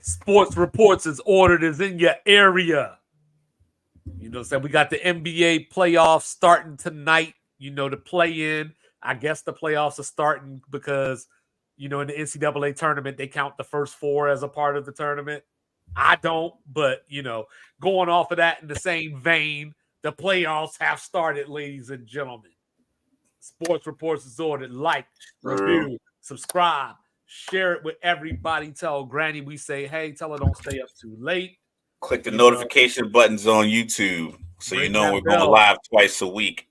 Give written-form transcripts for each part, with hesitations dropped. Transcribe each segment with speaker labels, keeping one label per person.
Speaker 1: Sports Reports is ordered is in your area. You know what I'm saying? We got the NBA playoffs starting tonight. The play-in. I guess the playoffs are starting because, in the NCAA tournament, they count the first four as a part of the tournament. I don't, but, going off of that in the same vein, the playoffs have started, ladies and gentlemen. Sports Reports is ordered. Like, review, subscribe, share it with everybody. Tell Granny we say, hey, tell her don't stay up too late.
Speaker 2: Click the notification buttons on YouTube so you know we're going live twice a week.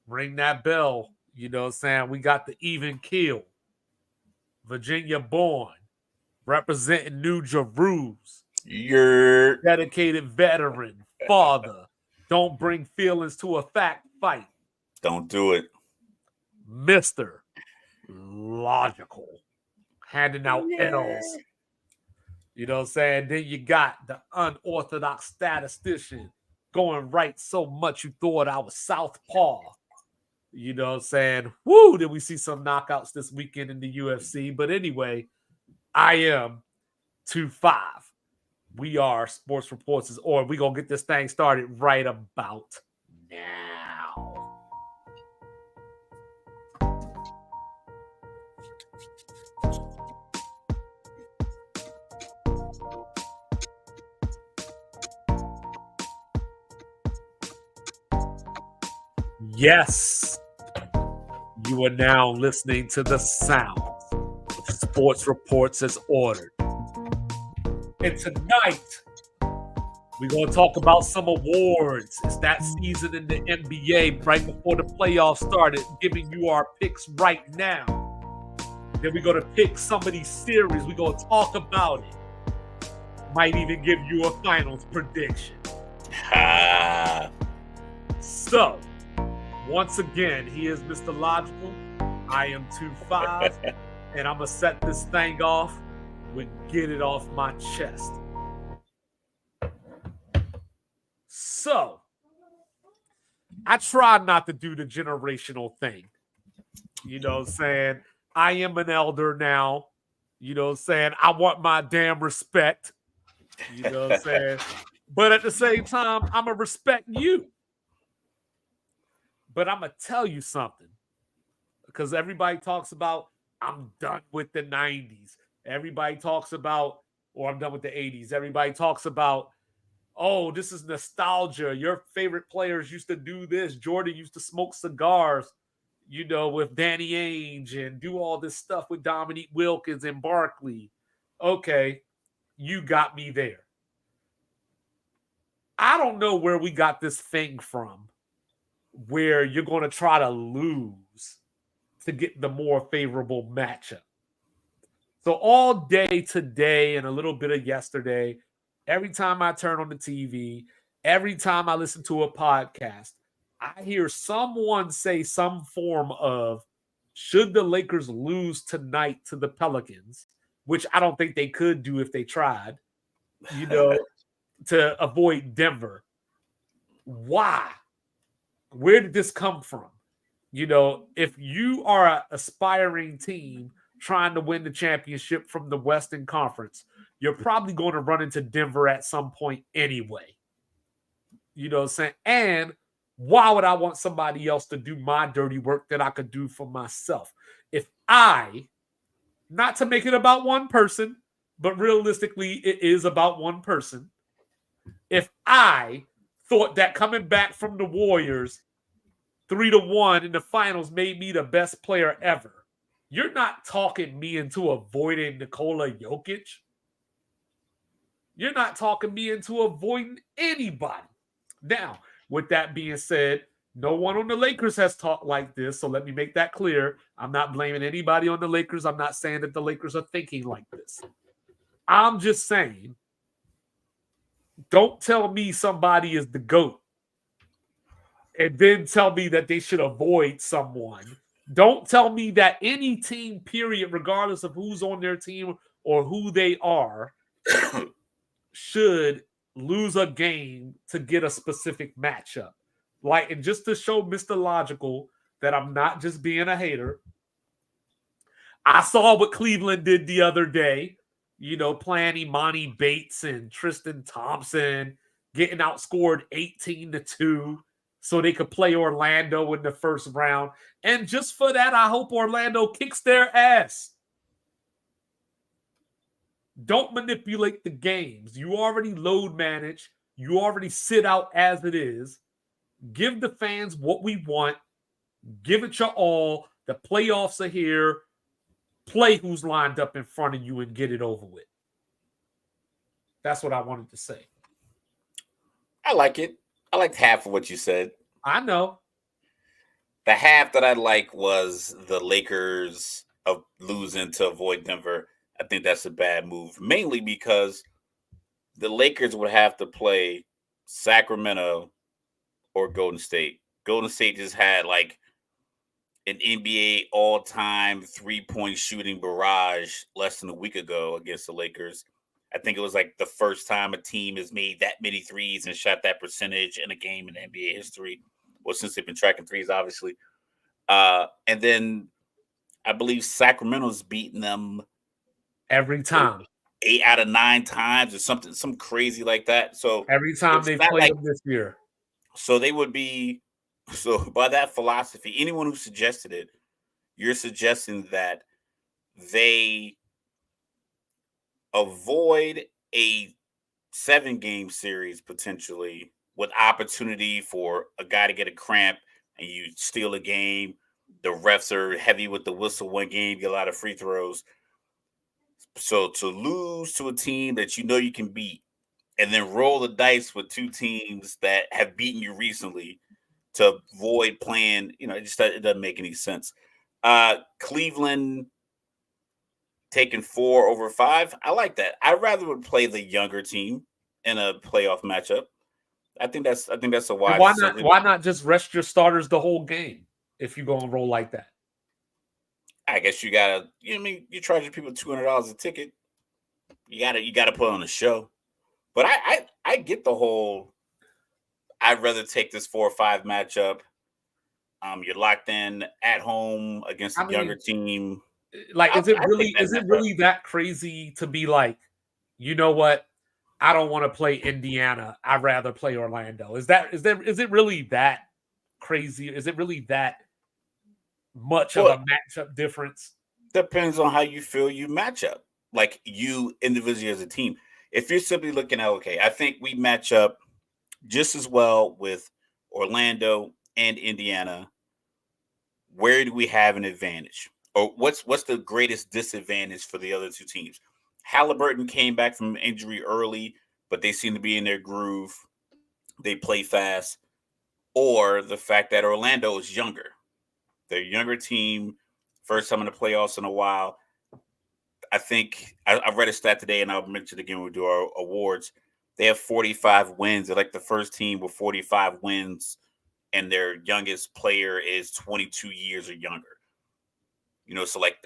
Speaker 1: Ring that bell. You know what I'm saying? We got the even keel. Virginia born. Representing New Jerusalem.
Speaker 2: You're
Speaker 1: dedicated veteran. Father. Don't bring feelings to a fact fight.
Speaker 2: Don't do it.
Speaker 1: Mr. Logical. Handing out L's. You know what I'm saying? Then you got the unorthodox statistician going right so much you thought I was southpaw. You know what I'm saying? Woo, did we see some knockouts this weekend in the UFC? But anyway, I am 2-5. We are Sports Reports, or we're going to get this thing started right about now. Yes, you are now listening to the sounds of Sports Reports as ordered. And tonight, we're going to talk about some awards. It's that season in the NBA right before the playoffs started, giving you our picks right now. Then we're going to pick some of these series. We're going to talk about it. Might even give you a finals prediction. So, once again, he is Mr. Logical. I am 2-5. And I'm going to set this thing off with Get It Off My Chest. So, I try not to do the generational thing. You know what I'm saying? I am an elder now. You know what I'm saying? I want my damn respect. You know what I'm saying? But at the same time, I'm going to respect you. But I'm going to tell you something. Because everybody talks about, I'm done with the 90s. Everybody talks about, or I'm done with the 80s. Everybody talks about, oh, this is nostalgia. Your favorite players used to do this. Jordan used to smoke cigars, with Danny Ainge and do all this stuff with Dominique Wilkins and Barkley. Okay, you got me there. I don't know where we got this thing from where you're going to try to lose to get the more favorable matchup. So all day today and a little bit of yesterday, every time I turn on the TV, every time I listen to a podcast, I hear someone say some form of, should the Lakers lose tonight to the Pelicans, which I don't think they could do if they tried, to avoid Denver. Why? Where did this come from? If you are an aspiring team trying to win the championship from the Western Conference, you're probably going to run into Denver at some point anyway. You know what I'm saying? And why would I want somebody else to do my dirty work that I could do for myself? If not to make it about one person, but realistically, it is about one person. If I thought that coming back from the Warriors 3-1 in the finals made me the best player ever, you're not talking me into avoiding Nikola Jokic. You're not talking me into avoiding anybody. Now, with that being said, no one on the Lakers has talked like this, so let me make that clear. I'm not blaming anybody on the Lakers. I'm not saying that the Lakers are thinking like this. I'm just saying, don't tell me somebody is the GOAT and then tell me that they should avoid someone. Don't tell me that any team, period, regardless of who's on their team or who they are, should lose a game to get a specific matchup. And just to show Mr. Logical that I'm not just being a hater, I saw what Cleveland did the other day. playing Imani Bates and Tristan Thompson, getting outscored 18-2 so they could play Orlando in the first round. And just for that, I hope Orlando kicks their ass. Don't manipulate the games. You already load manage. You already sit out as it is. Give the fans what we want. Give it your all. The playoffs are here. Play who's lined up in front of you and get it over with. That's what I wanted to say.
Speaker 2: I like it. I liked half of what you said.
Speaker 1: I know.
Speaker 2: The half that I like was the Lakers of losing to avoid Denver. I think that's a bad move, mainly because the Lakers would have to play Sacramento or Golden State. Golden State just had like an NBA all-time three-point shooting barrage less than a week ago against the Lakers. I think it was like the first time a team has made that many threes and shot that percentage in a game in NBA history. Well, since they've been tracking threes, obviously. And then I believe Sacramento's beaten them
Speaker 1: every time.
Speaker 2: 8 out of 9 times or some crazy like that. So
Speaker 1: every time they played them this year.
Speaker 2: So they would be, so by that philosophy, anyone who suggested it, you're suggesting that they avoid a 7-game series potentially with opportunity for a guy to get a cramp and you steal a game. The refs are heavy with the whistle one game, get a lot of free throws. So to lose to a team that you know you can beat and then roll the dice with 2 teams that have beaten you recently to avoid playing, it doesn't make any sense. Cleveland taking 4 over 5. I like that. I'd rather would play the younger team in a playoff matchup. I think that's a wise.
Speaker 1: Why not just rest your starters the whole game if you go and roll like that?
Speaker 2: I guess you gotta. You're charging people $200 a ticket. You gotta put on a show. But I get the whole. I'd rather take this 4 or 5 matchup. You're locked in at home against a younger team.
Speaker 1: Like, is it really that crazy to be like, you know what? I don't want to play Indiana. I'd rather play Orlando. Is it really that crazy? Is it really that much of a matchup difference?
Speaker 2: Depends on how you feel you match up. Like you individually as a team. If you're simply looking at, okay, I think we match up just as well with Orlando and Indiana. Where do we have an advantage? Or what's the greatest disadvantage for the other 2 teams? Halliburton came back from injury early, but they seem to be in their groove. They play fast. Or the fact that Orlando is younger. They're a younger team, first time in the playoffs in a while. I think I read a stat today, and I'll mention it again when we do our awards. They have 45 wins. They're like the first team with 45 wins, and their youngest player is 22 years or younger. So like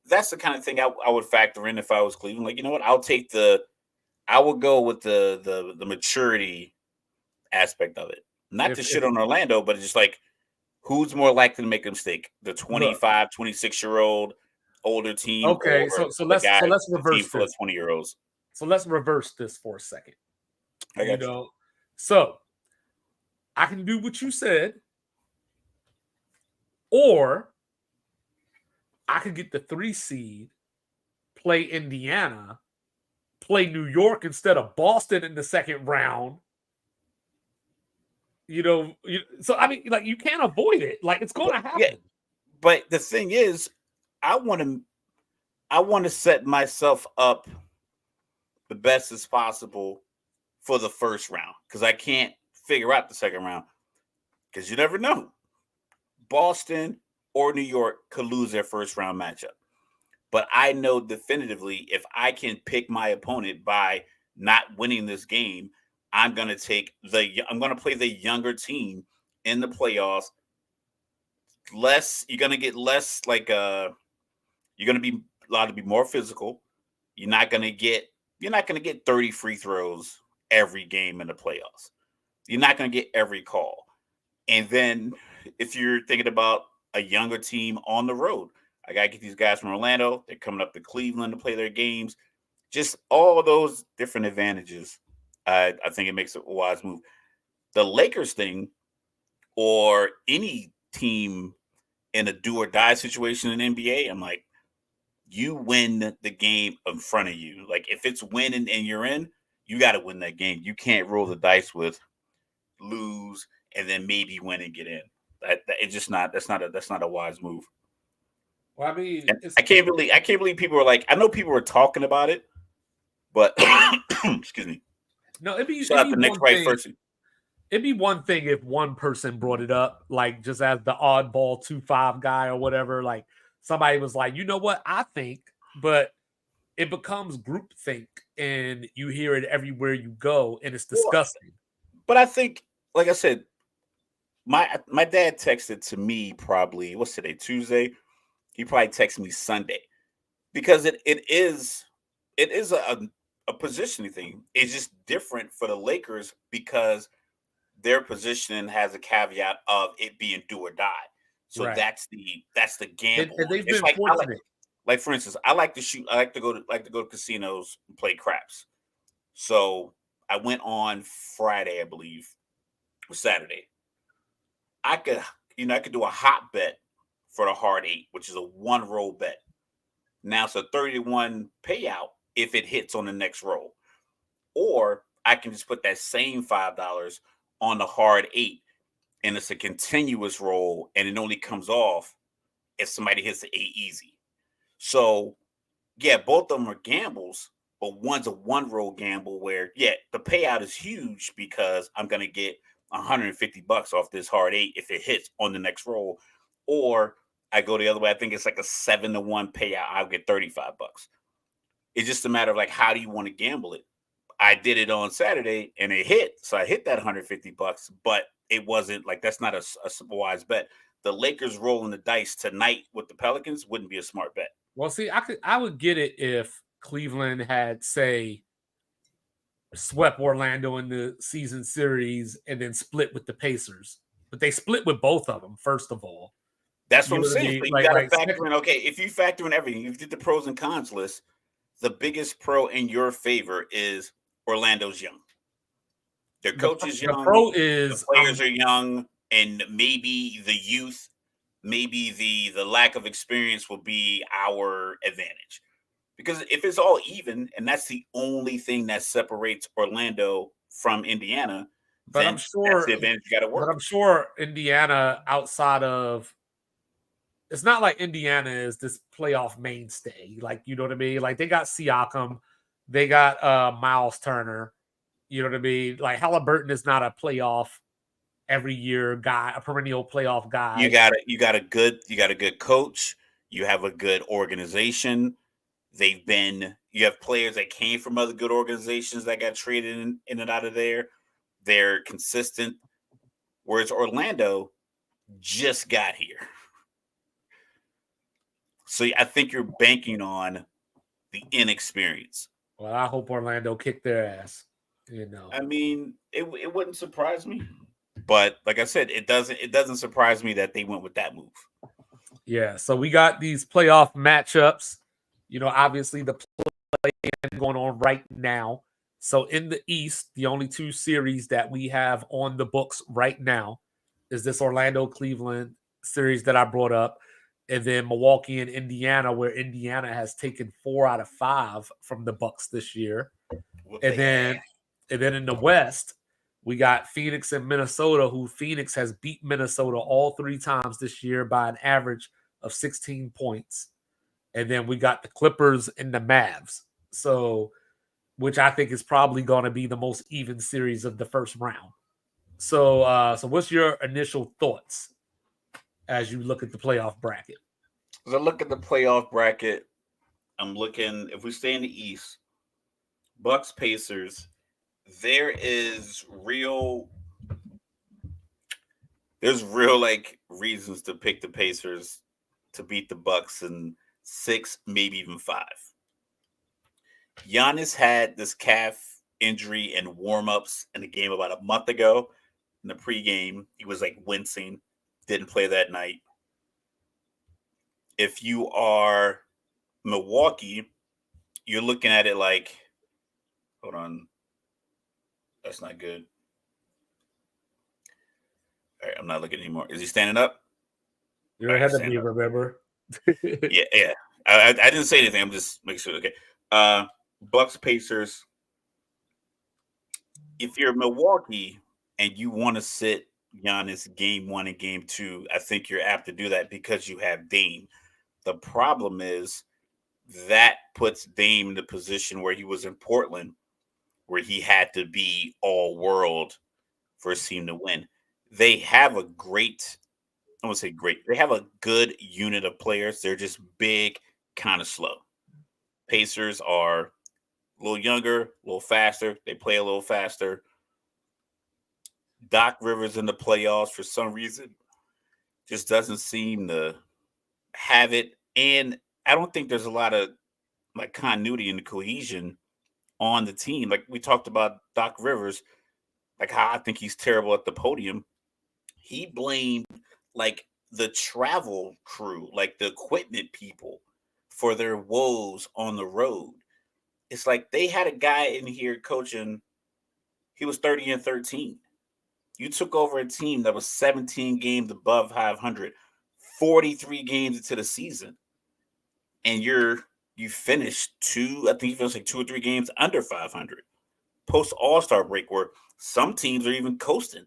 Speaker 2: that's the kind of thing I would factor in if I was Cleveland. Like, you know what? I would go with the maturity aspect of it. Not to shit on Orlando, but it's just like, who's more likely to make a mistake? The 25, 26-year-old older team.
Speaker 1: Okay, so let's reverse
Speaker 2: this. 20-year-olds.
Speaker 1: So let's reverse this for a second.
Speaker 2: I got you.
Speaker 1: So I can do what you said, or I could get the 3 seed, play Indiana, play New York instead of Boston in the second round. So I mean, like, you can't avoid it. Like, it's going to happen. Yeah,
Speaker 2: but the thing is, I want to set myself up the best as possible for the first round because I can't figure out the second round because you never know. Boston or New York could lose their first round matchup. But I know definitively if I can pick my opponent by not winning this game, I'm going to play the younger team in the playoffs. You're going to get less like you're going to be allowed to be more physical. You're not going to get 30 free throws every game in the playoffs. You're not going to get every call. And then if you're thinking about a younger team on the road, I got to get these guys from Orlando. They're coming up to Cleveland to play their games. Just all those different advantages. I think it makes a wise move. The Lakers thing, or any team in a do or die situation in NBA, I'm like, you win the game in front of you. Like if it's winning and you're in, you got to win that game. You can't roll the dice with lose and then maybe win and get in. It's just not. That's not a wise move.
Speaker 1: Well, I mean,
Speaker 2: And I can't believe people are like. I know people were talking about it, but excuse me.
Speaker 1: no, it'd be
Speaker 2: Shout
Speaker 1: it'd
Speaker 2: out
Speaker 1: be
Speaker 2: the next
Speaker 1: one
Speaker 2: right
Speaker 1: thing.
Speaker 2: person.
Speaker 1: It'd be one thing if one person brought it up, like just as the oddball 2-5 guy or whatever. Like somebody was like, you know what, I think, but it becomes groupthink, and you hear it everywhere you go, and it's
Speaker 2: Well,
Speaker 1: disgusting.
Speaker 2: but I think, like I said, my dad texted to me probably what's today, Tuesday. He probably texted me Sunday because it is a positioning thing. It's just different for the Lakers because their positioning has a caveat of it being do or die. So
Speaker 1: Right.
Speaker 2: that's the gamble.
Speaker 1: And they've
Speaker 2: It's
Speaker 1: been
Speaker 2: like
Speaker 1: fortunate.
Speaker 2: like for instance, I like to shoot. I like to go to casinos and play craps. So I went on Friday, I believe, or Saturday. I could I could do a hot bet for the hard eight, which is a one roll bet. Now it's a 30-1 payout if it hits on the next roll. Or I can just put that same $5 on the hard eight and it's a continuous roll and it only comes off if somebody hits the eight easy. So yeah, both of them are gambles, but one's a one roll gamble where yeah, the payout is huge because I'm gonna get $150 off this hard eight if it hits on the next roll. Or I go the other way. I think it's like a 7-1 payout. I'll get $35. It's just a matter of like how do you want to gamble it? I did it on Saturday and it hit. So I hit that $150, but it wasn't like that's not a wise bet. The Lakers rolling the dice tonight with the Pelicans wouldn't be a smart bet.
Speaker 1: Well, see, I would get it if Cleveland had, say, swept Orlando in the season series and then split with the Pacers. But they split with both of them, first of all.
Speaker 2: That's what
Speaker 1: You
Speaker 2: I'm
Speaker 1: know what I
Speaker 2: saying.
Speaker 1: mean?
Speaker 2: So you
Speaker 1: Like,
Speaker 2: got to
Speaker 1: like
Speaker 2: factor in. Okay, if you factor in everything, you did the pros and cons list. The biggest pro in your favor is Orlando's young. Their coach is
Speaker 1: the
Speaker 2: young.
Speaker 1: pro
Speaker 2: The
Speaker 1: is
Speaker 2: players are young, and maybe the youth, maybe the lack of experience will be our advantage. Because if it's all even, and that's the only thing that separates Orlando from Indiana,
Speaker 1: but I'm
Speaker 2: then that's
Speaker 1: sure
Speaker 2: the advantage you got to
Speaker 1: but
Speaker 2: work.
Speaker 1: I'm sure Indiana outside of it's not like Indiana is this playoff mainstay. Like, you know what I mean? Like they got Siakam, they got Miles Turner. You know what I mean? Like Halliburton is not a playoff every year guy, a perennial playoff guy.
Speaker 2: You got a good coach. You have a good organization. You have players that came from other good organizations that got traded in and out of there. They're consistent. Whereas Orlando just got here. So I think you're banking on the inexperience.
Speaker 1: Well, I hope Orlando kicked their ass. You know.
Speaker 2: I mean, it wouldn't surprise me. But like I said, it doesn't surprise me that they went with that move.
Speaker 1: Yeah. So we got these playoff matchups. You know, obviously the play going on right now. So in the East, the only two series that we have on the books right now is this Orlando Cleveland series that I brought up, and then Milwaukee and Indiana, where Indiana has taken 4 out of 5 from the Bucks this year. And then in the West, we got Phoenix and Minnesota, who Phoenix has beat Minnesota all 3 times this year by an average of 16 points. And then we got the Clippers and the Mavs. So, which I think is probably going to be the most even series of the first round. So what's your initial thoughts as you look at the playoff bracket?
Speaker 2: As I look at the playoff bracket, I'm looking if we stay in the East, Bucks Pacers, there is real there's real like reasons to pick the Pacers to beat the Bucks in 6, maybe even 5. Giannis had this calf injury and warm-ups in the game about a month ago. In the pregame, he was like wincing, didn't play that night. If you are Milwaukee, you're looking at it like, hold on, that's not good. All right, I'm not looking anymore. Is he standing up?
Speaker 1: You're ahead of me, remember?
Speaker 2: Yeah. I didn't say anything. I'm just making sure. Okay. Bucks Pacers. If you're Milwaukee and you want to sit Giannis game 1 and game 2, I think you're apt to do that because you have Dame. The problem is that puts Dame in the position where he was in Portland, where he had to be all world for his team to win. They have a great, I won't say great, they have a good unit of players. They're just big, kind of slow. Pacers are a little younger, a little faster. They play a little faster. Doc Rivers in the playoffs for some reason just doesn't seem to have it. And I don't think there's a lot of like continuity and cohesion on the team. Like we talked about Doc Rivers, like how I think he's terrible at the podium. He blamed like the travel crew, like the equipment people for their woes on the road. It's like they had a guy in here coaching, he was 30-13. You took over a team that was 17 games above 500, 43 games into the season, and you finished I think you finished like 2 or 3 games under 500. Post All-Star break where some teams are even coasting.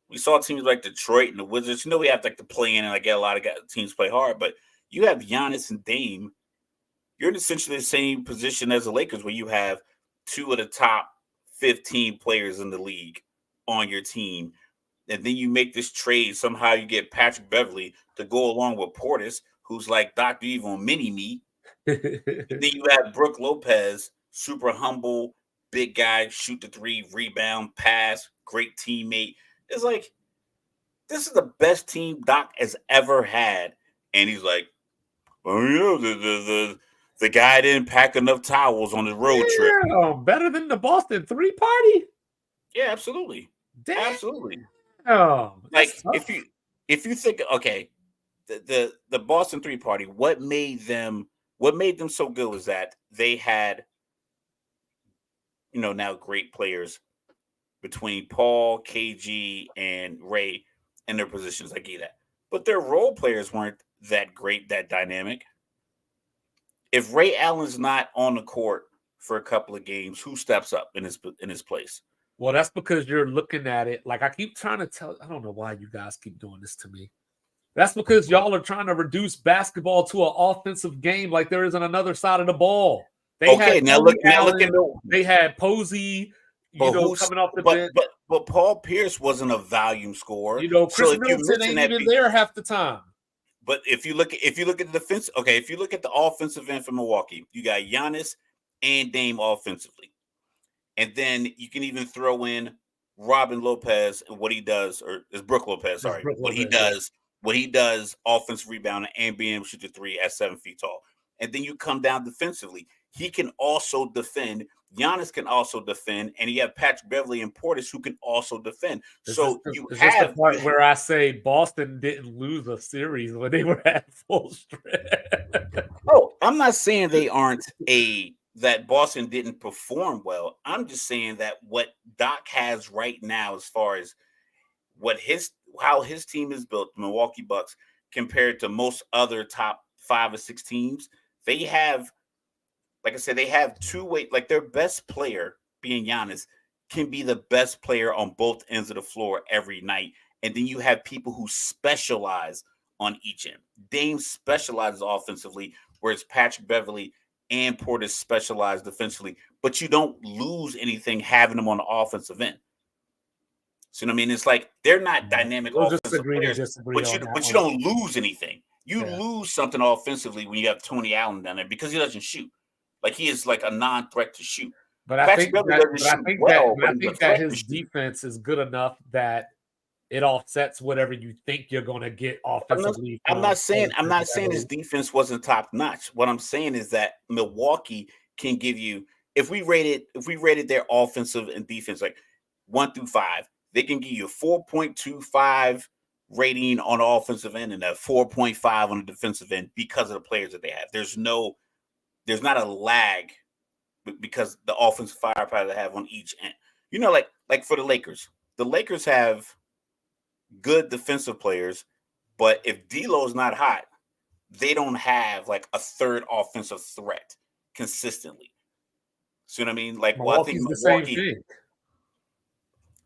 Speaker 2: We saw teams like Detroit and the Wizards. We have like to play in and like get a lot of teams play hard, but you have Giannis and Dame. You're in essentially the same position as the Lakers where you have 2 of the top 15 players in the league on your team. And then you make this trade. Somehow you get Patrick Beverly to go along with Portis, who's like Dr. Evil mini-me. And then you have Brook Lopez, super humble, big guy, shoot the 3, rebound, pass, great teammate. It's like, this is the best team Doc has ever had. And he's like, oh, yeah, the guy didn't pack enough towels on the road trip.
Speaker 1: Better than the Boston 3 party?
Speaker 2: Yeah, absolutely.
Speaker 1: Damn.
Speaker 2: Absolutely.
Speaker 1: Like
Speaker 2: tough. if you think, okay, the Boston 3 party, what made them so good was that they had, now great players between Paul, KG, and Ray in their positions. I get that. But their role players weren't that great, that dynamic. If Ray Allen's not on the court for a couple of games, who steps up in his place?
Speaker 1: Well, that's because you're looking at it like I keep trying to tell. I don't know why you guys keep doing this to me. That's because y'all are trying to reduce basketball to an offensive game like there isn't another side of the ball. They had Posey, coming off the bench.
Speaker 2: But Paul Pierce wasn't a volume scorer.
Speaker 1: Chris Middleton ain't even there half the time.
Speaker 2: But if you look at the defense, okay, if you look at the offensive end for Milwaukee, you got Giannis and Dame offensively. And then you can even throw in Robin Lopez and what he does, or is Brook Lopez, sorry. What he does offensive rebounding and being able to shoot the 3 at 7 feet tall. And then you come down defensively. He can also defend. Giannis can also defend, and you have Patrick Beverly and Portis who can also defend. Is this
Speaker 1: the part where I say Boston didn't lose a series when they were at full strength.
Speaker 2: Oh, I'm not saying they aren't that Boston didn't perform well. I'm just saying that what Doc has right now, as far as how his team is built, the Milwaukee Bucks, compared to most other top 5 or 6 teams, they have, like I said, they have two-way, like their best player being Giannis can be the best player on both ends of the floor every night. And then you have people who specialize on each end. Dame specializes offensively, whereas Patrick Beverly and Portis specialize defensively, but you don't lose anything having them on the offensive end. So, I mean? It's like they're not dynamic offensive players, but you don't lose anything. You lose something offensively when you have Tony Allen down there because he doesn't shoot. Like he is like a non-threat to shoot.
Speaker 1: But I think that his defense is good enough that it offsets whatever you think you're going to get offensively.
Speaker 2: I'm not saying his defense wasn't top notch. What I'm saying is that Milwaukee can give you, if we rated their offensive and defense like 1 through 5, they can give you a 4.25 rating on the offensive end and a 4.5 on the defensive end because of the players that they have. There's no there's not a lag because the offensive firepower they have on each end. You know, like for the Lakers have good defensive players, but if D'Lo's not hot, they don't have like a third offensive threat consistently. See what I mean? Like, well, I think
Speaker 1: Milwaukee's the same
Speaker 2: Milwaukee,
Speaker 1: thing.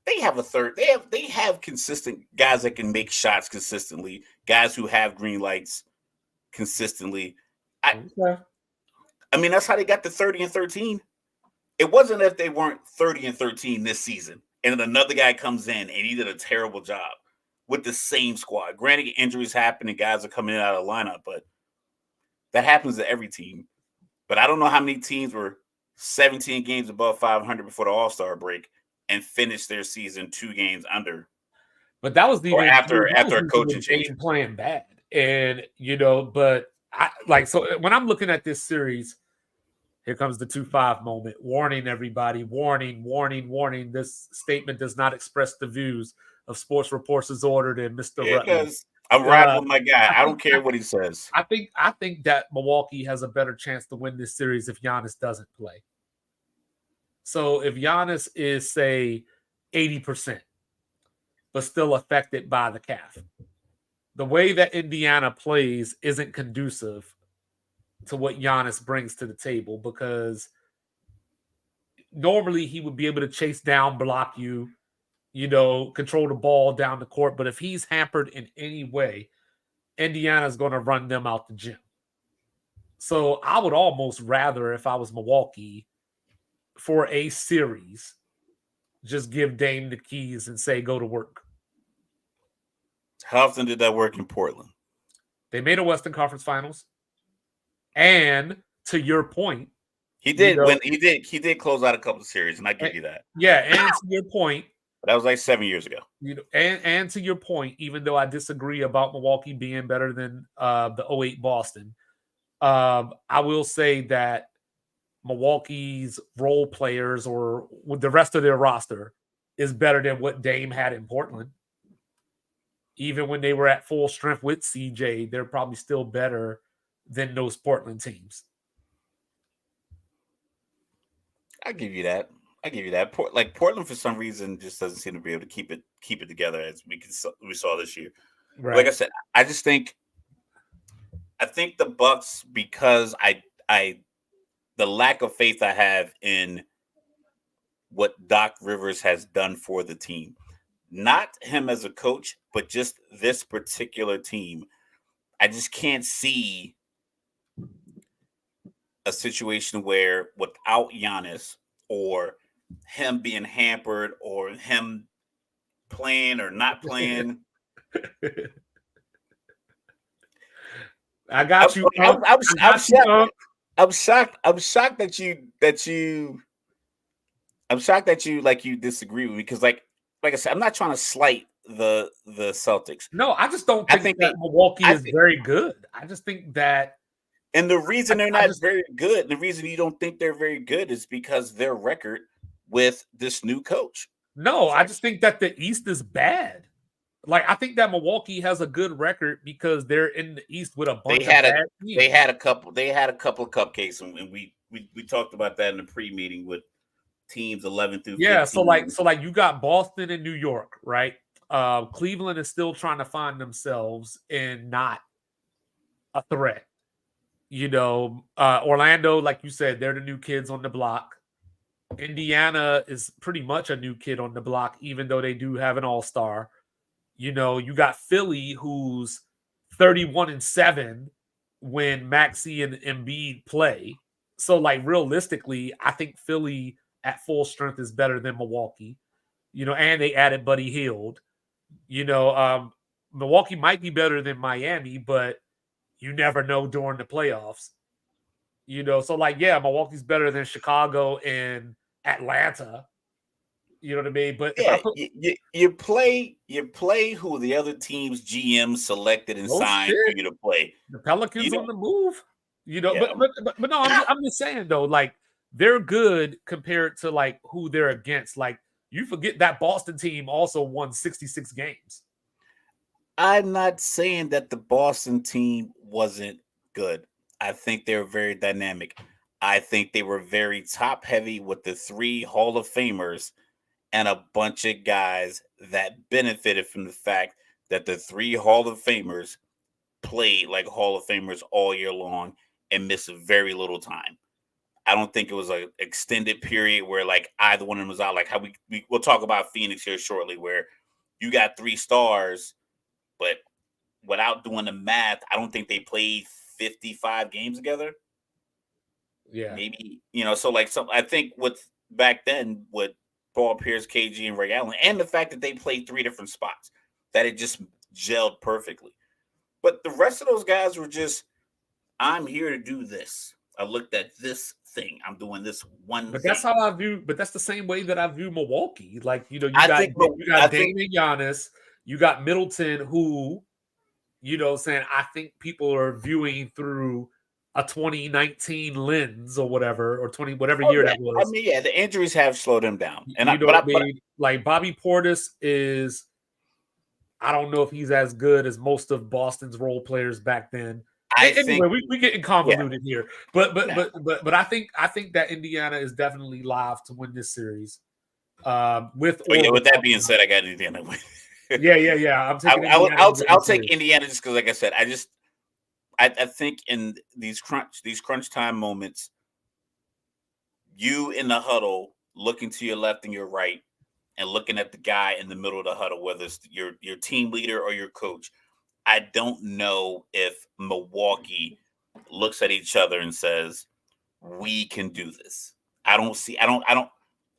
Speaker 2: they have a third. They have consistent guys that can make shots consistently, guys who have green lights consistently. I mean, that's how they got to 30-13. It wasn't that they weren't 30-13 this season, and then another guy comes in and he did a terrible job with the same squad. Granted, injuries happen and guys are coming in out of the lineup, but that happens to every team. But I don't know how many teams were 17 games above 500 before the All-Star break and finished their season 2 games under.
Speaker 1: But that was the
Speaker 2: after a coaching change
Speaker 1: playing bad, and but so when I'm looking at this series. Here comes the 2-5 moment. Warning, everybody. Warning, warning, warning. This statement does not express the views of Sports Reports as ordered and Mr. Rutledge.
Speaker 2: I'm riding with my guy. I don't care what he says.
Speaker 1: I think that Milwaukee has a better chance to win this series if Giannis doesn't play. So if Giannis is, say, 80%, but still affected by the calf, the way that Indiana plays isn't conducive to what Giannis brings to the table, because normally he would be able to chase down, block you, control the ball down the court. But if he's hampered in any way, Indiana's going to run them out the gym. So I would almost rather, if I was Milwaukee, for a series, just give Dame the keys and say, go to work.
Speaker 2: How often did that work in Portland?
Speaker 1: They made a Western Conference Finals. And to your point,
Speaker 2: he did he did close out a couple of series, and I give you that.
Speaker 1: Yeah, and to your point,
Speaker 2: that was like 7 years ago.
Speaker 1: And to your point, even though I disagree about Milwaukee being better than the 08 Boston, I will say that Milwaukee's role players or with the rest of their roster is better than what Dame had in Portland. Even when they were at full strength with CJ, they're probably still better than those Portland teams.
Speaker 2: I give you that. Portland, for some reason, just doesn't seem to be able to keep it together as we saw this year. Right. Like I said, I think the Bucks, because the lack of faith I have in what Doc Rivers has done for the team, not him as a coach, but just this particular team, I just can't see a situation where without Giannis or him being hampered or him playing or not playing.
Speaker 1: I got you.
Speaker 2: I'm shocked that you disagree with me, because like I said, I'm not trying to slight the Celtics.
Speaker 1: No, I just don't think that Milwaukee is very good. I just think that.
Speaker 2: And the reason they're not very good, the reason you don't think they're very good, is because their record with this new coach.
Speaker 1: No, I just think that the East is bad. Like, I think that Milwaukee has a good record because they're in the East with a bunch of bad teams.
Speaker 2: They had a couple of cupcakes, and we talked about that in the pre-meeting with teams 11 through 15.
Speaker 1: Yeah, so like you got Boston and New York, right? Cleveland is still trying to find themselves and not a threat. Orlando, like you said, they're the new kids on the block. Indiana is pretty much a new kid on the block, even though they do have an all-star. You got Philly, who's 31-7 when Maxey and Embiid play. So, like, realistically, I think Philly at full strength is better than Milwaukee. And they added Buddy Hield. Milwaukee might be better than Miami, but you never know during the playoffs. So like, yeah, Milwaukee's better than Chicago and Atlanta. You know what I mean? But
Speaker 2: yeah, you play who the other team's GM selected and signed for you to play.
Speaker 1: The Pelicans on the move. But no, I'm just saying though, like, they're good compared to like who they're against. Like, you forget that Boston team also won 66 games.
Speaker 2: I'm not saying that the Boston team wasn't good. I think they were very dynamic. I think they were very top heavy with the 3 Hall of Famers and a bunch of guys that benefited from the fact that the 3 Hall of Famers played like Hall of Famers all year long and missed very little time. I don't think it was an extended period where like either one of them was out. Like how we'll talk about Phoenix here shortly, where you got 3 stars, but without doing the math, I don't think they played 55 games together.
Speaker 1: Yeah.
Speaker 2: Maybe, so like some I think with back then with Paul Pierce, KG, and Ray Allen, and the fact that they played 3 different spots, that it just gelled perfectly. But the rest of those guys were just, I'm here to do this. I looked at this thing. I'm doing this one
Speaker 1: But
Speaker 2: thing.
Speaker 1: that's how I view. But that's the same way that I view Milwaukee. Like you
Speaker 2: I
Speaker 1: got
Speaker 2: think
Speaker 1: Dame and Giannis, you got Middleton, who, saying I think people are viewing through a 2019 lens or whatever, or 20 whatever year
Speaker 2: yeah.
Speaker 1: that was.
Speaker 2: I mean, yeah, the injuries have slowed him down, and
Speaker 1: like Bobby Portis is. I don't know if he's as good as most of Boston's role players back then. Anyway, we getting convoluted here, but I think that Indiana is definitely live to win this series. With
Speaker 2: that being said, I got Indiana win.
Speaker 1: yeah. I'm taking.
Speaker 2: I'll take Indiana just because, like I said, I think in these crunch time moments, you in the huddle looking to your left and your right, and looking at the guy in the middle of the huddle, whether it's your team leader or your coach. I don't know if Milwaukee looks at each other and says, we can do this. I don't,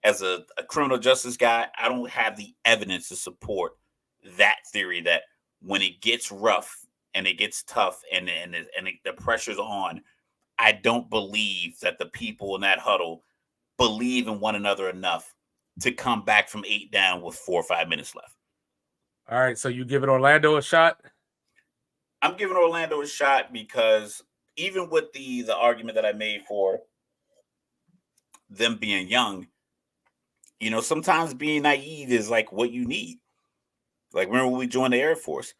Speaker 2: as a criminal justice guy, I don't have the evidence to support that theory that when it gets rough and it gets tough and the pressure's on, I don't believe that the people in that huddle believe in one another enough to come back from 8 down with 4 or 5 minutes left.
Speaker 1: All right, so you giving Orlando a shot?
Speaker 2: I'm giving Orlando a shot because even with the argument that I made for them being young, sometimes being naive is like what you need. Like, remember when we joined the Air Force?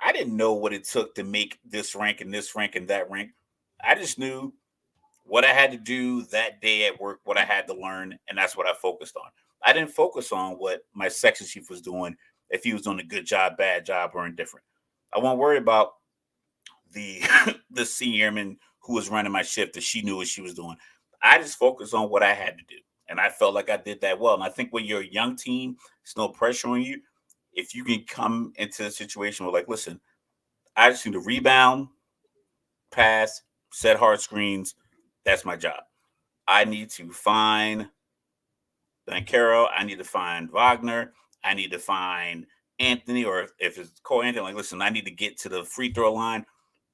Speaker 2: I didn't know what it took to make this rank and that rank. I just knew what I had to do that day at work, what I had to learn, and that's what I focused on. I didn't focus on what my section chief was doing, if he was doing a good job, bad job, or indifferent. I won't worry about the senior airman who was running my shift, that she knew what she was doing. I just focused on what I had to do, and I felt like I did that well. And I think when you're a young team, there's no pressure on you. If you can come into a situation where, like, listen, I just need to rebound, pass, set hard screens. That's my job. I need to find Banchero. I need to find Wagner. I need to find Anthony, or if it's Cole Anthony, like, listen, I need to get to the free throw line.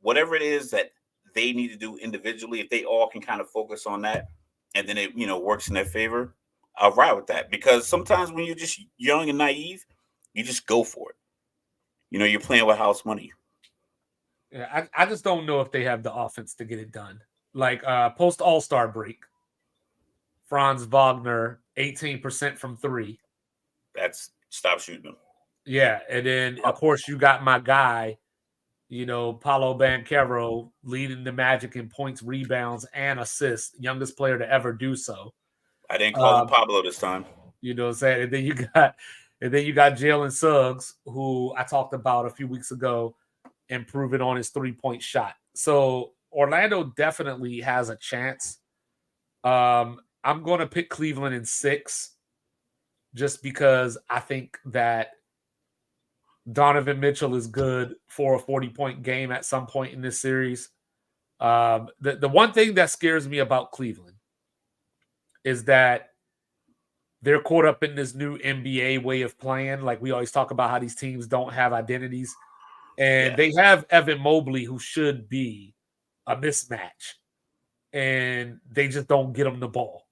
Speaker 2: Whatever it is that they need to do individually, if they all can kind of focus on that, and then it works in their favor, I'll ride with that. Because sometimes when you're just young and naive, you just go for it. You're playing with house money.
Speaker 1: Yeah, I just don't know if they have the offense to get it done. Like post All-Star break, Franz Wagner, 18% from 3.
Speaker 2: That's stop shooting them.
Speaker 1: Yeah, and then of course you got my guy, Paolo Banchero, leading the Magic in points, rebounds, and assists, youngest player to ever do so.
Speaker 2: I didn't call him Pablo this time.
Speaker 1: You know what I'm saying? And then you got Jalen Suggs, who I talked about a few weeks ago, improving on his 3-point shot. So Orlando definitely has a chance. I'm going to pick Cleveland in 6, just because I think that Donovan Mitchell is good for a 40-point game at some point in this series. The one thing that scares me about Cleveland is that they're caught up in this new NBA way of playing. Like, we always talk about how these teams don't have identities. And they have Evan Mobley, who should be a mismatch. And they just don't get him the ball.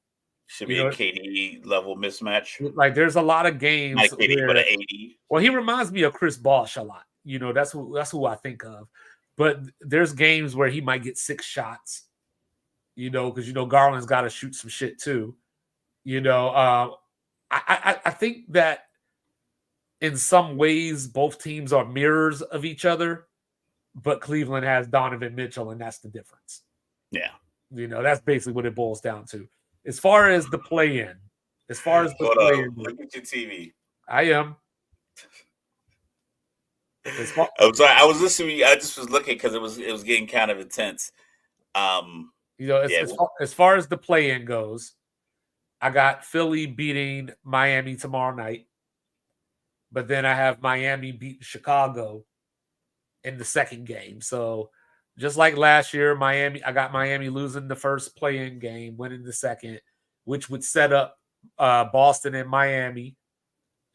Speaker 2: Should be a KD level mismatch.
Speaker 1: Like, there's a lot of games.
Speaker 2: Not KD, but an AD.
Speaker 1: Well, he reminds me of Chris Bosh a lot. That's who I think of. But there's games where he might get 6 shots. Because Garland's got to shoot some shit too. I think that in some ways both teams are mirrors of each other, but Cleveland has Donovan Mitchell, and that's the difference.
Speaker 2: Yeah.
Speaker 1: You know, that's basically what it boils down to. As far as the play-in,
Speaker 2: Hold on. Look at your TV.
Speaker 1: I am.
Speaker 2: I'm sorry. I was listening. I just was looking because it was getting kind of intense.
Speaker 1: You know,
Speaker 2: Yeah.
Speaker 1: as far as the play-in goes, I got Philly beating Miami tomorrow night, but then I have Miami beating Chicago in the second game. So just like last year, I got Miami losing the first play-in game, winning the second, which would set up Boston and Miami,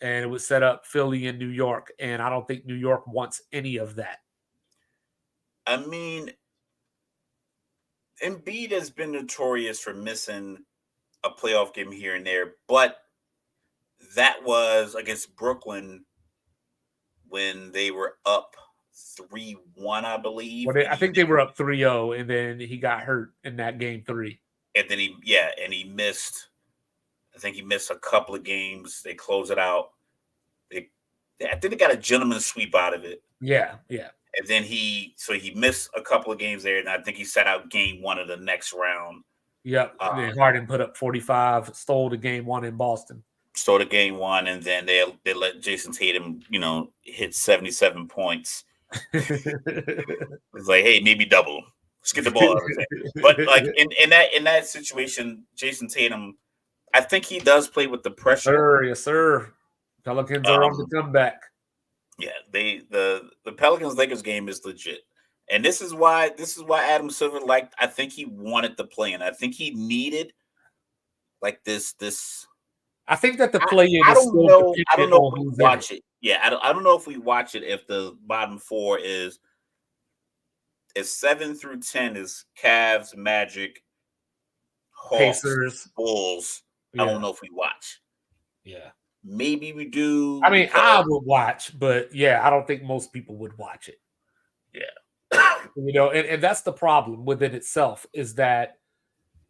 Speaker 1: and it would set up Philly and New York. And I don't think New York wants any of that.
Speaker 2: I mean, Embiid has been notorious for missing a playoff game here and there, but that was against Brooklyn when they were up 3-1, I believe.
Speaker 1: Well, I think they were up 3-0, and then he got hurt in that game 3.
Speaker 2: And then he missed. I think he missed a couple of games. They closed it out. I think they got a gentleman's sweep out of it.
Speaker 1: Yeah.
Speaker 2: And then he missed a couple of games there, and I think he sat out game 1 of the next round.
Speaker 1: Yep. Harden put up 45, stole the game 1 in Boston.
Speaker 2: Stole the game 1, and then they let Jason Tatum, hit 77 points. It's like, hey, maybe double. Let's get the ball out of there. But like in that situation, Jason Tatum, I think he does play with the pressure.
Speaker 1: Yes, sir. Pelicans are on the comeback.
Speaker 2: Yeah, the Pelicans Lakers game is legit. And this is why Adam Silver I think he wanted the play-in. I think he needed like this.
Speaker 1: I think that the play-in
Speaker 2: I don't know if we watch
Speaker 1: it.
Speaker 2: Yeah, I don't know if we watch it if the bottom 4 is 7 through 10 is Cavs, Magic, Hawks,
Speaker 1: Pacers,
Speaker 2: Bulls. Yeah. I don't know if we watch.
Speaker 1: Yeah.
Speaker 2: Maybe we do.
Speaker 1: I mean, I would watch, but yeah, I don't think most people would watch it.
Speaker 2: Yeah.
Speaker 1: And that's the problem within itself is that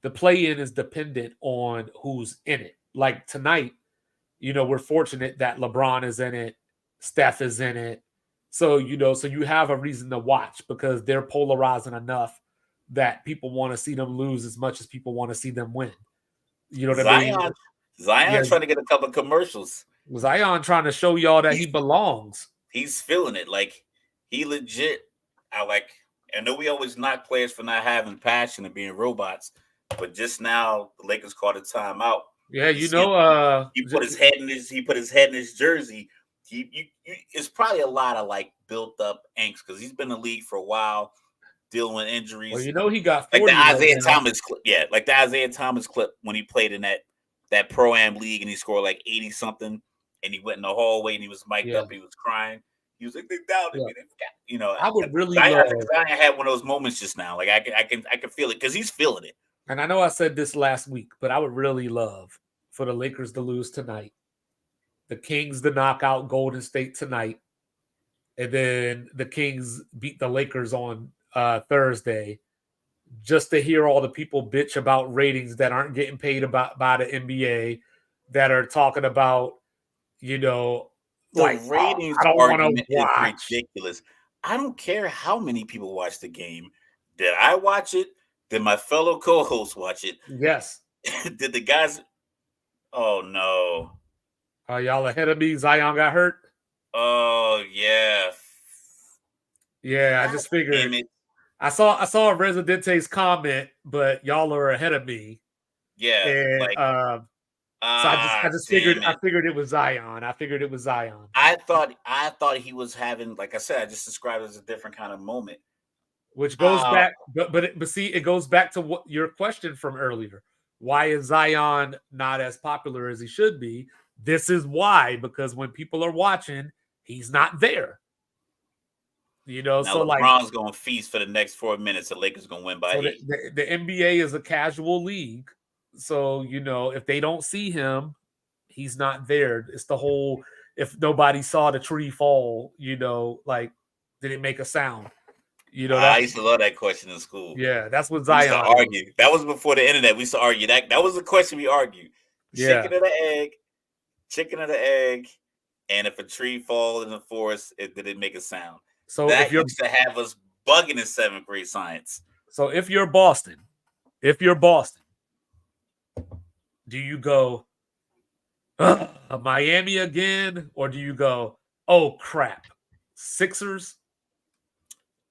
Speaker 1: the play-in is dependent on who's in it. Like tonight, we're fortunate that LeBron is in it, Steph is in it. So, so you have a reason to watch because they're polarizing enough that people want to see them lose as much as people want to see them win. You know what I mean?
Speaker 2: Zion's trying to get a couple of commercials.
Speaker 1: Zion trying to show y'all that he belongs.
Speaker 2: He's feeling it. Like, he legit. I know we always knock players for not having passion and being robots, but just now the Lakers called a timeout.
Speaker 1: Yeah,
Speaker 2: he put his head in his jersey. It's probably a lot of built up angst because he's been in the league for a while, dealing with injuries.
Speaker 1: Well, he got 40
Speaker 2: like the Isaiah Thomas clip. Yeah, like the Isaiah Thomas clip when he played in that Pro-Am league and he scored like 80 something, and he went in the hallway and he was mic'd up. He was crying. He was like, "They doubted me."
Speaker 1: I would really
Speaker 2: Zion had one of those moments just now. Like I can feel it because he's feeling it.
Speaker 1: And I know I said this last week, but I would really love for the Lakers to lose tonight, the Kings to knock out Golden State tonight, and then the Kings beat the Lakers on Thursday, just to hear all the people bitch about ratings that aren't getting paid by the NBA, that are talking about,
Speaker 2: the ratings argument is ridiculous. I don't care how many people watch the game. Did I watch it? Did my fellow co-hosts watch it?
Speaker 1: Yes.
Speaker 2: Did the guys? Oh no!
Speaker 1: Y'all ahead of me. Zion got hurt.
Speaker 2: Oh yeah.
Speaker 1: Yeah, I just figured. I saw Residente's comment, but y'all are ahead of me.
Speaker 2: Yeah.
Speaker 1: And, so I just figured. I figured it was Zion. I
Speaker 2: thought he was having, like I said, I just described it as a different kind of moment.
Speaker 1: Which goes back, but see, it goes back to what your question from earlier. Why is Zion not as popular as he should be? This is why, because when people are watching, he's not there.
Speaker 2: Now so LeBron's going to feast for the next 4 minutes. The Lakers going to win by 8.
Speaker 1: The NBA is a casual league, so if they don't see him, he's not there. It's the whole if nobody saw the tree fall, did it make a sound?
Speaker 2: I used to love that question in school.
Speaker 1: Yeah, that's what Zion
Speaker 2: used to argue. That was before the internet. We used to argue that. That was the question we argued.
Speaker 1: Yeah.
Speaker 2: Chicken or the egg, and if a tree falls in the forest, did it make a sound?
Speaker 1: So
Speaker 2: that used to have us bugging in 7th grade science.
Speaker 1: So if you're Boston, do you go Miami again, or do you go, oh crap, Sixers?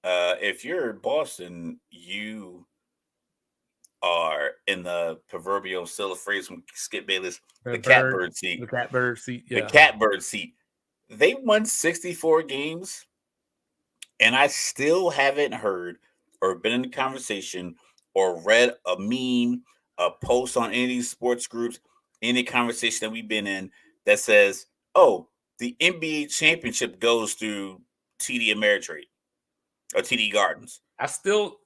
Speaker 2: If you're Boston, you are in the proverbial, still a phrase from Skip Bayless, the catbird seat.
Speaker 1: The catbird seat, yeah.
Speaker 2: The catbird seat. They won 64 games, and I still haven't heard or been in the conversation or read a meme, a post on any of these sports groups, any conversation that we've been in that says, oh, the NBA championship goes through TD Ameritrade or TD Gardens.
Speaker 1: I still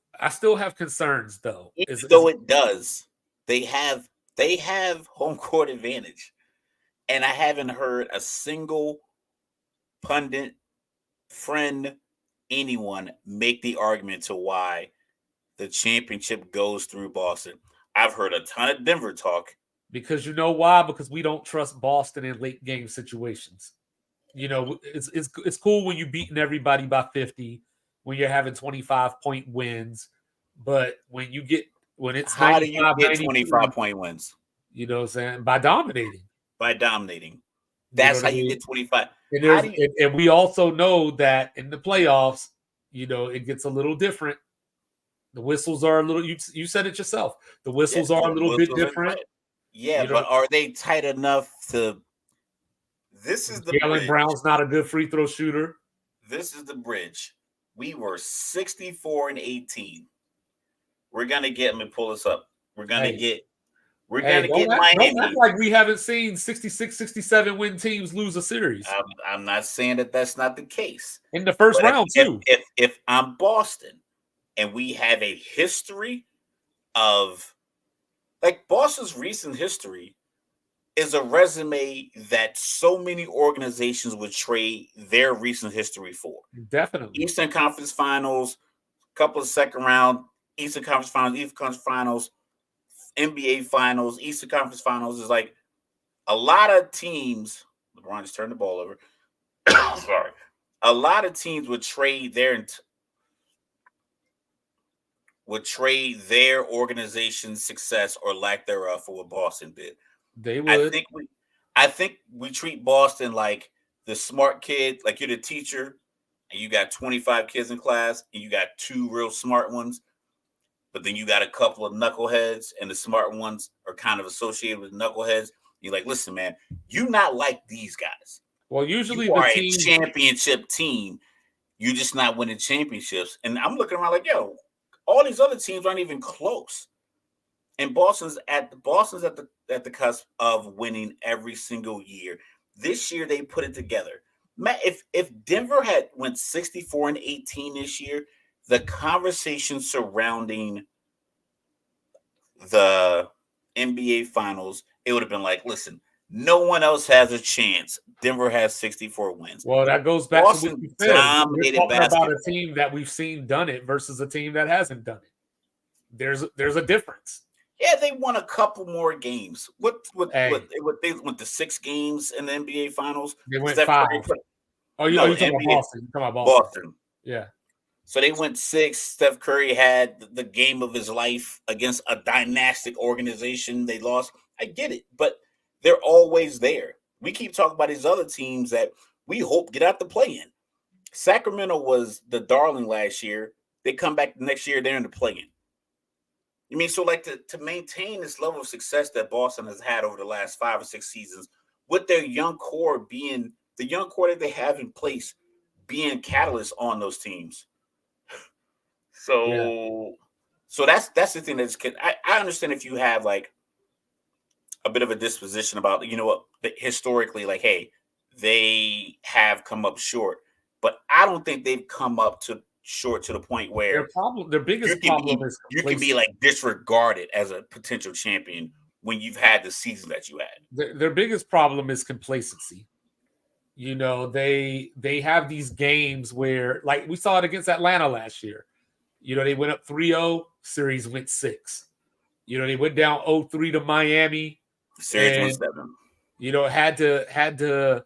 Speaker 1: have concerns though.
Speaker 2: Though it does, they have home court advantage, and I haven't heard a single pundit, friend, anyone make the argument to why the championship goes through Boston. I've heard a ton of Denver talk.
Speaker 1: Because you know why? Because we don't trust Boston in late game situations. You know, it's cool when you're beating everybody by 50, when you're having 25-point wins, but when it's
Speaker 2: how do you get 25-point wins?
Speaker 1: You know what I'm saying? By dominating.
Speaker 2: That's how you get 25.
Speaker 1: And we also know that in the playoffs, you know, it gets a little different. The whistles are a little, you said it yourself. The whistles are a little bit different.
Speaker 2: Yeah, but are they tight enough to? This is the
Speaker 1: Jaylen Brown's not a good free throw shooter.
Speaker 2: This is the bridge. We were 64-18. We're gonna get. Let me pull this up. We're gonna get Miami.
Speaker 1: Don't act like we haven't seen 66, 67 win teams lose a series.
Speaker 2: I'm not saying that that's not the case
Speaker 1: in the first round too.
Speaker 2: If I'm Boston and we have a history of, like, Boston's recent history is a resume that so many organizations would trade their recent history for.
Speaker 1: Definitely.
Speaker 2: Eastern Conference Finals, a couple of second round, Eastern Conference Finals, NBA Finals, Eastern Conference Finals. Is like a lot of teams. LeBron just turned the ball over. Sorry. A lot of teams would trade their organization's success or lack thereof for what Boston did.
Speaker 1: They would.
Speaker 2: I think we treat Boston like the smart kid, like you're the teacher, and you got 25 kids in class, and you got 2 real smart ones, but then you got a couple of knuckleheads, and the smart ones are kind of associated with knuckleheads. You're like, listen, man, you not like these guys.
Speaker 1: Well, usually
Speaker 2: you are a championship team. You're just not winning championships. And I'm looking around like, yo, all these other teams aren't even close. And Boston's at the cusp of winning every single year. This year they put it together. Matt, if Denver had went 64-18 this year, the conversation surrounding the NBA Finals, it would have been like, listen, no one else has a chance. Denver has 64 wins.
Speaker 1: Well, that goes back to what you said. We're talking about a team that we've seen done it versus a team that hasn't done it. There's a difference.
Speaker 2: Yeah, they won a couple more games. They went to 6 games in the NBA Finals.
Speaker 1: They went 5. You're talking about Boston. You're talking about
Speaker 2: Boston.
Speaker 1: Yeah.
Speaker 2: So they went 6. Steph Curry had the game of his life against a dynastic organization. They lost. I get it, but they're always there. We keep talking about these other teams that we hope get out the play-in. Sacramento was the darling last year. They come back the next year, they're in the play-in. You mean, so like to maintain this level of success that Boston has had over the last 5 or 6 seasons, with their young core being the young core that they have in place, being catalysts on those teams. So that's the thing that's. I understand if you have like a bit of a disposition about, you know what, historically, like, hey, they have come up short, but I don't think they've come up short to the point where
Speaker 1: their biggest problem is
Speaker 2: you can be like disregarded as a potential champion when you've had the season that you had.
Speaker 1: Their biggest problem is complacency. You know, they have these games where, like we saw it against Atlanta last year. You know, they went up 3-0, series went 6. You know, they went down 0-3 to Miami.
Speaker 2: Series went 7.
Speaker 1: You know, had to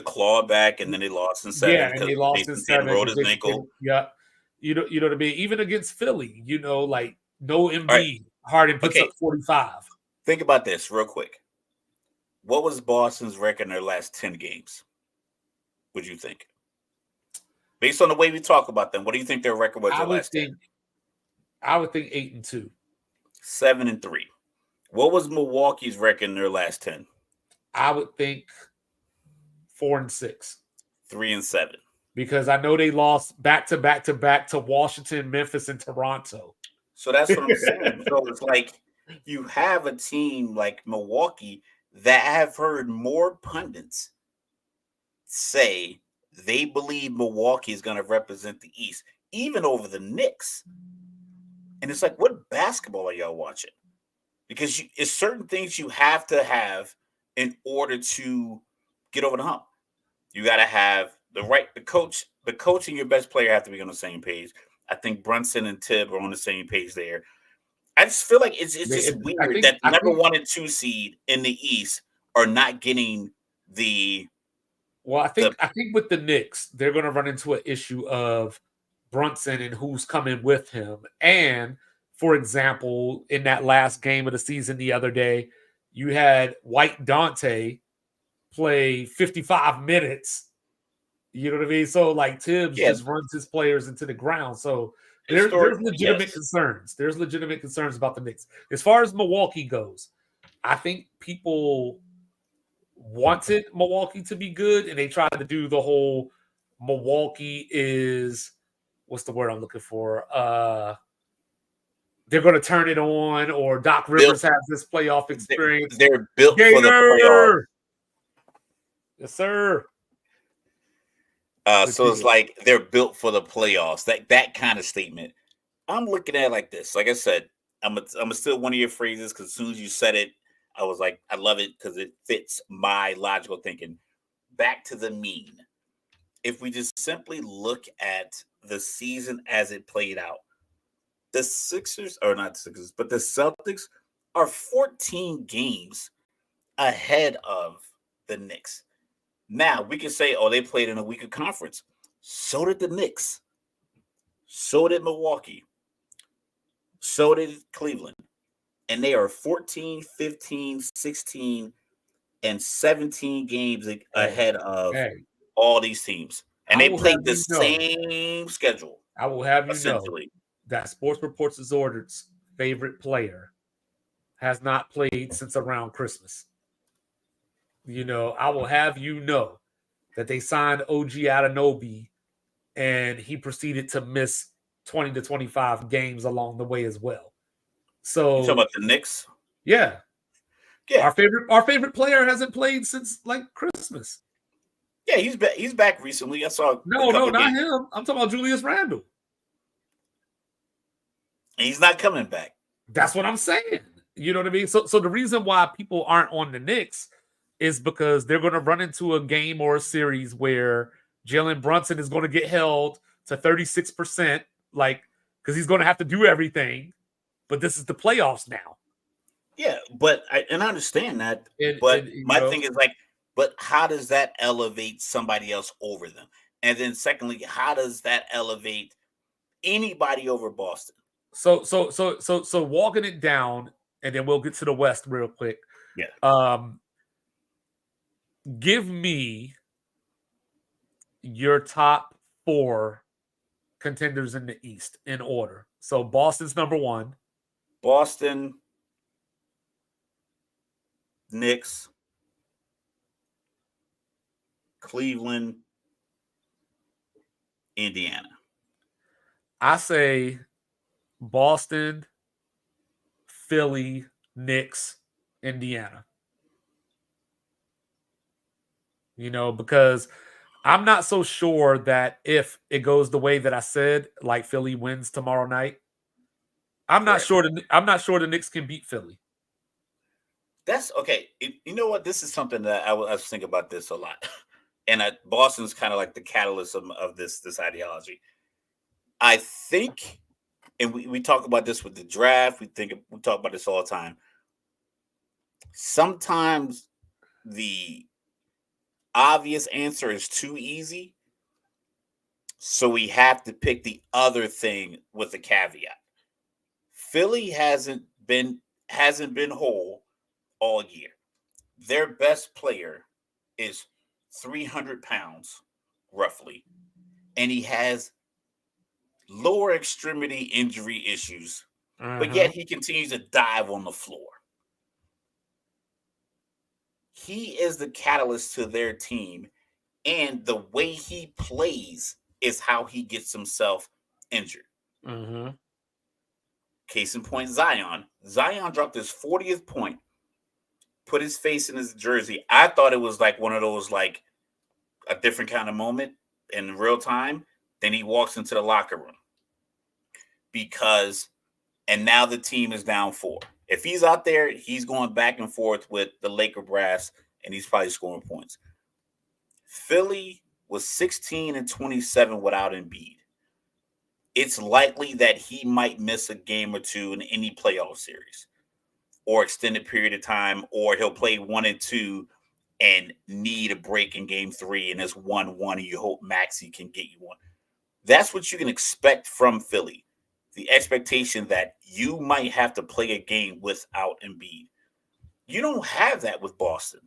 Speaker 2: claw back, and then they lost in 7.
Speaker 1: Yeah, and they lost in 7.
Speaker 2: Rolled his ankle.
Speaker 1: Yeah. You know what I mean? Even against Philly, like no
Speaker 2: All right.
Speaker 1: Embiid, Harden puts
Speaker 2: Okay.
Speaker 1: up 45.
Speaker 2: Think about this real quick. What was Boston's record in their last 10 games? Would you think? Based on the way we talk about them, what do you think their record was
Speaker 1: I
Speaker 2: their
Speaker 1: would
Speaker 2: last 10?
Speaker 1: think I would think 8-2.
Speaker 2: 7-3. What was Milwaukee's record in their last 10?
Speaker 1: I would think 4-6.
Speaker 2: 3-7.
Speaker 1: Because I know they lost back to back to back to Washington, Memphis, and Toronto.
Speaker 2: So that's what I'm saying. So it's like you have a team like Milwaukee that have heard more pundits say they believe Milwaukee is going to represent the East, even over the Knicks. And it's like, what basketball are y'all watching? Because it's certain things you have to have in order to get over the hump. You got to have the coach and your best player have to be on the same page. I think Brunson and Tibb are on the same page there. I just feel like it's just weird that the number 1 and 2 seed in the East are not getting the.
Speaker 1: Well, I think with the Knicks, they're going to run into an issue of Brunson and who's coming with him. And for example, in that last game of the season the other day, you had White Dante play 55 minutes. You know what I mean? So like Tibbs just runs his players into the ground. So there's legitimate concerns. There's legitimate concerns about the Knicks. As far as Milwaukee goes, I think people wanted Milwaukee to be good, and they tried to do the whole Milwaukee is what's the word I'm looking for? They're going to turn it on, or Doc Rivers has this playoff experience.
Speaker 2: They're built for the playoff.
Speaker 1: Yes, sir.
Speaker 2: So it's like they're built for the playoffs. That kind of statement. I'm looking at it like this. Like I said, I'm still one of your phrases because as soon as you said it, I was like, I love it because it fits my logical thinking. Back to the mean. If we just simply look at the season as it played out, the Sixers, or not Sixers, but the Celtics are 14 games ahead of the Knicks. Now, we can say, oh, they played in a weaker conference. So did the Knicks. So did Milwaukee. So did Cleveland. And they are 14, 15, 16, and 17 games ahead of all these teams. And they played the same schedule.
Speaker 1: I will have you know that Sports Reports Disordered's favorite player has not played since around Christmas. I will have you know that they signed OG Anunoby, and he proceeded to miss 20 to 25 games along the way as well. So
Speaker 2: you talking about the Knicks?
Speaker 1: Yeah. Our favorite player hasn't played since like Christmas.
Speaker 2: Yeah, he's back recently. I saw
Speaker 1: no, not him. I'm talking about Julius Randle.
Speaker 2: He's not coming back.
Speaker 1: That's what I'm saying. You know what I mean? So the reason why people aren't on the Knicks is because they're going to run into a game or a series where Jalen Brunson is going to get held to 36%, because he's going to have to do everything. But this is the playoffs now.
Speaker 2: Yeah, but I understand that. My thing is but how does that elevate somebody else over them? And then secondly, how does that elevate anybody over Boston?
Speaker 1: So walking it down, and then we'll get to the West real quick.
Speaker 2: Yeah.
Speaker 1: Give me your top 4 contenders in the East in order. So Boston's number 1.
Speaker 2: Boston, Knicks, Cleveland, Indiana.
Speaker 1: I say Boston, Philly, Knicks, Indiana. Because I'm not so sure that if it goes the way that I said, like Philly wins tomorrow night, I'm not sure the Knicks can beat Philly.
Speaker 2: That's okay. You know what? This is something that I was thinking about this a lot. And Boston's kind of like the catalyst of this ideology. I think, and we talk about this with the draft. We talk about this all the time. Sometimes the obvious answer is too easy. So we have to pick the other thing with a caveat. Philly hasn't been whole all year. Their best player is 300 pounds, roughly, and he has lower extremity injury issues, but yet he continues to dive on the floor. He is the catalyst to their team, and the way he plays is how he gets himself injured. Case in point, Zion. Zion dropped his 40th point, put his face in his jersey. I thought it was like one of those, like a different kind of moment in real time. Then he walks into the locker room and now the team is down 4. If he's out there, he's going back and forth with the Laker brass, and he's probably scoring points. Philly was 16-27 without Embiid. It's likely that he might miss a game or two in any playoff series or extended period of time, or he'll play 1 and 2 and need a break in game 3, and it's 1-1, and you hope Maxey can get you one. That's what you can expect from Philly. The expectation that you might have to play a game without Embiid. You don't have that with Boston.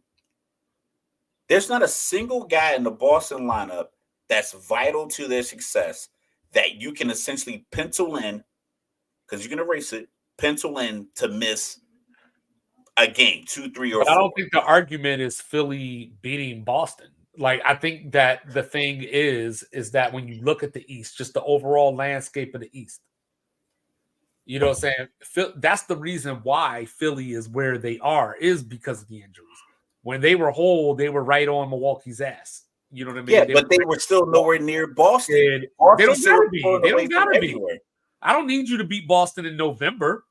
Speaker 2: There's not a single guy in the Boston lineup that's vital to their success that you can essentially pencil in, because you can erase it, pencil in to miss a game, 2, 3, or 4.
Speaker 1: I don't think the argument is Philly beating Boston. Like, I think that the thing is that when you look at the East, just the overall landscape of the East, you know what I'm saying? That's the reason why Philly is where they are, is because of the injuries. When they were whole, they were right on Milwaukee's ass. You know what I mean?
Speaker 2: Yeah, but they were still nowhere near Boston.
Speaker 1: They don't gotta be. They don't gotta be. I don't need you to beat Boston in November.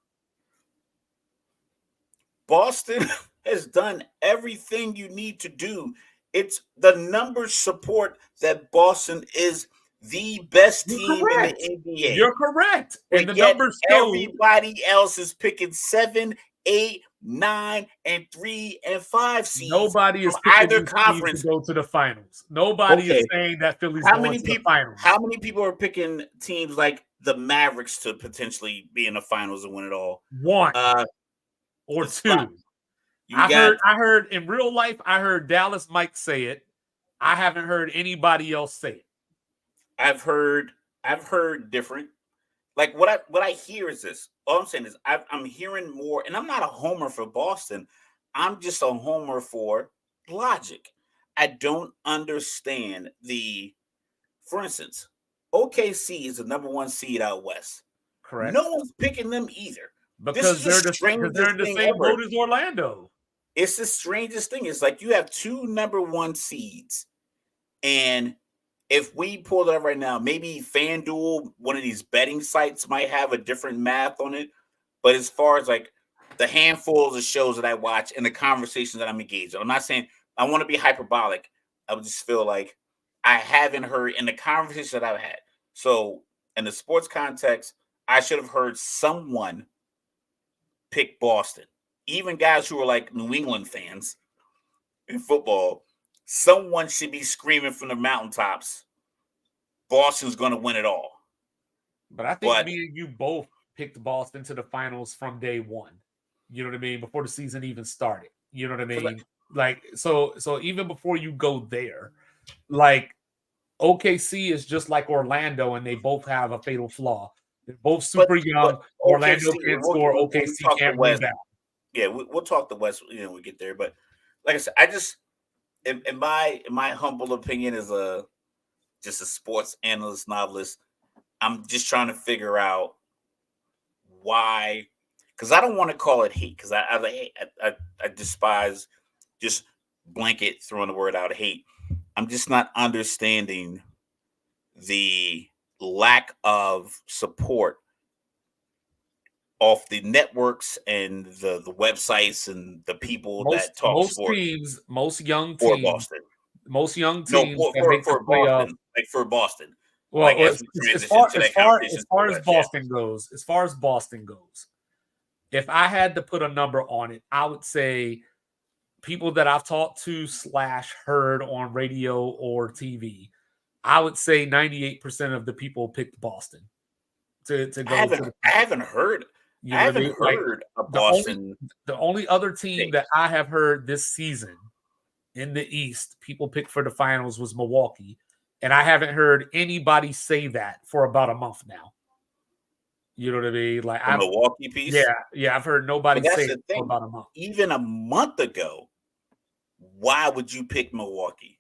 Speaker 2: Boston has done everything you need to do. It's the numbers support that Boston is the best team in the NBA.
Speaker 1: You're correct. And
Speaker 2: but
Speaker 1: the numbers show
Speaker 2: everybody else is picking 7, 8, 9, and 3 and 5 seeds.
Speaker 1: Nobody is picking either conference to go to the finals. Nobody is saying that Philly's going to the finals.
Speaker 2: How many people are picking teams like the Mavericks to potentially be in the finals and win it all?
Speaker 1: 1 or 2. I heard in real life, I heard Dallas Mike say it. I haven't heard anybody else say it.
Speaker 2: I've heard different. Like what I hear is this. All I'm saying is I'm hearing more, and I'm not a homer for Boston. I'm just a homer for logic. I don't understand for instance, OKC is the number 1 seed out west.
Speaker 1: Correct.
Speaker 2: No one's picking them either.
Speaker 1: Because they're in the same boat as Orlando.
Speaker 2: It's the strangest thing. It's like you have 2 number 1 seeds, and if we pull that up right now, maybe FanDuel, one of these betting sites, might have a different math on it. But as far as like the handfuls of shows that I watch and the conversations that I'm engaged in, I'm not saying I want to be hyperbolic. I just feel like I haven't heard in the conversations that I've had. So in the sports context, I should have heard someone pick Boston. Even guys who are like New England fans in football, someone should be screaming from the mountaintops, Boston's going to win it all.
Speaker 1: But I think me and you both picked Boston to the finals from day one. You know what I mean? Before the season even started. You know what I mean? Like, so even before you go there, like OKC is just like Orlando, and they both have a fatal flaw. They're both super young. Orlando can't score. OKC can't rebound.
Speaker 2: Yeah, we'll talk the West. When we get there. But like I said, I just, in my humble opinion, as just a sports analyst, novelist, I'm just trying to figure out why. Because I don't want to call it hate. Because I despise just blanket throwing the word out hate. I'm just not understanding the lack of support off the networks and the websites and the people that talk sports.
Speaker 1: Most young teams for
Speaker 2: Boston. Like for Boston.
Speaker 1: Well, like as far as Boston goes, if I had to put a number on it, I would say people that I've talked to / heard on radio or TV, I would say 98% of the people picked Boston to go.
Speaker 2: I haven't heard.
Speaker 1: You
Speaker 2: I
Speaker 1: know what I
Speaker 2: haven't
Speaker 1: mean? Like,
Speaker 2: heard a Boston.
Speaker 1: the only other team
Speaker 2: pick.
Speaker 1: that I have heard this season in the East, people picked for the finals, was Milwaukee. And I haven't heard anybody say that for about a month now. You know what I mean? Like,
Speaker 2: The Milwaukee piece.
Speaker 1: Yeah, I've heard nobody
Speaker 2: But that's
Speaker 1: say
Speaker 2: the
Speaker 1: it
Speaker 2: thing.
Speaker 1: for about a month.
Speaker 2: Even a month ago, why would you pick Milwaukee?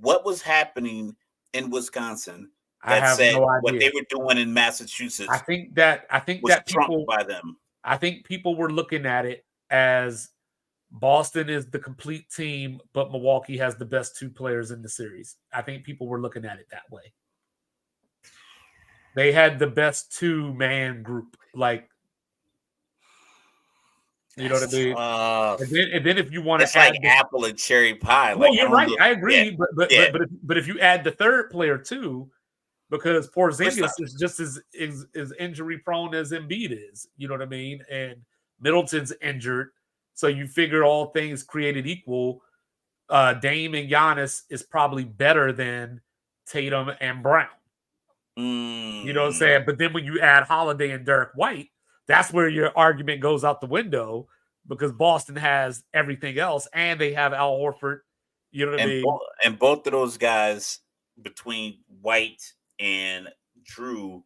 Speaker 2: What was happening in Wisconsin
Speaker 1: I
Speaker 2: that
Speaker 1: have
Speaker 2: said
Speaker 1: no
Speaker 2: what
Speaker 1: idea.
Speaker 2: they were doing in Massachusetts
Speaker 1: I think that
Speaker 2: was trumped
Speaker 1: people
Speaker 2: by them?
Speaker 1: I think people were looking at it as Boston is the complete team, but Milwaukee has the best two players in the series. I think people were looking at it that way. They had the best two-man group, like, you know what I mean?
Speaker 2: Tough.
Speaker 1: And then if you want
Speaker 2: It's
Speaker 1: to add
Speaker 2: like apple and cherry pie.
Speaker 1: no,
Speaker 2: Like,
Speaker 1: you're right. I agree,
Speaker 2: Yeah.
Speaker 1: but if you add the third player too, because Porzingis
Speaker 2: not-
Speaker 1: is just as injury prone as Embiid is, you know what I mean? And Middleton's injured, so you figure all things created equal, Dame and Giannis is probably better than Tatum and Brown. You know what I'm saying? But then when you add Holiday and Derek White, that's where your argument goes out the window because Boston has everything else and they have Al Horford. You know what I mean?
Speaker 2: And both of those guys between White and Drew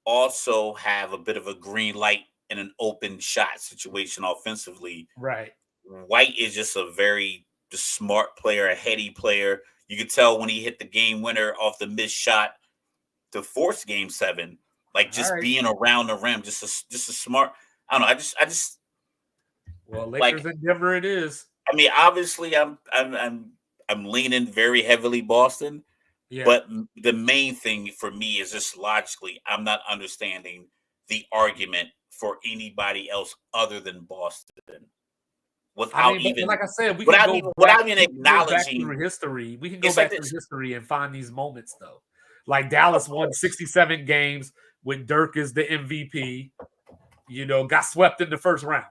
Speaker 2: also have a bit of a green light in an open shot situation offensively.
Speaker 1: Right.
Speaker 2: White is just a very smart player, a heady player. You could tell when he hit the game winner off the missed shot to force Game 7, like just being around the rim, just a smart. I don't know. I just.
Speaker 1: Well, Lakers and Denver, it is.
Speaker 2: I mean, obviously, I'm leaning very heavily Boston, but the main thing for me is just logically, I'm not understanding the argument for anybody else other than Boston. Without even,
Speaker 1: like I said, we
Speaker 2: without
Speaker 1: can
Speaker 2: even,
Speaker 1: go
Speaker 2: without
Speaker 1: back,
Speaker 2: even acknowledging
Speaker 1: through history. We can go back through history and find these moments though. Like Dallas won 67 games when Dirk is the MVP. You know, got swept in the first round.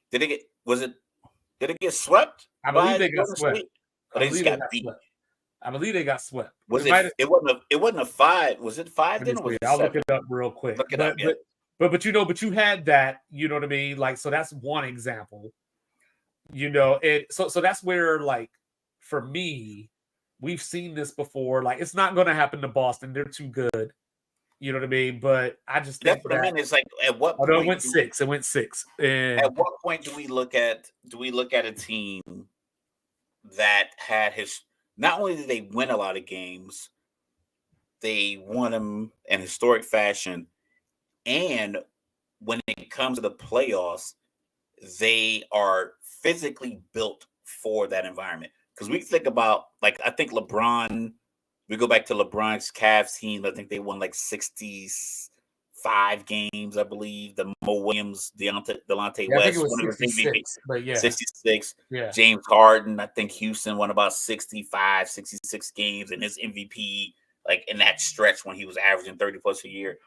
Speaker 2: Did it get swept?
Speaker 1: I believe they got swept.
Speaker 2: Or they just got beat.
Speaker 1: I believe they got swept.
Speaker 2: It wasn't a 5. Was it 5 then? Or was it
Speaker 1: I'll
Speaker 2: 7?
Speaker 1: look it up real quick.
Speaker 2: Look it up, yeah.
Speaker 1: But you had that, you know what I mean? Like, so that's one example. You know, so that's where, like, for me, we've seen this before. Like, it's not going to happen to Boston. They're too good. You know what I mean? But I just think
Speaker 2: that's what I mean. It's like, at what point?
Speaker 1: It went 6. It went 6. And
Speaker 2: at what point do we look at a team that had not only did they win a lot of games, they won them in historic fashion, and when it comes to the playoffs, they are physically built for that environment. Because we think about, like, I think LeBron, we go back to LeBron's Cavs team. I think they won like 65 games, I believe. The Mo Williams, Delonte West,
Speaker 1: I think it was 66, but
Speaker 2: 66.
Speaker 1: Yeah.
Speaker 2: James Harden, I think Houston won about 65, 66 games in his MVP, like in that stretch when he was averaging 30 plus a year.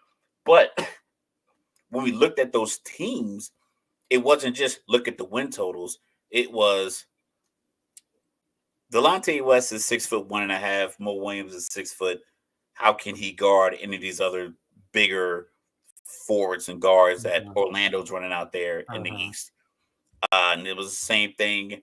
Speaker 2: But when we looked at those teams, it wasn't just look at the win totals. It was Delonte West is 6'1.5". Mo Williams is 6 foot. How can he guard any of these other bigger forwards and guards that Orlando's running out there in the East? And it was the same thing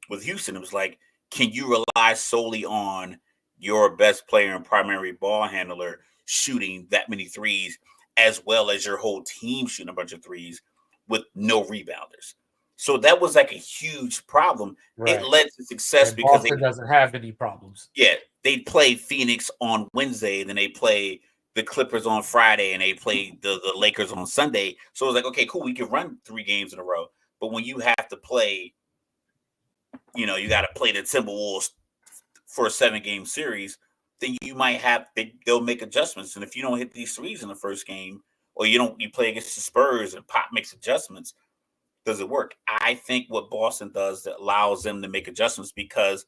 Speaker 2: with Houston. It was like, can you rely solely on your best player and primary ball handler shooting that many threes, as well as your whole team shooting a bunch of threes with no rebounders? So that was like a huge problem. Right. It led to success
Speaker 1: and
Speaker 2: because
Speaker 1: Boston doesn't have any problems.
Speaker 2: Yeah, they play Phoenix on Wednesday, then they play the Clippers on Friday, and they play the Lakers on Sunday. So it was like, okay, cool, we can run 3 games in a row. But when you have to play, you got to play the Timberwolves for a 7-game series, then you might they'll make adjustments. And if you don't hit these threes in the first game, or you play against the Spurs and Pop makes adjustments, does it work? I think what Boston does that allows them to make adjustments because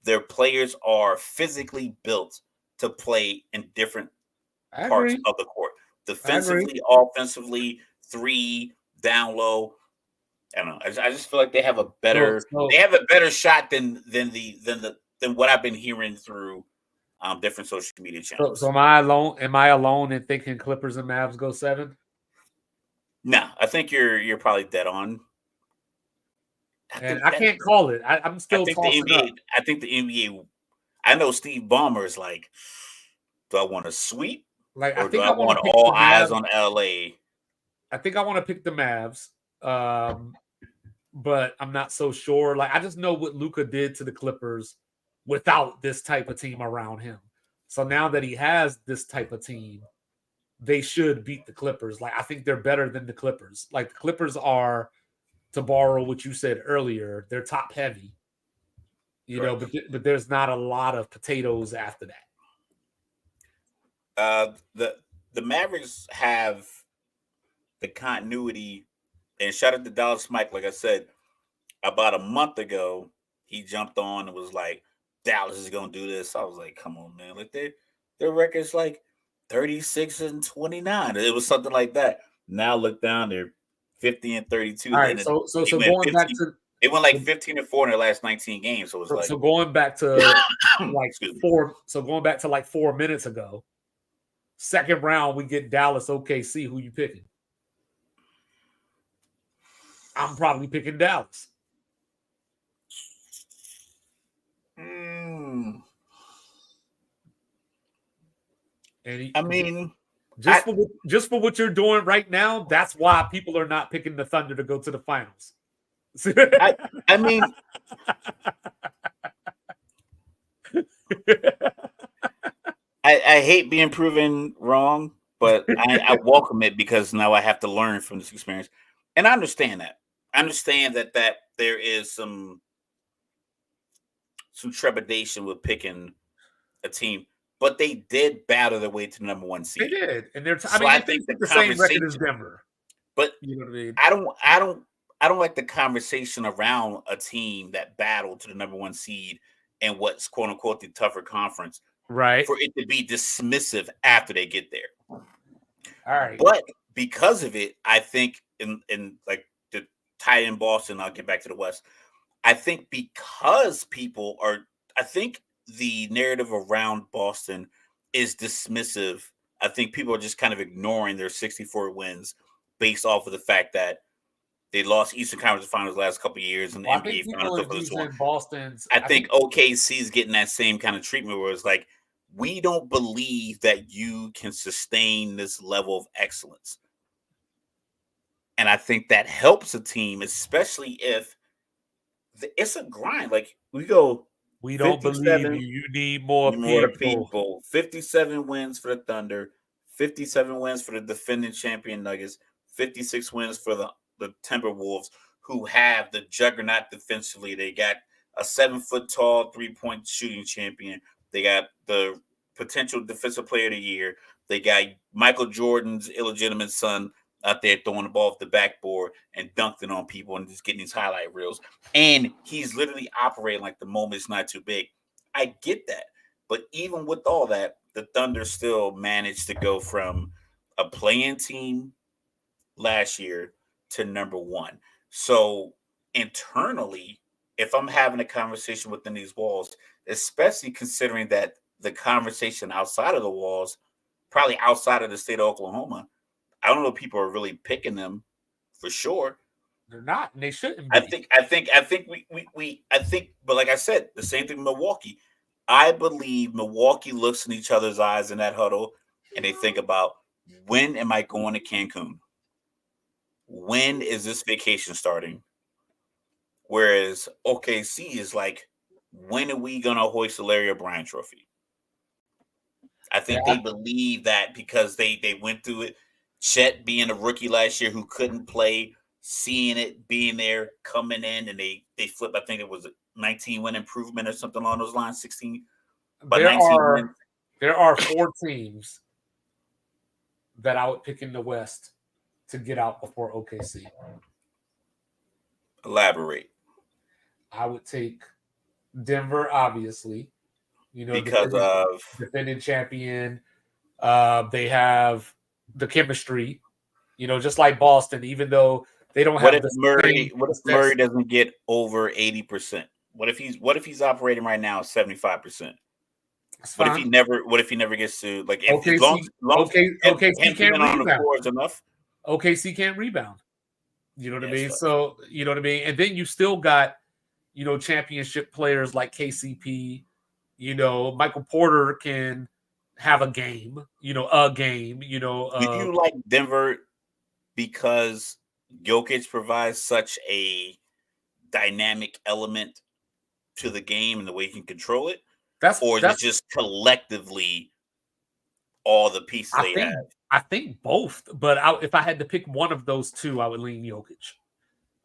Speaker 2: their players are physically built to play in different parts of the court. Defensively, offensively, 3, down low. I don't know. I just feel like they have a better shot than the than what I've been hearing through different social media channels.
Speaker 1: So am I alone? Am I alone in thinking Clippers and Mavs go 7?
Speaker 2: No, I think you're probably dead on.
Speaker 1: And I can't call it. I'm
Speaker 2: I
Speaker 1: still
Speaker 2: think the
Speaker 1: tossing
Speaker 2: NBA.
Speaker 1: up.
Speaker 2: I think the NBA. I know Steve Ballmer is like, do I want to sweep
Speaker 1: Like, I
Speaker 2: or do
Speaker 1: think
Speaker 2: I
Speaker 1: I want
Speaker 2: want
Speaker 1: to pick
Speaker 2: all
Speaker 1: the
Speaker 2: eyes
Speaker 1: Mavs.
Speaker 2: on LA?
Speaker 1: I think I want to pick the Mavs. But I'm not so sure. Like, I just know what Luka did to the Clippers without this type of team around him. So now that he has this type of team, they should beat the Clippers. Like, I think they're better than the Clippers. Like, the Clippers are, to borrow what you said earlier, they're top heavy. You know, but there's not a lot of potatoes after
Speaker 2: that. The Mavericks have the continuity, and shout out to Dallas Mike. Like I said, about a month ago, he jumped on and was like, Dallas is gonna do this. I was like, come on, man. Like their record's like 36-29. It was something like that. Now look down there, 50-32.
Speaker 1: All right,
Speaker 2: Then
Speaker 1: so
Speaker 2: it went
Speaker 1: going
Speaker 2: 15,
Speaker 1: back to
Speaker 2: it went like 15-4 in their last 19 games. So it was like
Speaker 1: so going back to like
Speaker 2: excuse me.
Speaker 1: 4 so going back to like 4 minutes ago, second round we get Dallas OKC. Who you picking? I'm probably picking Dallas. And
Speaker 2: I mean,
Speaker 1: just for what you're doing right now, that's why people are not picking the Thunder to go to the finals.
Speaker 2: I mean, I hate being proven wrong, but I welcome it because now I have to learn from this experience, and I understand that. I understand that there is some trepidation with picking a team, but they did battle their way to the number 1 seed.
Speaker 1: They did, and they're.
Speaker 2: So
Speaker 1: I
Speaker 2: I think
Speaker 1: the same record as Denver.
Speaker 2: But
Speaker 1: you know what
Speaker 2: I mean? I don't like the conversation around a team that battled to the number 1 seed and what's quote unquote the tougher conference,
Speaker 1: right?
Speaker 2: For it to be dismissive after they get there.
Speaker 1: All right,
Speaker 2: but because of it, I think in like the tie in Boston, I'll get back to the West. I think because I think the narrative around Boston is dismissive. I think people are just kind of ignoring their 64 wins based off of the fact that they lost Eastern Conference Finals the last couple of years and the NBA Finals for this one.
Speaker 1: Boston's.
Speaker 2: I think OKC is getting that same kind of treatment where it's like, we don't believe that you can sustain this level of excellence. And I think that helps a team, especially if it's a grind. Like we don't
Speaker 1: believe you. You need more people.
Speaker 2: 57 wins for the Thunder, 57 wins for the defending champion Nuggets, 56 wins for the Timberwolves, who have the juggernaut defensively. They got a 7-foot tall 3-point shooting champion. They got the potential defensive player of the year. They got Michael Jordan's illegitimate son out there throwing the ball off the backboard and dunked it on people and just getting these highlight reels. And he's literally operating like the moment's not too big. I get that. But even with all that, the Thunder still managed to go from a playing team last year to number 1. So internally, if I'm having a conversation within these walls, especially considering that the conversation outside of the walls, probably outside of the state of Oklahoma, I don't know if people are really picking them for sure.
Speaker 1: They're not, and they shouldn't be.
Speaker 2: I think, but like I said, the same thing with Milwaukee. I believe Milwaukee looks in each other's eyes in that huddle and they think about, when am I going to Cancun? When is this vacation starting? Whereas OKC is like, when are we going to hoist the Larry O'Brien trophy? I think they believe that because they went through it. Chet being a rookie last year who couldn't play, seeing it, being there, coming in, and they flipped. I think it was a 19-win improvement or something along those lines, 16. But
Speaker 1: there are 4 teams that I would pick in the West to get out before OKC.
Speaker 2: Elaborate.
Speaker 1: I would take Denver, obviously. You know,
Speaker 2: because of
Speaker 1: defending champion. They have the chemistry, you know, just like Boston, even though they don't have
Speaker 2: What if Murray doesn't get over 80%? What if he's operating right now at 75%?
Speaker 1: It's
Speaker 2: What
Speaker 1: fine.
Speaker 2: if he never gets to like if as
Speaker 1: OKC,
Speaker 2: long as
Speaker 1: OKC
Speaker 2: him
Speaker 1: can't
Speaker 2: being on the
Speaker 1: rebound.
Speaker 2: floor is enough?
Speaker 1: OKC can't rebound. You know what I
Speaker 2: Yeah,
Speaker 1: mean?
Speaker 2: tough.
Speaker 1: So you know what I mean? And then you still got, championship players like KCP. Michael Porter can have a game, a game,
Speaker 2: Do you like Denver because Jokic provides such a dynamic element to the game and the way he can control it?
Speaker 1: that's
Speaker 2: Or is it
Speaker 1: that's
Speaker 2: just collectively all the pieces
Speaker 1: I
Speaker 2: they
Speaker 1: think
Speaker 2: have?
Speaker 1: I think both, but if I had to pick one of those two, I would lean Jokic.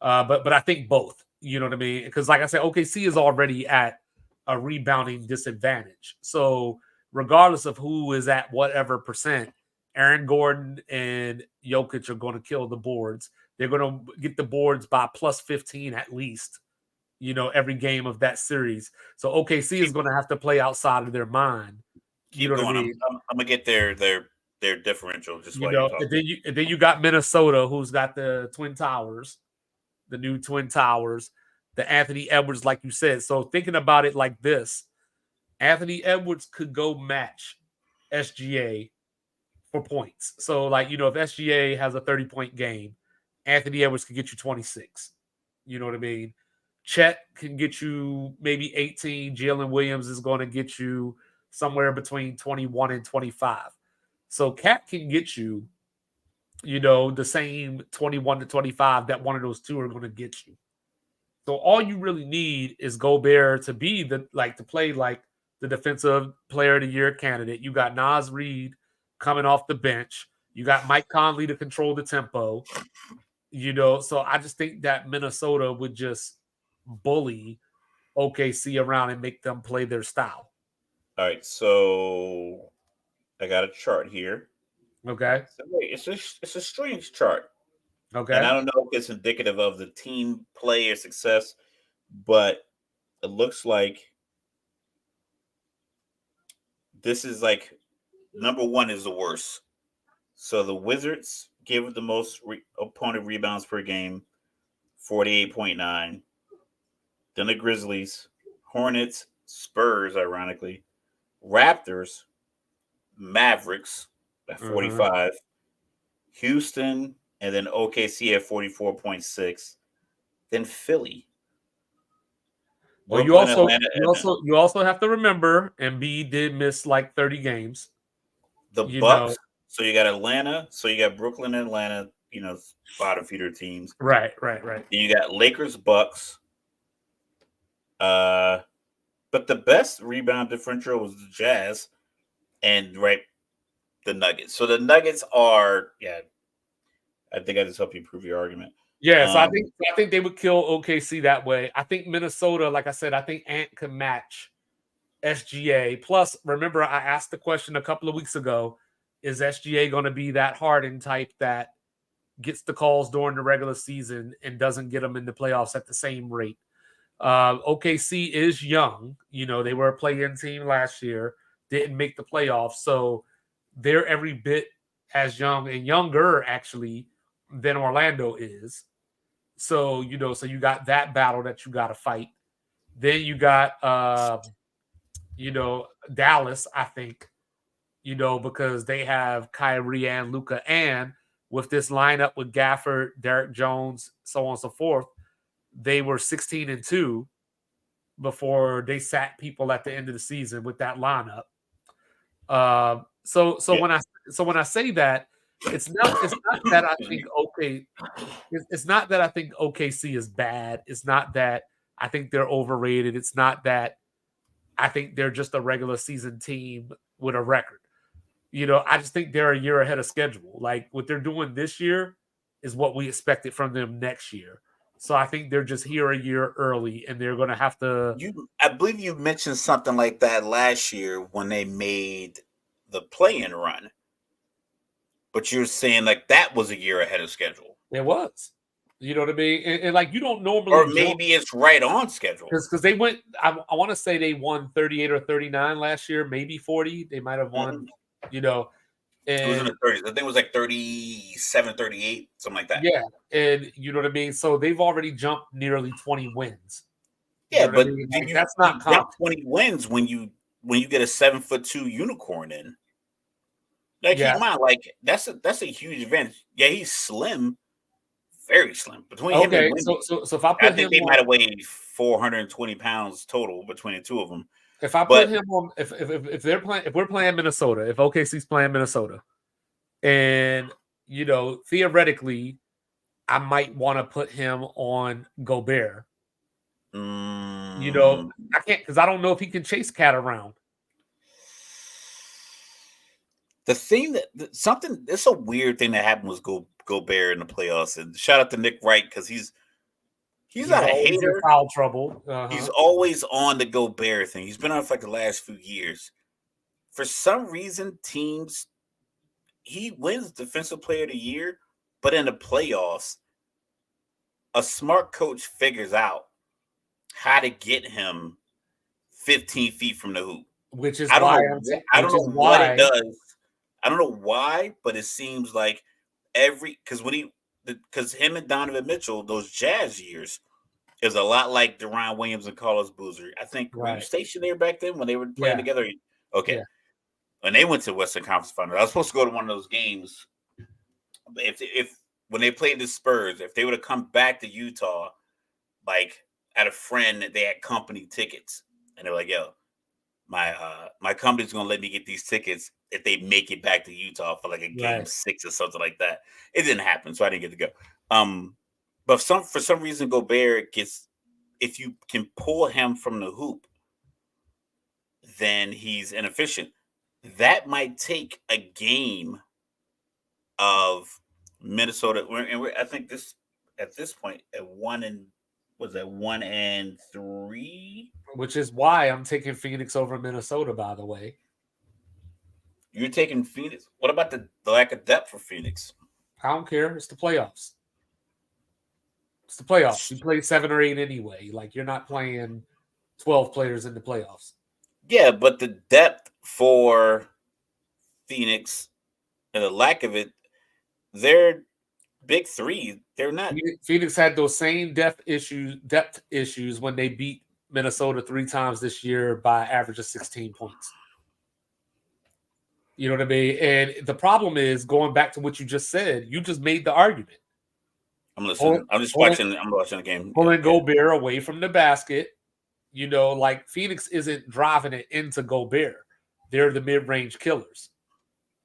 Speaker 1: But I think both. You know what I mean? Because like I said, OKC is already at a rebounding disadvantage. So regardless of who is at whatever percent, Aaron Gordon and Jokic are going to kill the boards. They're going to get the boards by plus 15 at least. Every game of that series. So OKC is going to have to play outside of their mind. You
Speaker 2: Keep
Speaker 1: know what I
Speaker 2: going.
Speaker 1: mean?
Speaker 2: I'm gonna get their differential just while you're
Speaker 1: And
Speaker 2: talking.
Speaker 1: then you got Minnesota, who's got the Twin Towers, the new Twin Towers, the Anthony Edwards, like you said. So thinking about it like this, Anthony Edwards could go match SGA for points. So like, if SGA has a 30-point game, Anthony Edwards could get you 26. You know what I mean? Chet can get you maybe 18. Jalen Williams is going to get you somewhere between 21 and 25. So Cat can get you, the same 21 to 25 that one of those two are going to get you. So all you really need is Gobert to be to play like the defensive player of the year candidate. You got Naz Reid coming off the bench. You got Mike Conley to control the tempo. So I just think that Minnesota would just bully OKC around and make them play their style.
Speaker 2: All right, so I got a chart here.
Speaker 1: Okay.
Speaker 2: So wait, it's a strange chart, and
Speaker 1: Okay.
Speaker 2: I don't know if it's indicative of the team play or success, but it looks like this is like number one is the worst. So the Wizards give the most opponent rebounds per game, 48.9. Then the Grizzlies, Hornets, Spurs, ironically, Raptors, Mavericks at 45, Houston, and then OKC at 44.6. Then Philly.
Speaker 1: Well,
Speaker 2: Brooklyn, Atlanta, and
Speaker 1: you also have to remember Embiid did miss like 30 games.
Speaker 2: the Bucks. So you got Atlanta. So you got Brooklyn, Atlanta. Bottom feeder teams.
Speaker 1: Right.
Speaker 2: Then you got Lakers, Bucks. But the best rebound differential was the Jazz, and the Nuggets. So the Nuggets are I think I just helped you prove your argument.
Speaker 1: Yeah, so I think they would kill OKC that way. I think Minnesota, like I said, I think Ant can match SGA. Plus, remember, I asked the question a couple of weeks ago: is SGA going to be that Harden type that gets the calls during the regular season and doesn't get them in the playoffs at the same rate? OKC is young. They were a play-in team last year, didn't make the playoffs, so they're every bit as young and younger actually than Orlando is. So so you got that battle that you got to fight. Then you got Dallas, I think, because they have Kyrie and Luka, and with this lineup with Gafford, Derek Jones, so on and so forth, they were 16-2 before they sat people at the end of the season with that lineup. So when I say that, it's not that I think it's not that I think OKC is bad. It's not that I think they're overrated. It's not that I think they're just a regular season team with a record. I just think they're a year ahead of schedule. Like what they're doing this year is what we expected from them next year. So I think they're just here a year early, and they're going to have to.
Speaker 2: I believe you mentioned something like that last year when they made the play-in run, but you're saying like that was a year ahead of schedule.
Speaker 1: It was. You know what I mean? And like you don't normally,
Speaker 2: or maybe it's right on schedule
Speaker 1: because they went. I want to say they won 38 or 39 last year, maybe 40. They might have won.
Speaker 2: It was in
Speaker 1: And
Speaker 2: the 30s. I think it was like 37, 38, something like that.
Speaker 1: yeah, and you know what I mean. So they've already jumped nearly 20 wins.
Speaker 2: Yeah,
Speaker 1: know what I
Speaker 2: but
Speaker 1: mean?
Speaker 2: do
Speaker 1: Like,
Speaker 2: you
Speaker 1: that's not
Speaker 2: jump
Speaker 1: confident.
Speaker 2: 20 wins when you get a 7'2" unicorn in? Like, keep in
Speaker 1: Yeah.
Speaker 2: mind, like that's a huge advantage. Yeah, he's slim, very slim. Between him and
Speaker 1: Okay.
Speaker 2: Wendy,
Speaker 1: So if I
Speaker 2: I
Speaker 1: put
Speaker 2: think
Speaker 1: him
Speaker 2: they might
Speaker 1: on,
Speaker 2: have weighed 420 pounds total between the two of them.
Speaker 1: if I put
Speaker 2: But
Speaker 1: him on, if they're playing, if we're playing Minnesota, if OKC's playing Minnesota, and theoretically, I might want to put him on Gobert.
Speaker 2: mm,
Speaker 1: I can't because I don't know if he can chase Cat around.
Speaker 2: the thing something it's a weird thing that happened was Gobert in the playoffs. And shout out to Nick Wright because he's
Speaker 1: He's
Speaker 2: not a
Speaker 1: always in
Speaker 2: hater.
Speaker 1: foul trouble.
Speaker 2: He's always on the Gobert thing. He's been on for like the last few years. For some reason, he wins Defensive Player of the Year, but in the playoffs, a smart coach figures out how to get him 15 feet from the hoop.
Speaker 1: Which is
Speaker 2: I don't
Speaker 1: why
Speaker 2: know. I don't know what it does. I don't know why, but it seems like because him and Donovan Mitchell, those Jazz years, is a lot like Deron Williams and Carlos Boozer. I think were you stationed there back then when they were playing together? Okay.
Speaker 1: Yeah.
Speaker 2: When they went to Western Conference Finals, I was supposed to go to one of those games. If when they played the Spurs, if they would have come back to Utah, like had a friend that they had company tickets, and they're like, "Yo, my company's gonna let me get these tickets if they make it back to Utah for like a game 6 or something like that." It didn't happen, so I didn't get to go. But for some reason, Gobert gets if you can pull him from the hoop, then he's inefficient. That might take a game of Minnesota, I think this at this point at 1-3.
Speaker 1: Which is why I'm taking Phoenix over Minnesota. By the way,
Speaker 2: You're taking Phoenix. What about the lack of depth for Phoenix?
Speaker 1: I don't care. It's the playoffs. It's the playoffs. You play 7 or 8 anyway. Like you're not playing 12 players in the playoffs.
Speaker 2: Yeah, but the depth for Phoenix and the lack of it, they're big three. They're not.
Speaker 1: Phoenix had those same depth issues when they beat Minnesota 3 times this year by average of 16 points. You know what I mean? And the problem is going back to what you just said. You just made the argument.
Speaker 2: I'm listening. I'm watching the game.
Speaker 1: Pulling Gobert away from the basket. Like Phoenix isn't driving it into Gobert. They're the mid-range killers.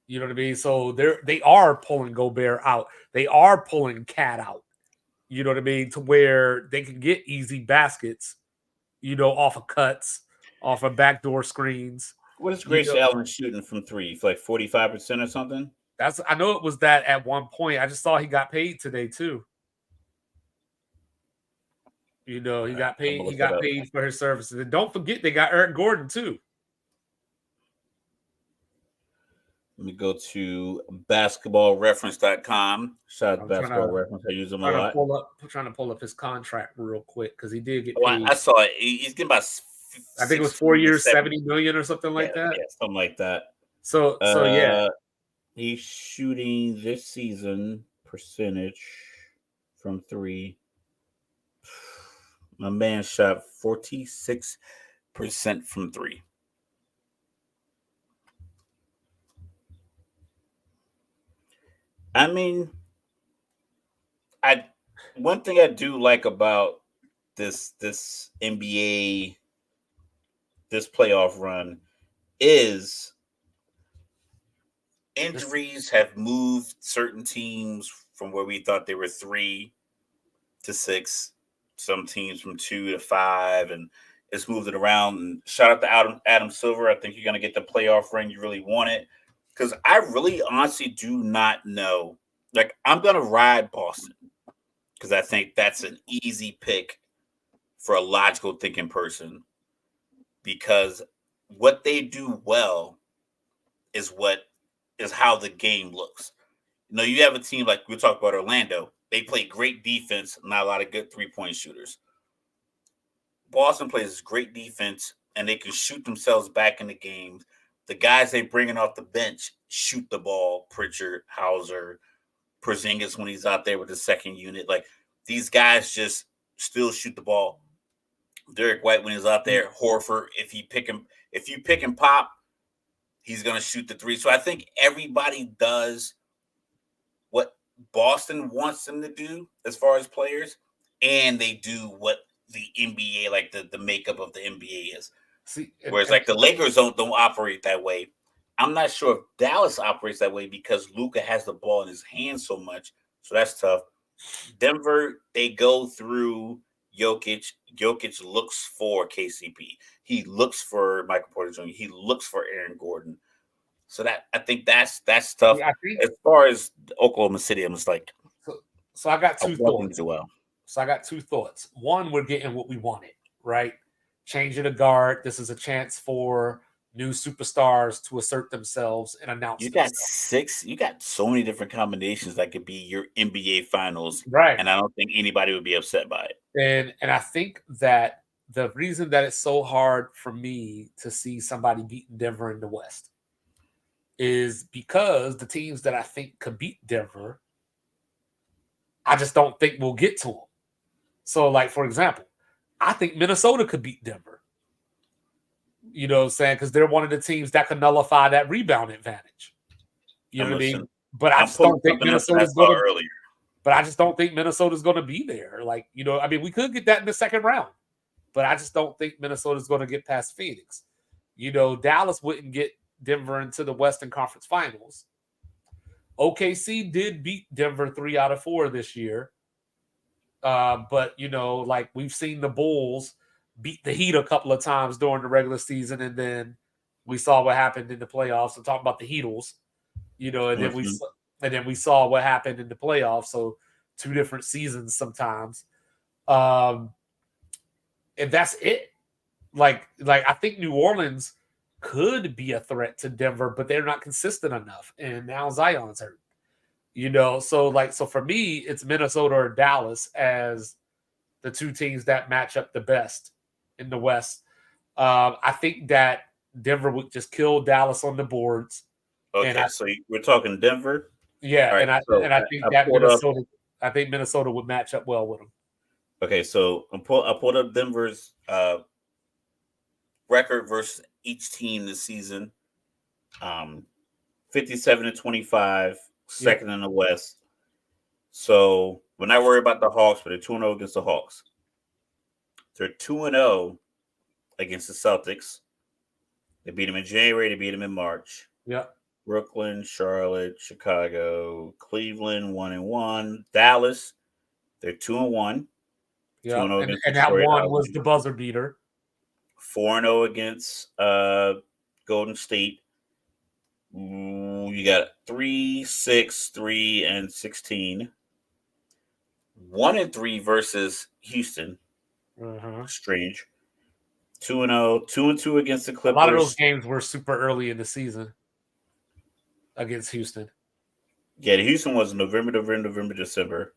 Speaker 1: You know what I mean? So they are pulling Gobert out. They are pulling Cat out. You know what I mean? To where they can get easy baskets, off of cuts, off of backdoor screens.
Speaker 2: What is Grayson Allen shooting from three? For like 45% or something?
Speaker 1: I know it was that at one point. I just saw he got paid today too. He got paid. He got paid for his services. And don't forget, they got Eric Gordon too.
Speaker 2: Let me go to basketballreference.com. Shout out to Basketball Reference. I use them a lot.
Speaker 1: Trying to pull up his contract real quick because he did get
Speaker 2: paid. I saw it. He's getting about
Speaker 1: I think it was 4 years, 70 million or something like that.
Speaker 2: Yeah, something like that.
Speaker 1: So yeah.
Speaker 2: He's shooting this season percentage from 3. My man shot 46% from 3. I mean, one thing I do like about this NBA, this playoff run is injuries have moved certain teams from where we thought they were 3 to 6, some teams from 2 to 5, and it's moved it around. And shout out to Adam Silver. I think you're going to get the playoff ring you really wanted, because I really honestly do not know. Like, I'm going to ride Boston because I think that's an easy pick for a logical thinking person, because what they do well is how the game looks. You have a team like we talked about Orlando. They play great defense, not a lot of good 3-point shooters. Boston plays great defense, and they can shoot themselves back in the game. The guys they bringing off the bench shoot the ball. Pritchard, Hauser, Porzingis when he's out there with the second unit. Like, these guys just still shoot the ball. Derek White when he's out there. Horford, if you pick and pop, he's gonna shoot the three. So I think everybody does what Boston wants them to do as far as players, and they do what the NBA, like the makeup of the NBA is.
Speaker 1: See,
Speaker 2: Whereas like the Lakers don't operate that way. I'm not sure if Dallas operates that way because Luka has the ball in his hands so much. So that's tough. Denver, they go through Jokic. Jokic looks for KCP. He looks for Michael Porter Jr. He looks for Aaron Gordon. So that I think that's tough.
Speaker 1: I think,
Speaker 2: as far as Oklahoma City, I'm just like,
Speaker 1: so I got two thoughts.
Speaker 2: Well.
Speaker 1: So I got two thoughts. One, we're getting what we wanted, right? Changing the guard. This is a chance for new superstars to assert themselves and announce.
Speaker 2: You got six. You got so many different combinations that could be your NBA Finals,
Speaker 1: right?
Speaker 2: And I don't think anybody would be upset by it.
Speaker 1: And I think that the reason that it's so hard for me to see somebody beating Denver in the West is because the teams that I think could beat Denver, I just don't think we'll get to them. So, like, for example, I think Minnesota could beat Denver. You know what I'm saying? Because they're one of the teams that can nullify that rebound advantage. You know what I mean? But I just don't think Minnesota's going to. But I just don't think Minnesota's going to be there. Like, you know, I mean, we could get that in the second round, but I just don't think Minnesota's going to get past Phoenix. You know, Dallas wouldn't get Denver into the Western Conference Finals. OKC did beat Denver 3 out of 4 this year. But, you know, like we've seen the Bulls beat the Heat a couple of times during the regular season, and then we saw what happened in the playoffs. I'm talking about the Heatles, you know, and then we saw what happened in the playoffs. So 2 different seasons sometimes. And that's it. Like I think New Orleans could be a threat to Denver, but they're not consistent enough. And now Zion's hurt. You know, so for me, it's Minnesota or Dallas as the 2 teams that match up the best in the West. I think that Denver would just kill Dallas on the boards.
Speaker 2: Okay, so we're talking Denver.
Speaker 1: Yeah, right, and I think that Minnesota. I think Minnesota would match up well with them.
Speaker 2: Okay, so I pulled up Denver's record versus each team this season. 57-25. Second in the West. So we're not worried about the Hawks, but they're 2-0 against the Hawks. They're 2-0 against the Celtics. They beat them in January. They beat them in March.
Speaker 1: Yeah.
Speaker 2: Brooklyn, Charlotte, Chicago, Cleveland, 1-1. Dallas, they're 2-1.
Speaker 1: Yeah, and that one was the buzzer beater.
Speaker 2: 4-0 against Golden State. You got 3, 6, 3, and 16. 1-3 versus Houston. Strange. 2-0, 2-2 against the Clippers.
Speaker 1: A lot of those games were super early in the season against Houston.
Speaker 2: Yeah, the Houston was November, December.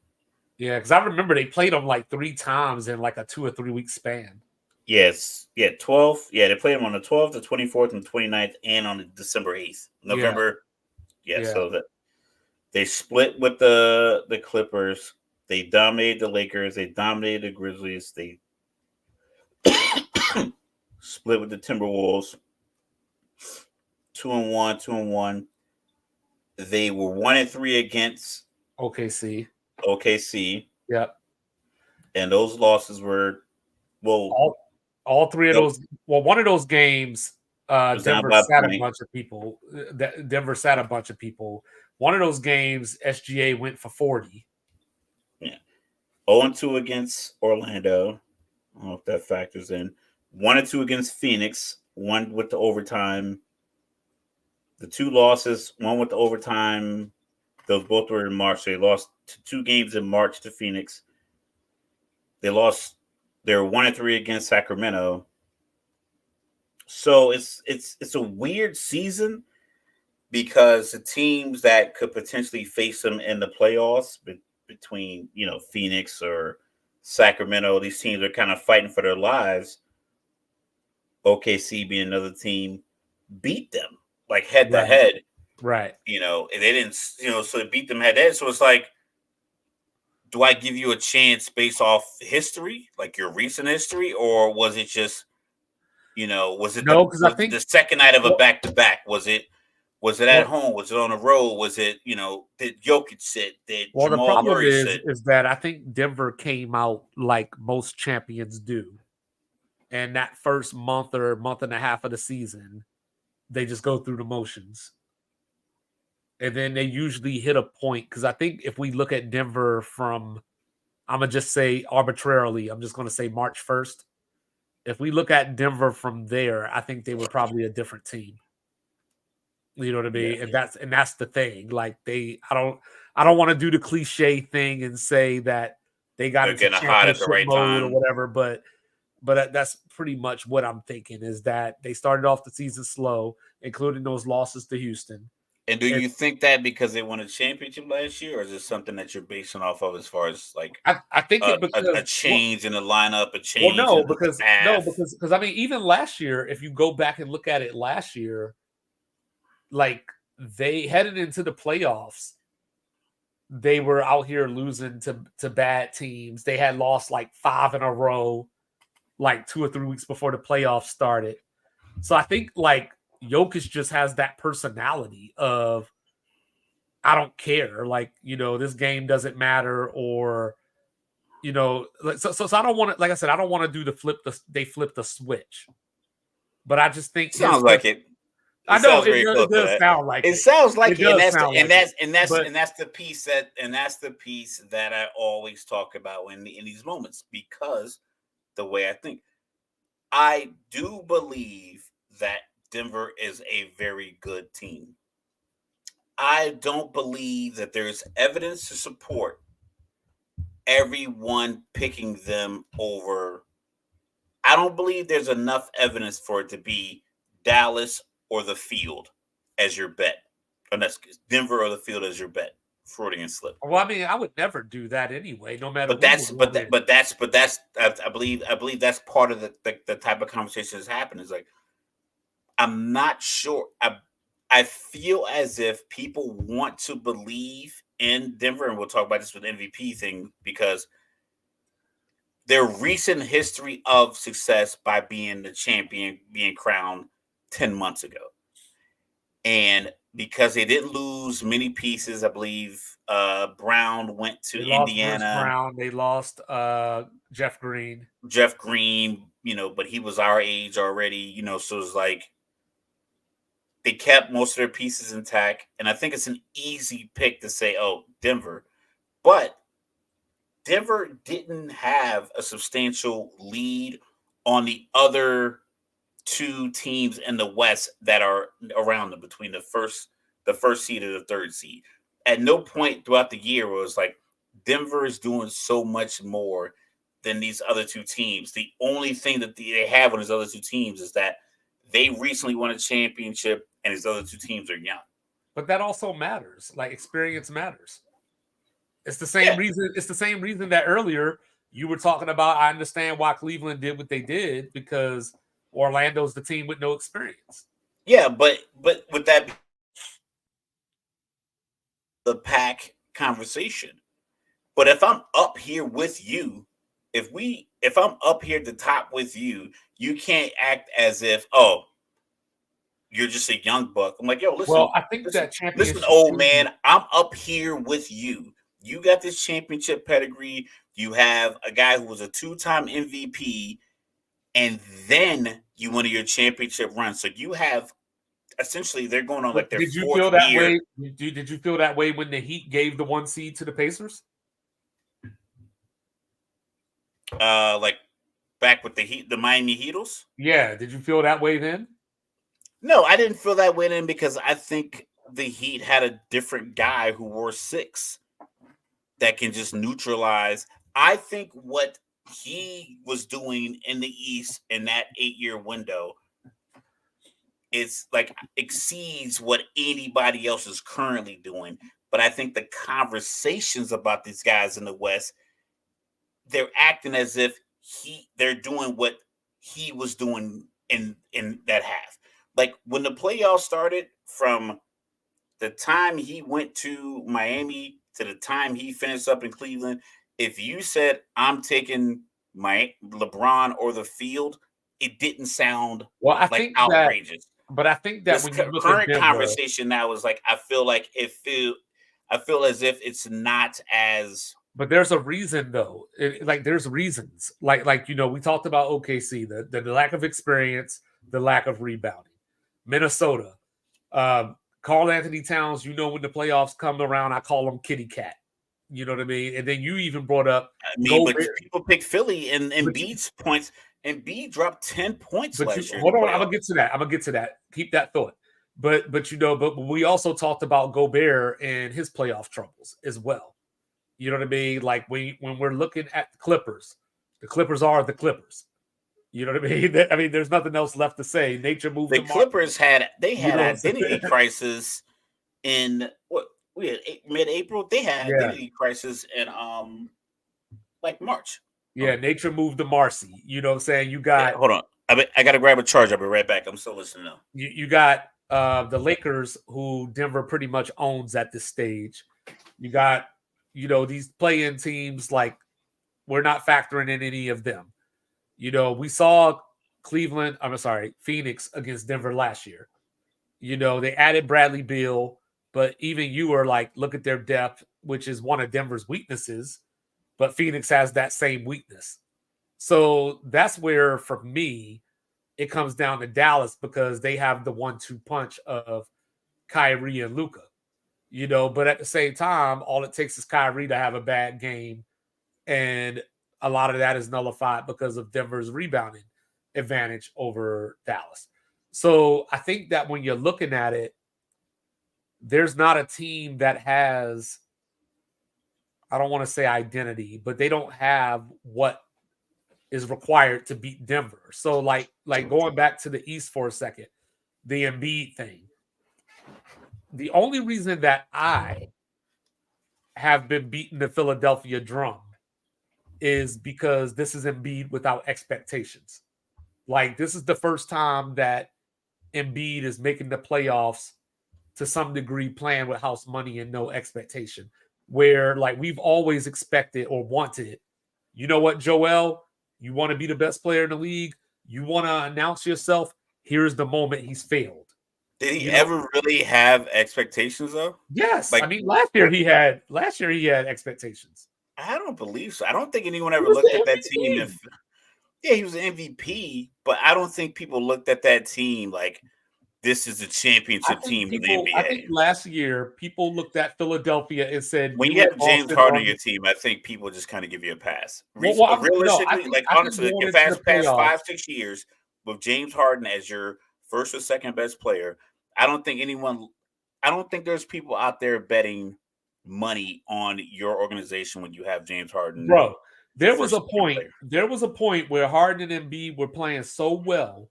Speaker 1: Yeah, because I remember they played them like 3 times in like a 2 or 3 week span.
Speaker 2: Yes. Yeah, 12. Yeah, they played them on the 12th, the 24th, and 29th, and on December 8th. November. Yeah, so that they split with the Clippers. They dominated the Lakers. They dominated the Grizzlies. They split with the Timberwolves. 2-1, 2-1. They were 1-3 against
Speaker 1: OKC.
Speaker 2: Yep. And those losses were
Speaker 1: all 3 of those. Well, one of those games, Denver sat a bunch of people. Denver sat a bunch of people. One of those games, SGA went for 40.
Speaker 2: Yeah. 0-2 against Orlando. I don't know if that factors in. 1-2 against Phoenix. 1 with the overtime. The 2 losses, 1 with the overtime. Those both were in March. They lost 2 games in March to Phoenix. They were 1-3 against Sacramento. So it's a weird season because the teams that could potentially face them in the playoffs between, you know, Phoenix or Sacramento, these teams are kind of fighting for their lives. OKC being another team, beat them like head to head.
Speaker 1: Right.
Speaker 2: You know, and they didn't, you know, so they beat them head to head. So it's like do I give you a chance based off history, like your recent history, or was it just, was it
Speaker 1: No, because I
Speaker 2: was it
Speaker 1: think
Speaker 2: the second night of a
Speaker 1: well,
Speaker 2: back to back? Was it at
Speaker 1: well,
Speaker 2: home? Was it on the road? Was it, did Jokic sit? Did
Speaker 1: well, the
Speaker 2: Jamal
Speaker 1: problem
Speaker 2: Murray sit?
Speaker 1: is that I think Denver came out like most champions do. And that first month or month and a half of the season, they just go through the motions. And then they usually hit a point. Because I think if we look at Denver from, I'm going to just say arbitrarily, I'm just going to say March 1st. If we look at Denver from there, I think they were probably a different team. You know what I
Speaker 2: Yeah.
Speaker 1: mean? And that's the thing. Like I don't want to do the cliche thing and say that they got
Speaker 2: They're
Speaker 1: into
Speaker 2: getting hot at the
Speaker 1: championship
Speaker 2: right
Speaker 1: mode or
Speaker 2: time.
Speaker 1: whatever, but that's pretty much what I'm thinking is that they started off the season slow, including those losses to Houston.
Speaker 2: And do
Speaker 1: And
Speaker 2: you think that because they won a championship last year, or is it something that you're basing off of as far as like
Speaker 1: I think it
Speaker 2: a
Speaker 1: because
Speaker 2: change in the lineup, a
Speaker 1: well,
Speaker 2: change in the
Speaker 1: no,
Speaker 2: staff?
Speaker 1: because I mean, even last year, if you go back and look at it last year, like they headed into the playoffs, they were out here losing to bad teams. They had lost like 5 in a row, like 2 or 3 weeks before the playoffs started. So I think like Jokic just has that personality of I don't care, like this game doesn't matter, or so I don't want to, like I said, I don't want to do they flip the switch, but I just think his
Speaker 2: Sounds like it.
Speaker 1: I
Speaker 2: It
Speaker 1: know
Speaker 2: sounds very
Speaker 1: it
Speaker 2: close to
Speaker 1: does
Speaker 2: that.
Speaker 1: sound like
Speaker 2: It
Speaker 1: it.
Speaker 2: sounds like
Speaker 1: It
Speaker 2: it, and
Speaker 1: does
Speaker 2: that's the,
Speaker 1: sound like it. But
Speaker 2: that's the piece that I always talk about in these moments, because the way I think, I do believe that Denver is a very good team. I don't believe that there's evidence to support everyone picking them over. I don't believe there's enough evidence for it to be Dallas or the field as your bet. Unless Denver or the field as your bet. Freudian slip.
Speaker 1: well, I mean, I would never do that anyway, no matter
Speaker 2: But
Speaker 1: who
Speaker 2: that's
Speaker 1: was
Speaker 2: but
Speaker 1: on
Speaker 2: that
Speaker 1: there.
Speaker 2: but that's I believe that's part of the type of conversation that's happening. Is like, I'm not sure. I feel as if people want to believe in Denver, and we'll talk about this with MVP thing, because their recent history of success by being the champion, being crowned 10 months ago. And because they didn't lose many pieces, I believe Brown went to
Speaker 1: They lost Bruce
Speaker 2: Indiana,
Speaker 1: Brown, they lost Jeff Green.
Speaker 2: Jeff Green, but he was our age already, so it's like they kept most of their pieces intact. And I think it's an easy pick to say, oh, Denver. But Denver didn't have a substantial lead on the other two teams in the West that are around them, between the first seed and the third seed. At no point throughout the year was like Denver is doing so much more than these other two teams. The only thing that they have on these other two teams is that they recently won a championship and these other two teams are young.
Speaker 1: But that also matters. Like experience matters. It's the
Speaker 2: Yeah,
Speaker 1: same reason. It's the same reason that earlier you were talking about. I understand why Cleveland did what they did, because Orlando's the team with no experience.
Speaker 2: yeah, but with that, the pack conversation. But if I'm up here with you, if I'm up here at the top with you, you can't act as if, oh, you're just a young buck. I'm like, yo,
Speaker 1: Well,
Speaker 2: listen,
Speaker 1: I think
Speaker 2: listen,
Speaker 1: that
Speaker 2: listen,
Speaker 1: championship
Speaker 2: old
Speaker 1: team.
Speaker 2: man. I'm up here with you. You got this championship pedigree. You have a guy who was a 2-time MVP, and then you won your championship run. So you have, essentially, they're going on like their
Speaker 1: Did you
Speaker 2: fourth
Speaker 1: feel that
Speaker 2: year.
Speaker 1: way? Did you feel that way when the Heat gave the 1 seed to the Pacers?
Speaker 2: Like back with the Miami Heatles.
Speaker 1: Yeah. Did you feel that way then?
Speaker 2: No, I didn't feel that way then, because I think the Heat had a different guy who wore 6 that can just neutralize. I think what he was doing in the East in that 8-year window is like exceeds what anybody else is currently doing. But I think the conversations about these guys in the West, they're acting as if they're doing what he was doing in that half. Like when the playoffs started, from the time he went to Miami to the time he finished up in Cleveland, if you said I'm taking my LeBron or the field, it didn't sound
Speaker 1: Well, I
Speaker 2: like
Speaker 1: think that,
Speaker 2: outrageous.
Speaker 1: but I think that
Speaker 2: This
Speaker 1: when you look at
Speaker 2: current
Speaker 1: Denver,
Speaker 2: conversation now is like I feel as if it's not as
Speaker 1: but there's a reason though. Like there's reasons. Like we talked about OKC, the lack of experience, the lack of rebounding. Minnesota, Carl Anthony Towns. When the playoffs come around, I call him Kitty Cat. You know what I mean? And then you even brought up
Speaker 2: I mean, but
Speaker 1: Gobert.
Speaker 2: people pick Philly and
Speaker 1: But you,
Speaker 2: Embiid's points. Embiid dropped 10 points
Speaker 1: but you
Speaker 2: last year in the
Speaker 1: hold on. I'm
Speaker 2: playoffs.
Speaker 1: gonna get to that. Keep that thought. But we also talked about Gobert and his playoff troubles as well. You know what I mean? Like when we're looking at the Clippers are the Clippers. You know what I mean? I mean, there's nothing else left to say. Nature moved
Speaker 2: The
Speaker 1: the mark.
Speaker 2: Clippers had
Speaker 1: You know what I'm
Speaker 2: identity
Speaker 1: saying?
Speaker 2: crisis in what we had mid-April. They had
Speaker 1: Yeah,
Speaker 2: identity crisis in like March.
Speaker 1: yeah. Nature moved to Marcy. You know what I'm saying?
Speaker 2: Yeah, hold on. I got to grab a charge. I'll be right back. I'm still listening now.
Speaker 1: You got the Lakers, who Denver pretty much owns at this stage. You got these play-in teams, like we're not factoring in any of them. We saw Phoenix against Denver last year. They added Bradley Beal, but even you were like, look at their depth, which is one of Denver's weaknesses, but Phoenix has that same weakness. So that's where, for me, it comes down to Dallas, because they have the 1-2 punch of Kyrie and Luka. But at the same time, all it takes is Kyrie to have a bad game, and a lot of that is nullified because of Denver's rebounding advantage over Dallas. So I think that when you're looking at it, there's not a team that has, I don't want to say identity, but they don't have what is required to beat Denver. So like going back to the East for a second, the Embiid thing. The only reason that I have been beating the Philadelphia drum is because this is Embiid without expectations. Like, this is the first time that Embiid is making the playoffs to some degree, playing with house money and no expectation. Where, like, we've always expected or wanted, you know what, Joel, you want to be the best player in the league, you want to announce yourself, here's the moment he's failed.
Speaker 2: Did he
Speaker 1: You know,
Speaker 2: ever really have expectations though?
Speaker 1: yes. I
Speaker 2: Like
Speaker 1: mean, last year he had expectations.
Speaker 2: I don't believe so. I don't think anyone
Speaker 1: He
Speaker 2: ever
Speaker 1: was
Speaker 2: looked at
Speaker 1: the
Speaker 2: that team.
Speaker 1: MVP.
Speaker 2: Yeah, he was an MVP, but I don't think people looked at that team like this is the championship team of the
Speaker 1: I think
Speaker 2: NBA.
Speaker 1: last year people looked at Philadelphia and said,
Speaker 2: When
Speaker 1: "You
Speaker 2: you
Speaker 1: and
Speaker 2: have James
Speaker 1: Boston
Speaker 2: Harden
Speaker 1: are."
Speaker 2: on your team, I think people just kind of give you a pass.
Speaker 1: No, I
Speaker 2: Realistically,
Speaker 1: think
Speaker 2: like honestly,
Speaker 1: going
Speaker 2: if
Speaker 1: into the
Speaker 2: past
Speaker 1: playoffs,
Speaker 2: 5-6 years with James Harden as your first or second best player, I don't think anyone. I don't think there's people out there betting money on your organization when you have James Harden
Speaker 1: bro.
Speaker 2: as your
Speaker 1: There was
Speaker 2: first
Speaker 1: a
Speaker 2: or second
Speaker 1: point.
Speaker 2: player.
Speaker 1: There was a point where Harden and Embiid were playing so well,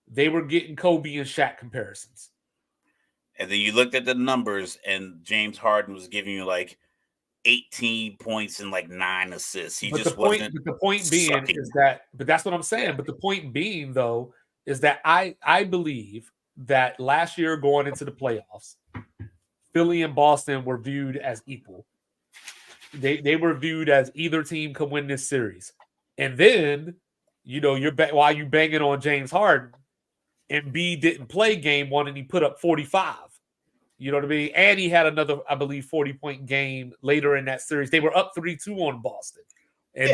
Speaker 1: they were getting Kobe and Shaq comparisons.
Speaker 2: And then you looked at the numbers, and James Harden was giving you like 18 points and like 9 assists. He just wasn't
Speaker 1: But the point being
Speaker 2: sucking.
Speaker 1: is that, but that's what I'm
Speaker 2: Yeah.
Speaker 1: saying. But the point being, though, is that I believe that last year going into the playoffs, Philly and Boston were viewed as equal. They were viewed as either team could win this series. And then, while you banging on James Harden, Embiid didn't play game one and he put up 45. You know what I mean? And he had another, I believe, 40-point game later in that series. They were up 3-2 on Boston. And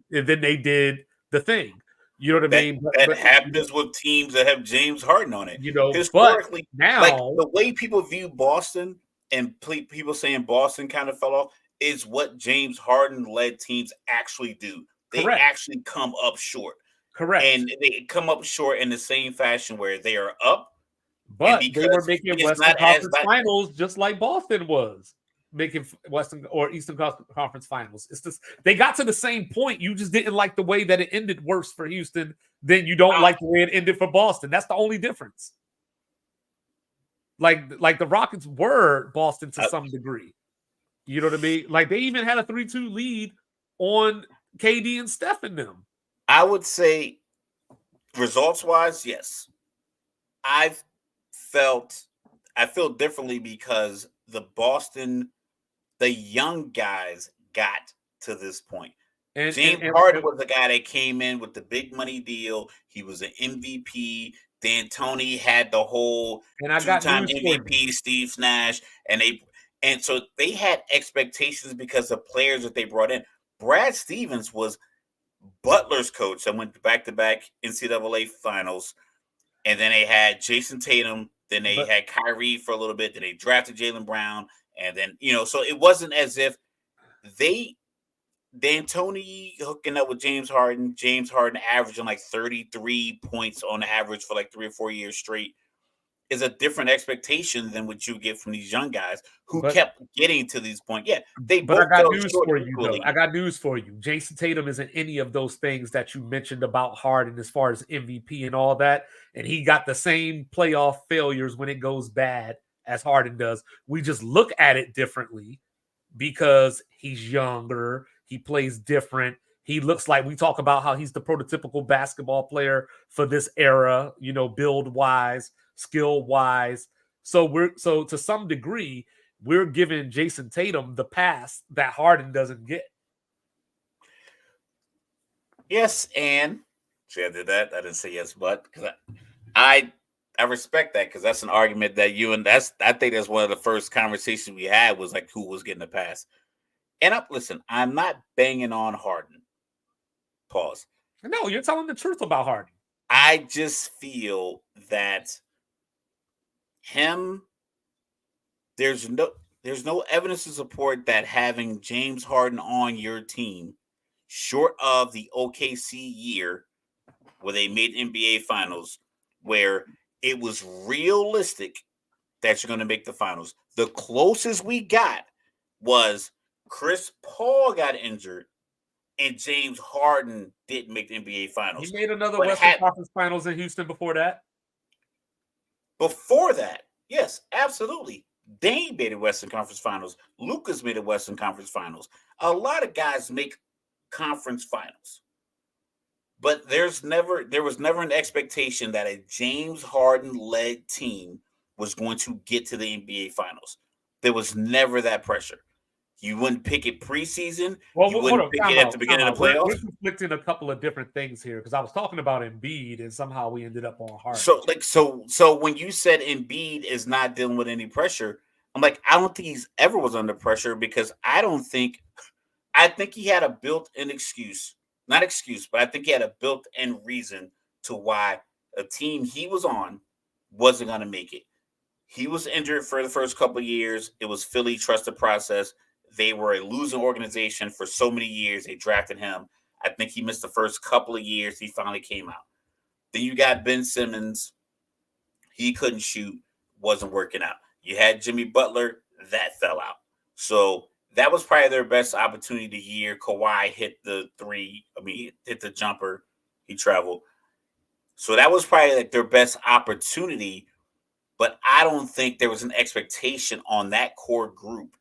Speaker 2: Yeah.
Speaker 1: then they did the thing. You know what I mean?
Speaker 2: That happens with teams that have James Harden on it.
Speaker 1: But
Speaker 2: Historically, like
Speaker 1: now,
Speaker 2: the way people view Boston and people saying Boston kind of fell off is what James Harden led teams actually do. They
Speaker 1: correct.
Speaker 2: actually come up short.
Speaker 1: Correct.
Speaker 2: And they come up short in the same fashion where they are up.
Speaker 1: But they were making Western Conference Finals just like Boston was making Western or Eastern Conference Finals. It's just they got to the same point. You just didn't like the way that it ended worse for Houston than you don't like the way it ended for Boston. That's the only difference. Like the Rockets were Boston to some degree. You know what I mean? Like they even had a 3-2 lead on KD and Steph in them.
Speaker 2: I would say results-wise, yes. I feel differently because the young guys got to this point.
Speaker 1: And,
Speaker 2: James Harden was the guy that came in with the big money deal. He was an MVP. D'Antoni had the whole
Speaker 1: and I got
Speaker 2: two-time
Speaker 1: news for you.
Speaker 2: MVP, Steve Nash, and so they had expectations because of players that they brought in. Brad Stevens was Butler's coach that went back-to-back NCAA finals, and then they had Jason Tatum. Then they had Kyrie for a little bit. Then they drafted Jaylen Brown, and then so it wasn't as if D'Antoni hooking up with James Harden averaging like 33 points on average for like 3 or 4 years straight is a different expectation than what you get from these young guys who kept getting to these points. Yeah, I
Speaker 1: got news for you, though. I got news for you. Jason Tatum isn't any of those things that you mentioned about Harden as far as MVP and all that. And he got the same playoff failures when it goes bad as Harden does. We just look at it differently because he's younger. He plays different. He looks like, we talk about how he's the prototypical basketball player for this era, build wise, skill wise. So to some degree, we're giving Jason Tatum the pass that Harden doesn't get.
Speaker 2: Yes, and see, I did that. I didn't say yes, but because I respect that, because that's an argument that I think that's one of the first conversations we had was like who was getting the pass. And listen, I'm not banging on Harden. Pause.
Speaker 1: No, you're telling the truth about Harden.
Speaker 2: I just feel that there's no evidence to support that having James Harden on your team, short of the OKC year where they made NBA Finals, where it was realistic that you're going to make the finals. The closest we got was Chris Paul got injured and James Harden didn't make the NBA Finals.
Speaker 1: He made another Western Conference Finals in Houston before that.
Speaker 2: Before that, yes, absolutely. Dame made the Western Conference Finals. Lucas made the Western Conference Finals. A lot of guys make conference finals. But there was never an expectation that a James Harden-led team was going to get to the NBA Finals. There was never that pressure. You wouldn't pick it preseason. You wouldn't pick it at the beginning of the playoffs.
Speaker 1: We're conflicting a couple of different things here because I was talking about Embiid and somehow we ended up on Harden.
Speaker 2: So when you said Embiid is not dealing with any pressure, I'm like, I don't think he's ever was under pressure because I think he had a built-in excuse. Not excuse, but I think he had a built-in reason to why a team he was on wasn't going to make it. He was injured for the first couple of years. It was Philly trust the process. They were a losing organization for so many years. They drafted him. I think he missed the first couple of years. He finally came out. Then you got Ben Simmons. He couldn't shoot. Wasn't working out. You had Jimmy Butler. That fell out. So that was probably their best opportunity of the year. Kawhi hit the three. Hit the jumper. He traveled. So that was probably like their best opportunity. But I don't think there was an expectation on that core group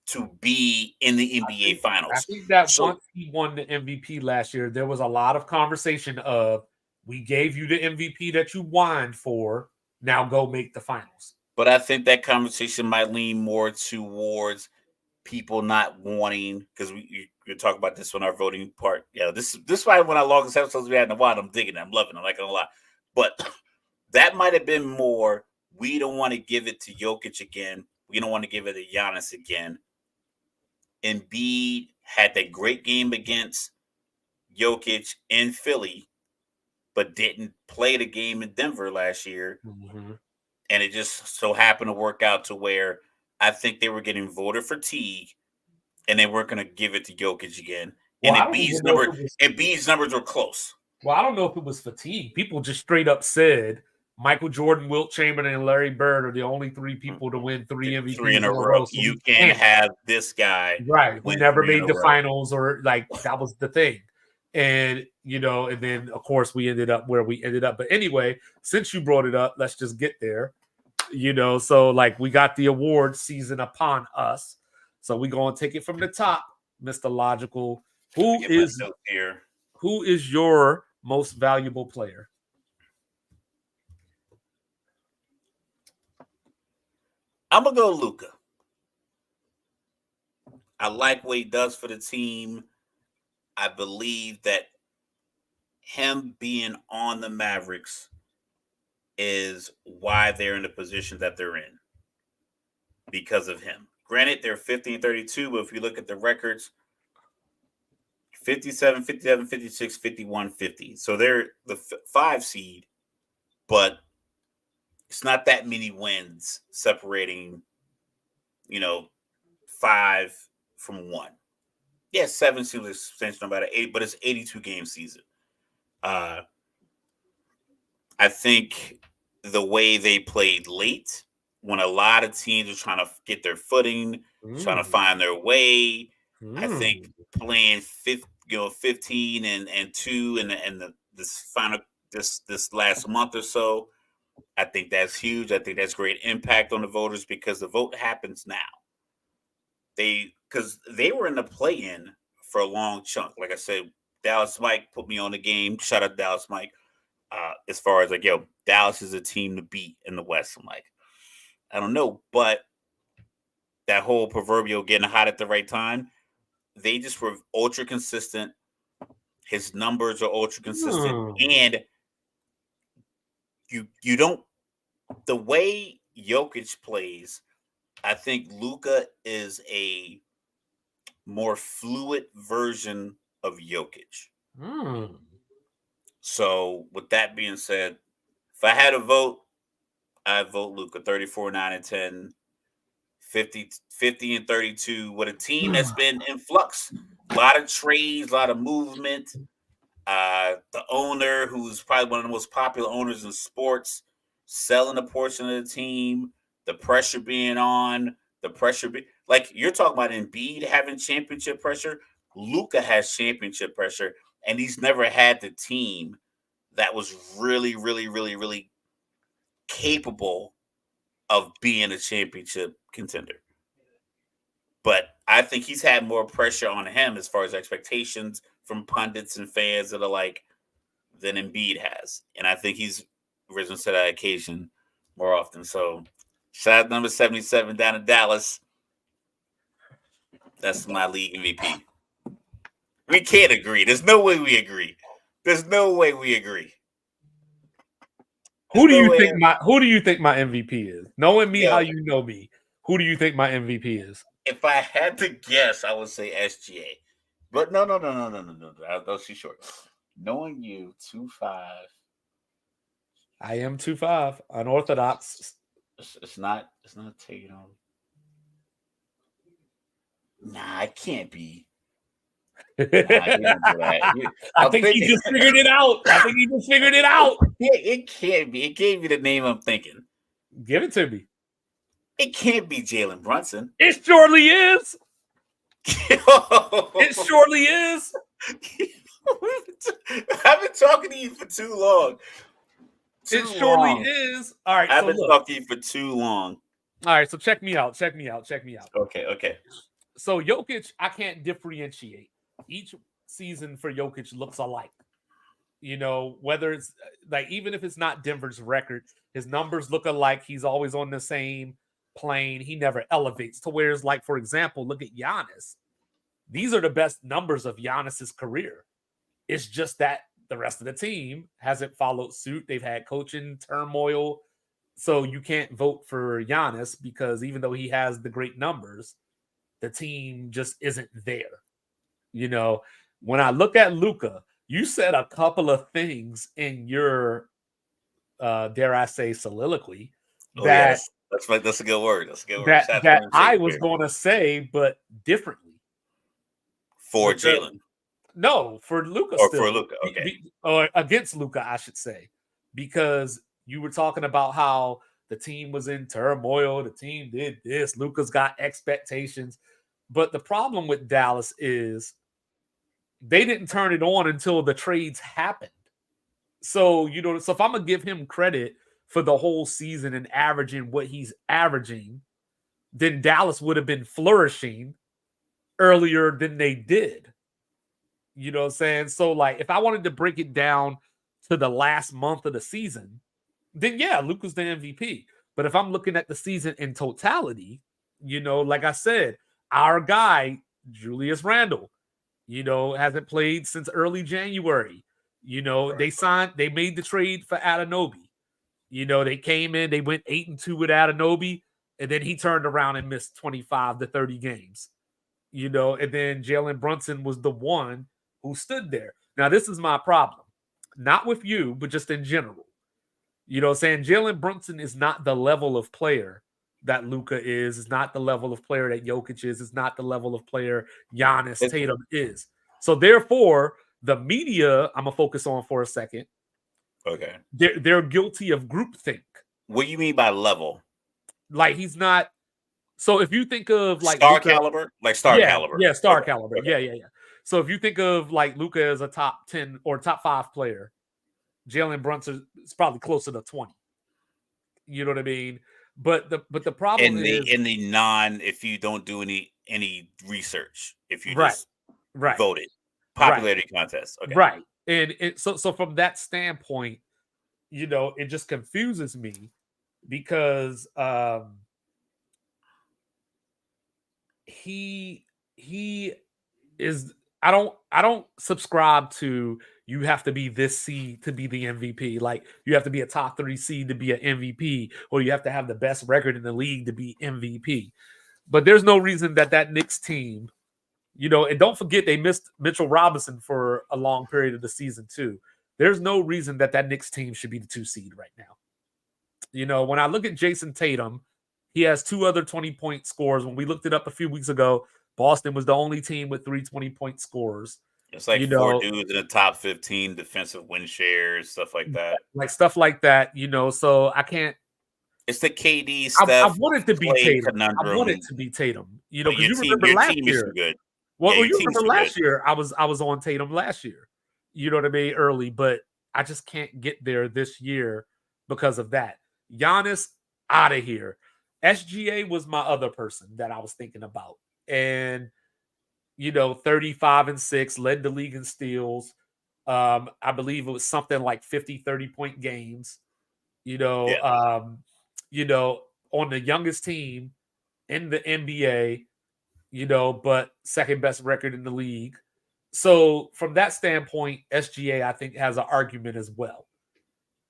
Speaker 2: to be in the NBA Finals.
Speaker 1: I think that once he won the MVP last year, there was a lot of conversation of, we gave you the MVP that you whined for. Now go make the finals.
Speaker 2: But I think that conversation might lean more towards people not wanting, because we talk about this on our voting part. Yeah, this is why one of the longest episodes we had in a while. I'm digging it. I'm loving it. I'm not gonna lie. But that might have been more, we don't want to give it to Jokic again. We don't want to give it to Giannis again. Embiid had that great game against Jokic in Philly, but didn't play the game in Denver last year.
Speaker 1: Mm-hmm.
Speaker 2: And it just so happened to work out to where I think they were getting voter fatigue and they weren't going to give it to Jokic again. And Embiid's numbers were close.
Speaker 1: Well, I don't know if it was fatigue. People just straight up said Michael Jordan, Wilt Chamberlain, and Larry Bird are the only three people to win three MVPs
Speaker 2: in a row. So you can't have this guy.
Speaker 1: Right. Who never made the finals, or like that was the thing. And, and then, of course, we ended up where we ended up. But anyway, since you brought it up, let's just get there. So like we got the award season upon us. So we're going to take it from the top, Mr. Logical. Who is your most valuable player?
Speaker 2: I'm going to go Luka. I like what he does for the team. I believe that him being on the Mavericks is why they're in the position that they're in because of him. Granted, they're 50-32, but if you look at the records, 57, 57, 56, 51, 50. So they're the 5 seed, but it's not that many wins separating, 5 from 1. Yeah, 7 seed is substantial about 8, but it's 82 game season. I think the way they played late, when a lot of teams are trying to get their footing, trying to find their way, I think playing 15 and 2 and this last month or so, I think that's huge. I think that's great impact on the voters because the vote happens now. Because they were in the play-in for a long chunk. Like I said, Dallas Mike put me on the game. Shout out Dallas Mike. As far as Dallas is a team to beat in the West. I'm like, I don't know, but that whole proverbial getting hot at the right time, they just were ultra consistent. His numbers are ultra consistent, and you don't the way Jokic plays. I think Luka is a more fluid version of Jokic. So, with that being said, if I had a vote, I'd vote Luka 34, 9, and 10, 50 and 32 with a team that's been in flux. A lot of trades, a lot of movement. The owner, who's probably one of the most popular owners in sports, selling a portion of the team, the pressure being on, like you're talking about Embiid having championship pressure. Luka has championship pressure, and he's never had the team that was really, really, really, really capable of being a championship contender. But I think he's had more pressure on him as far as expectations from pundits and fans that are like than Embiid has. And I think he's risen to that occasion more often. So shout out number 77 down in Dallas. That's my league MVP. We can't agree. There's no way we agree.
Speaker 1: Who do you think my MVP is? Knowing me how you know me, who do you think my MVP is?
Speaker 2: If I had to guess, I would say SGA. But no. That's too short. Knowing you, 2'5".
Speaker 1: I am 2'5", unorthodox.
Speaker 2: It's not taking on. Nah, it can't be.
Speaker 1: I think he just figured it out.
Speaker 2: It can't be. It gave me the name I'm thinking.
Speaker 1: Give it to me.
Speaker 2: It can't be Jalen Brunson.
Speaker 1: It surely is. It surely is.
Speaker 2: I've been talking to you for too long.
Speaker 1: It surely is. All right.
Speaker 2: I've been talking to you for too long.
Speaker 1: All right. So check me out.
Speaker 2: Okay.
Speaker 1: So Jokic, I can't differentiate. Each season for Jokic looks alike. Whether it's like, even if it's not Denver's record, his numbers look alike. He's always on the same plane. He never elevates to where it's like, for example, look at Giannis. These are the best numbers of Giannis's career. It's just that the rest of the team hasn't followed suit. They've had coaching turmoil. So you can't vote for Giannis because even though he has the great numbers, the team just isn't there. When I look at Luka, you said a couple of things in your, dare I say, soliloquy
Speaker 2: that's a good word.
Speaker 1: That I was going to say, but differently.
Speaker 2: For Jalen.
Speaker 1: No, for Luka.
Speaker 2: Or for Luka, okay.
Speaker 1: Or against Luka, I should say. Because you were talking about how the team was in turmoil, the team did this, Luka's got expectations. But the problem with Dallas is they didn't turn it on until the trades happened. So, so if I'm going to give him credit for the whole season and averaging what he's averaging, then Dallas would have been flourishing earlier than they did. You know what I'm saying? So, like, if I wanted to break it down to the last month of the season, then yeah, Luka's the MVP. But if I'm looking at the season in totality, like I said, our guy Julius Randle, hasn't played since early January. They made the trade for Anunoby. They came in, they went 8-2 with Anunoby, and then he turned around and missed 25 to 30 games. And then Jalen Brunson was the one who stood there. Now, this is my problem. Not with you, but just in general. Saying Jalen Brunson is not the level of player that Luka is not the level of player that Jokic is not the level of player Giannis Tatum is. So therefore, the media, I'm going to focus on for a second.
Speaker 2: Okay.
Speaker 1: They're guilty of groupthink.
Speaker 2: What do you mean by level?
Speaker 1: Like he's not. So if you think of like
Speaker 2: star
Speaker 1: Luka,
Speaker 2: caliber, like star caliber.
Speaker 1: Yeah, star caliber. Okay. Yeah. So if you think of like Luka as a top 10 or top 5 player, Jalen Brunson is probably closer to 20. You know what I mean? But the problem is
Speaker 2: in the non, if you don't do any research, if you just
Speaker 1: right
Speaker 2: voted popularity contest. Okay.
Speaker 1: Right. And so from that standpoint, it just confuses me because he is I don't subscribe to you have to be this seed to be the MVP. Like you have to be a top 3 seed to be an MVP, or you have to have the best record in the league to be MVP. But there's no reason that Knicks team, and don't forget they missed Mitchell Robinson for a long period of the season too. There's no reason that Knicks team should be the 2 seed right now. When I look at Jason Tatum, he has 2 other 20-point scores. When we looked it up a few weeks ago, Boston was the only team with 3 20-point scores.
Speaker 2: It's like 4 dudes in the top 15 defensive win shares, stuff like that.
Speaker 1: Like stuff like that, so I can't.
Speaker 2: It's the KD stuff. I
Speaker 1: want it to be Tatum. I want it to be Tatum. Because you remember last year.
Speaker 2: Good.
Speaker 1: Well, you remember last year, I was on Tatum last year. You know what I mean? Early, but I just can't get there this year because of that. Giannis, out of here. SGA was my other person that I was thinking about. And 35-6, led the league in steals. I believe it was something like 50 30-point games. On the youngest team in the NBA, but second best record in the league. So from that standpoint, SGA I think has an argument as well.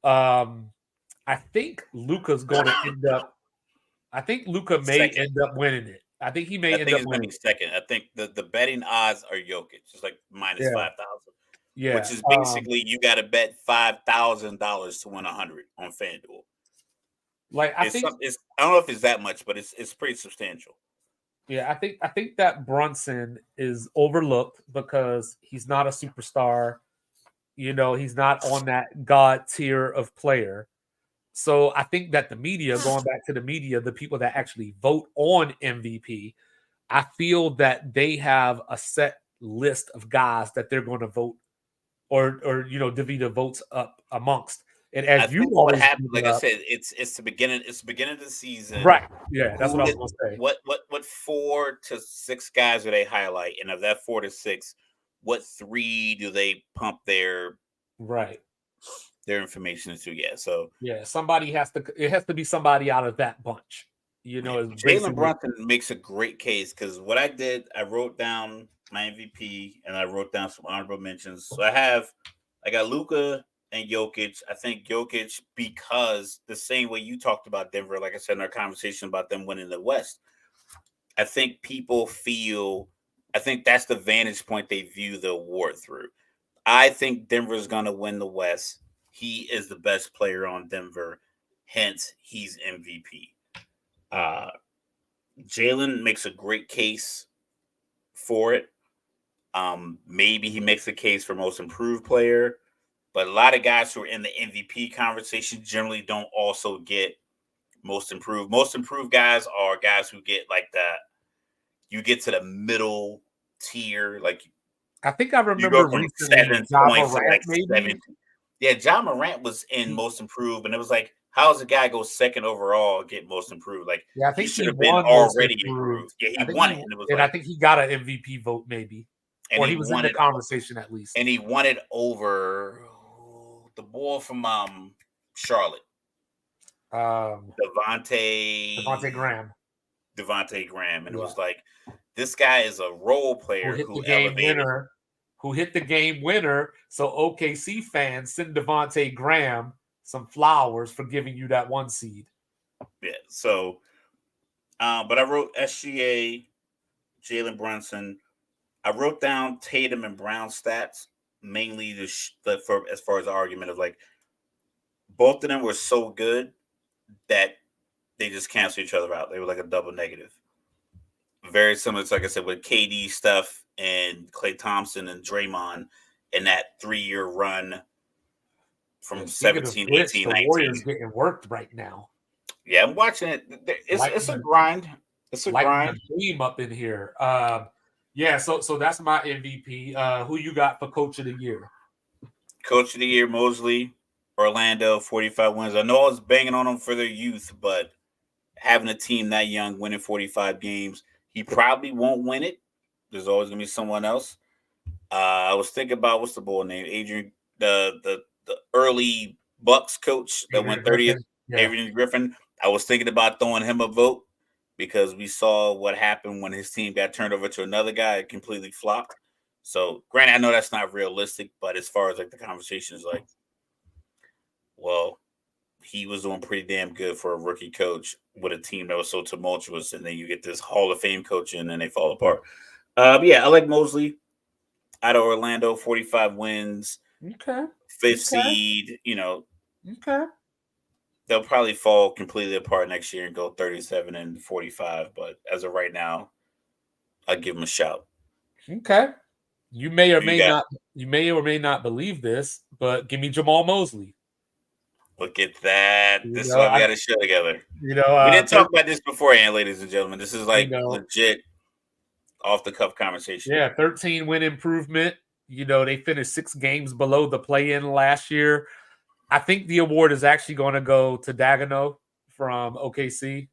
Speaker 1: I think Luka's going to end up. I think Luka may end up winning it. I think he may end up winning
Speaker 2: second. I think the betting odds are Jokic. It's like minus 5,000.
Speaker 1: Yeah.
Speaker 2: Which is basically you got to bet $5,000 to win 100 on FanDuel.
Speaker 1: Like I
Speaker 2: don't know if it's that much, but it's pretty substantial.
Speaker 1: Yeah, I think that Brunson is overlooked because he's not a superstar. He's not on that God tier of player. So I think that the media, going back to the media, the people that actually vote on MVP, I feel that they have a set list of guys that they're going to vote or divvy the votes up amongst. And as you always
Speaker 2: happen, like I said, it's the beginning. It's the beginning of the season,
Speaker 1: right? Yeah, that's what I was going to say.
Speaker 2: What 4 to 6 guys do they highlight? And of that 4 to 6, what 3 do they pump their information into?
Speaker 1: Somebody has to. It has to be somebody out of that bunch.
Speaker 2: Jalen Brunson makes a great case because what I did, I wrote down my MVP and I wrote down some honorable mentions. So I got Luka and Jokic. I think Jokic, because the same way you talked about Denver, like I said in our conversation about them winning the West, I think people I think that's the vantage point they view the award through. I think Denver's going to win the West. He is the best player on Denver. Hence, he's MVP. Jalen makes a great case for it. Maybe he makes a case for most improved player, but a lot of guys who are in the MVP conversation generally don't also get most improved. Most improved guys are guys who get like that. You get to the middle tier, like
Speaker 1: I think I remember recently. Ja Morant, maybe.
Speaker 2: Yeah, Ja Morant was in most improved, and it was like, how does a guy go second overall get most improved? Like,
Speaker 1: I think
Speaker 2: he should have been already improved. Yeah, he won it,
Speaker 1: and I think he got an MVP vote, maybe, or he was in the conversation at least.
Speaker 2: And he won it over the boy from Charlotte, Devontae
Speaker 1: Graham.
Speaker 2: And it was like this guy is a role player
Speaker 1: hit
Speaker 2: who
Speaker 1: the game
Speaker 2: elevated.
Speaker 1: winner. Who hit the game winner? So OKC fans send Devontae Graham some flowers for giving you that 1 seed.
Speaker 2: Yeah. So, but I wrote SGA, Jalen Brunson. I wrote down Tatum and Brown stats, mainly for as far as the argument of like both of them were so good that they just cancel each other out. They were like a double negative. Very similar to, like I said, with KD stuff and Klay Thompson and Draymond in that 3-year run from 17,
Speaker 1: which,
Speaker 2: 18,
Speaker 1: the
Speaker 2: 19.
Speaker 1: Warriors getting worked right now.
Speaker 2: Yeah, I'm watching it. It's a grind. It's a grind.
Speaker 1: Team up in here. Yeah, so that's my MVP. Who you got for Coach of the Year?
Speaker 2: Coach of the Year, Mosley, Orlando, 45 wins. I know I was banging on them for their youth, but having a team that young winning 45 games, he probably won't win it. There's always gonna be someone else. I was thinking about what's the boy name? Adrian, the early Bucks coach that went 30th, Adrian Griffin. I was thinking about throwing him a vote because we saw what happened when his team got turned over to another guy. It completely flopped. So, granted, I know that's not realistic, but as far as like the conversation is like, well, he was doing pretty damn good for a rookie coach with a team that was so tumultuous, and then you get this Hall of Fame coach and then they fall apart. Yeah, I like Mosley out of Orlando, 45 wins.
Speaker 1: Okay.
Speaker 2: 5th seed,
Speaker 1: Okay.
Speaker 2: They'll probably fall completely apart next year and go 37 and 45. But as of right now, I'll give them a shout.
Speaker 1: Okay. You may or may not believe this, but give me Jamal Mosley.
Speaker 2: Look at that. This is why we got a show together. We didn't talk about this beforehand, ladies and gentlemen. This is like legit off the cuff conversation.
Speaker 1: Yeah, 13 win improvement. They finished 6 games below the play-in last year. I think the award is actually going to go to Daigneault from OKC,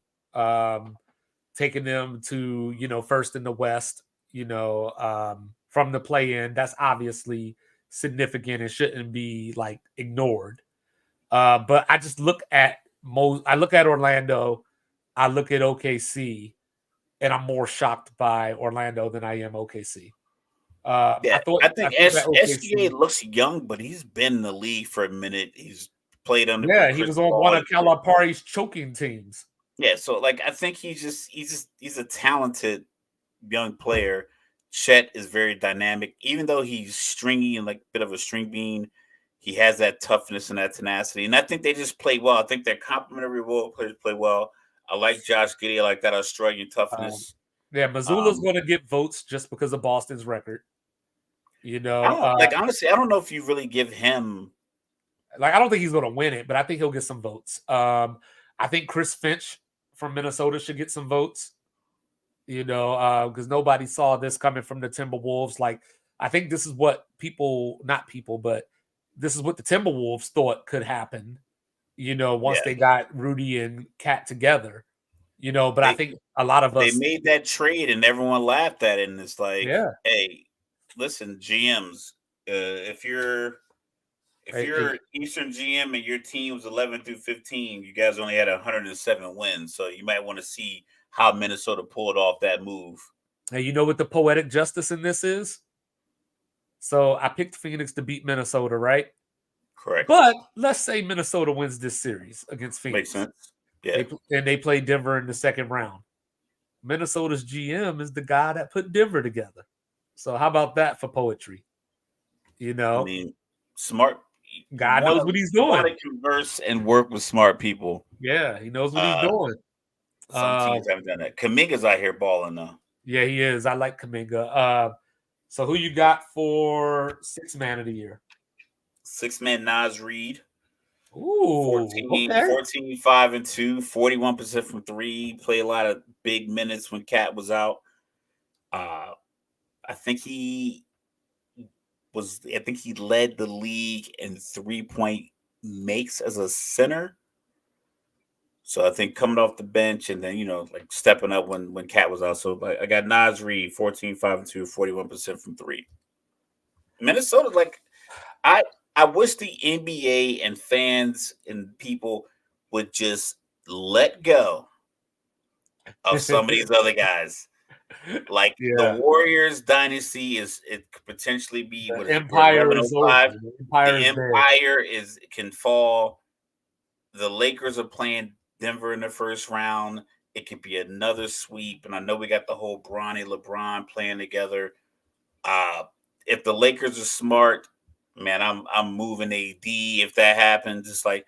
Speaker 1: taking them to, first in the West, from the play-in. That's obviously significant and shouldn't be like ignored. But I just look at Orlando, I look at OKC, and I'm more shocked by Orlando than I am OKC.
Speaker 2: I think SGA looks young, but he's been in the league for a minute. He's played under.
Speaker 1: Yeah, he was on one of Calipari's choking teams.
Speaker 2: Yeah, so like I think he's a talented young player. Chet is very dynamic, even though he's stringy and like a bit of a string bean. He has that toughness and that tenacity, and I think they just play well. I think they're complementary role players play well. I like Josh Giddey. I like that Australian toughness.
Speaker 1: Yeah, Missoula's going to get votes just because of Boston's record.
Speaker 2: Honestly, I don't know if you really give him.
Speaker 1: I don't think he's going to win it, but I think he'll get some votes. I think Chris Finch from Minnesota should get some votes. Because nobody saw this coming from the Timberwolves. I think this is what this is what the Timberwolves thought could happen. Once they got Rudy and Cat together. But I think a lot of us
Speaker 2: made that trade and everyone laughed at it, and it's like, hey, listen, GMs, if you're Eastern GM and your team was 11 through 15, you guys only had 107 wins, so you might want to see how Minnesota pulled off that move.
Speaker 1: Now, you know what the poetic justice in this is? So I picked Phoenix to beat Minnesota, right?
Speaker 2: Correct.
Speaker 1: But let's say Minnesota wins this series against Phoenix.
Speaker 2: Makes sense. Yeah.
Speaker 1: They play Denver in the second round. Minnesota's GM is the guy that put Denver together. So how about that for poetry?
Speaker 2: I mean, smart.
Speaker 1: God knows what he's doing.
Speaker 2: Want to converse and work with smart people.
Speaker 1: Yeah, he knows what he's doing.
Speaker 2: Some teams haven't done that. Kuminga's out here balling though.
Speaker 1: Yeah, he is. I like Kuminga. So who you got for 6th man of the year?
Speaker 2: 6th man, Naz Reid.
Speaker 1: Ooh,
Speaker 2: 14, 5 and 2, 41% from 3. Played a lot of big minutes when Cat was out. I think he led the league in 3-point makes as a center. So I think coming off the bench and then, stepping up when Cat was out. So I got Naz Reid, 14, 5 and 2, 41% from 3. Minnesota, I wish the NBA and fans and people would just let go of some of these other guys. Like the
Speaker 1: Yeah,
Speaker 2: Warriors dynasty it could potentially be
Speaker 1: the
Speaker 2: what is it? We're
Speaker 1: empire is over.
Speaker 2: 1105.
Speaker 1: The empire
Speaker 2: The
Speaker 1: is dead.
Speaker 2: Empire can fall. The Lakers are playing Denver in the first round. It could be another sweep, and I know we got the whole Bronny LeBron playing together. Uh, if the Lakers are smart, man, I'm moving AD. If that happens, it's like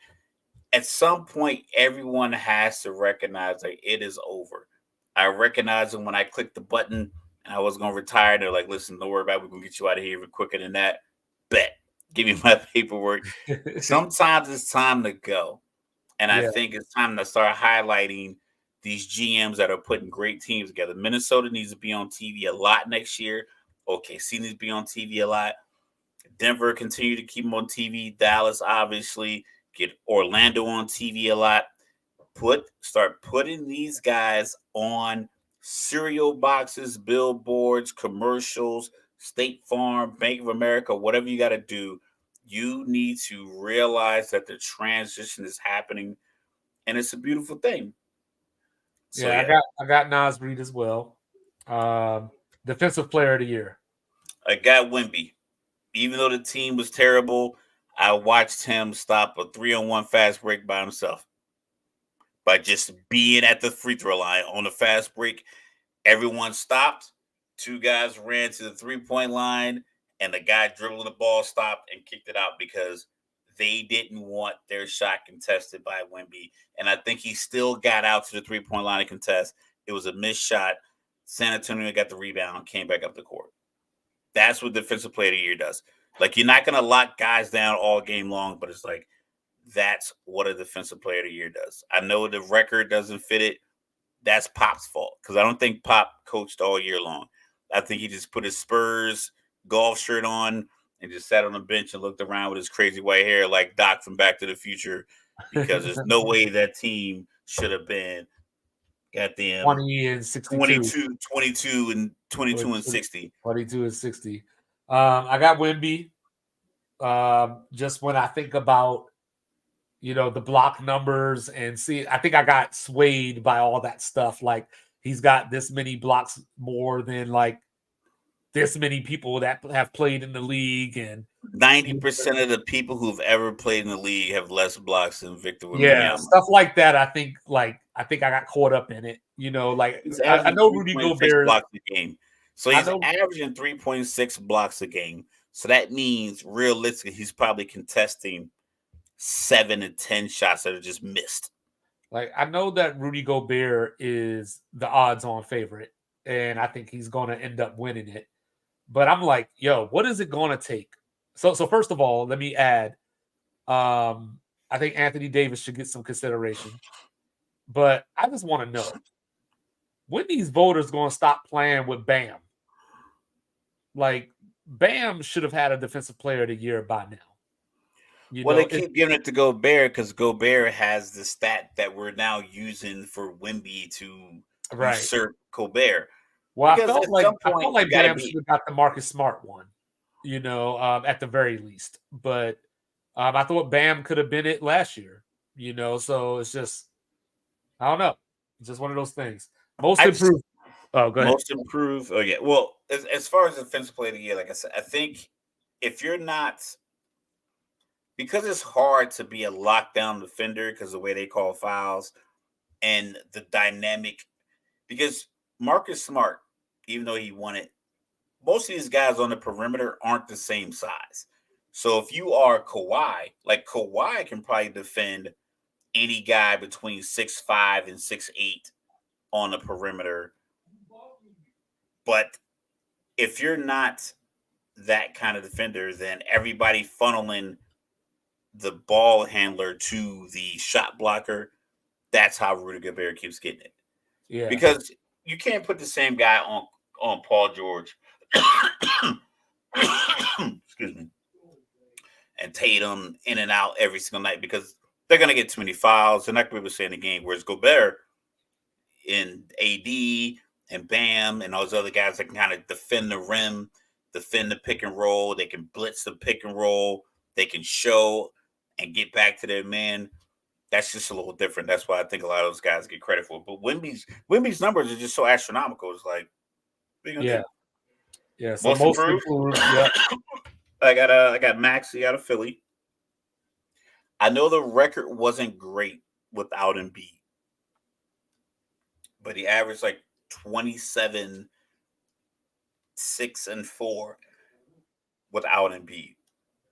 Speaker 2: at some point everyone has to recognize like it is over. I recognize it when I clicked the button and I was gonna retire. They're like, listen, don't worry about it. We're gonna get you out of here even quicker than that. Bet. Give me my paperwork. Sometimes it's time to go. And I
Speaker 1: Yeah,
Speaker 2: think it's time to start highlighting these GMs that are putting great teams together. Minnesota needs to be on TV a lot next year. OKC needs to be on TV a lot. Denver continue to keep them on TV. Dallas, obviously, get Orlando on TV a lot. Start putting these guys on cereal boxes, billboards, commercials, State Farm, Bank of America, whatever you got to do. You need to realize that the transition is happening, and it's a beautiful thing. So
Speaker 1: yeah.
Speaker 2: yeah,
Speaker 1: I got Nas Reed as well. Um, Defensive Player of the Year.
Speaker 2: I got Wimby. Even though the team was terrible, I watched him stop a 3-on-1 fast break by himself by just being at the free throw line on the fast break. Everyone stopped. Two guys ran to the 3-point line, and the guy dribbling the ball stopped and kicked it out because they didn't want their shot contested by Wemby. And I think he still got out to the 3-point line to contest. It was a missed shot. San Antonio got the rebound, came back up the court. That's what Defensive Player of the Year does. Like, you're not going to lock guys down all game long, but it's like, that's what a Defensive Player of the Year does. I know the record doesn't fit it. That's Pop's fault because I don't think Pop coached all year long. I think he just put his Spurs golf shirt on and just sat on the bench and looked around with his crazy white hair like Doc from Back to the Future because there's no way that team should have been goddamn
Speaker 1: 20 and 62.
Speaker 2: 22 and 22 and 60.
Speaker 1: 22 and 60. I got Wimby. Just when I think about, the block numbers and see, I think I got swayed by all that stuff. Like he's got this many blocks more than like this many people that have played in the league. And
Speaker 2: 90% of the people who've ever played in the league have less blocks than Victor
Speaker 1: yeah,
Speaker 2: Wembanyama.
Speaker 1: stuff like that. I think I got caught up in it. Like
Speaker 2: He's
Speaker 1: I
Speaker 2: averaging
Speaker 1: know Rudy
Speaker 2: 3.6
Speaker 1: Gobert.
Speaker 2: blocks a game. So he's averaging 3.6 blocks a game. So that means realistically, he's probably contesting 7 to 10 shots that are just missed.
Speaker 1: Like I know that Rudy Gobert is the odds-on favorite, and I think he's going to end up winning it. But I'm like, yo, what is it going to take? So first of all, let me add, I think Anthony Davis should get some consideration. But I just want to know when these voters going to stop playing with Bam. Like Bam should have had a Defensive Player of the Year by now.
Speaker 2: They keep giving it to Gobert because Gobert has the stat that we're now using for Wemby to usurp Gobert.
Speaker 1: Well, I felt like Bam should have got the Marcus Smart one, at the very least. But I thought Bam could have been it last year, so it's just, I don't know. It's just one of those things. Most improved. Oh, go ahead.
Speaker 2: Most improved. Oh, yeah. Well, as far as Defensive Player of the Year, like I said, I think if you're not, because it's hard to be a lockdown defender because the way they call fouls and the dynamic, because Marcus Smart, even though he won it, most of these guys on the perimeter aren't the same size. So if you are Kawhi, like Kawhi can probably defend any guy between 6'5" and 6'8" on the perimeter. But if you're not that kind of defender, then everybody funneling the ball handler to the shot blocker, that's how Rudy Gobert keeps getting it. Yeah. Because you can't put the same guy on Paul George. Excuse me. And Tatum in and out every single night because they're going to get too many fouls. They're not going to be able to stay in the game. Whereas Gobert and AD and Bam and all those other guys that can kind of defend the rim, defend the pick and roll. They can blitz the pick and roll. They can show and get back to their man. That's just a little different. That's why I think a lot of those guys get credit for it. But Wemby's numbers are just so astronomical. It's like
Speaker 1: Yeah. Yeah. So
Speaker 2: Most
Speaker 1: most
Speaker 2: improved.
Speaker 1: improved. Yeah.
Speaker 2: I got Maxey out of Philly. I know the record wasn't great without Embiid, but he averaged like 27, 6, and 4 without Embiid.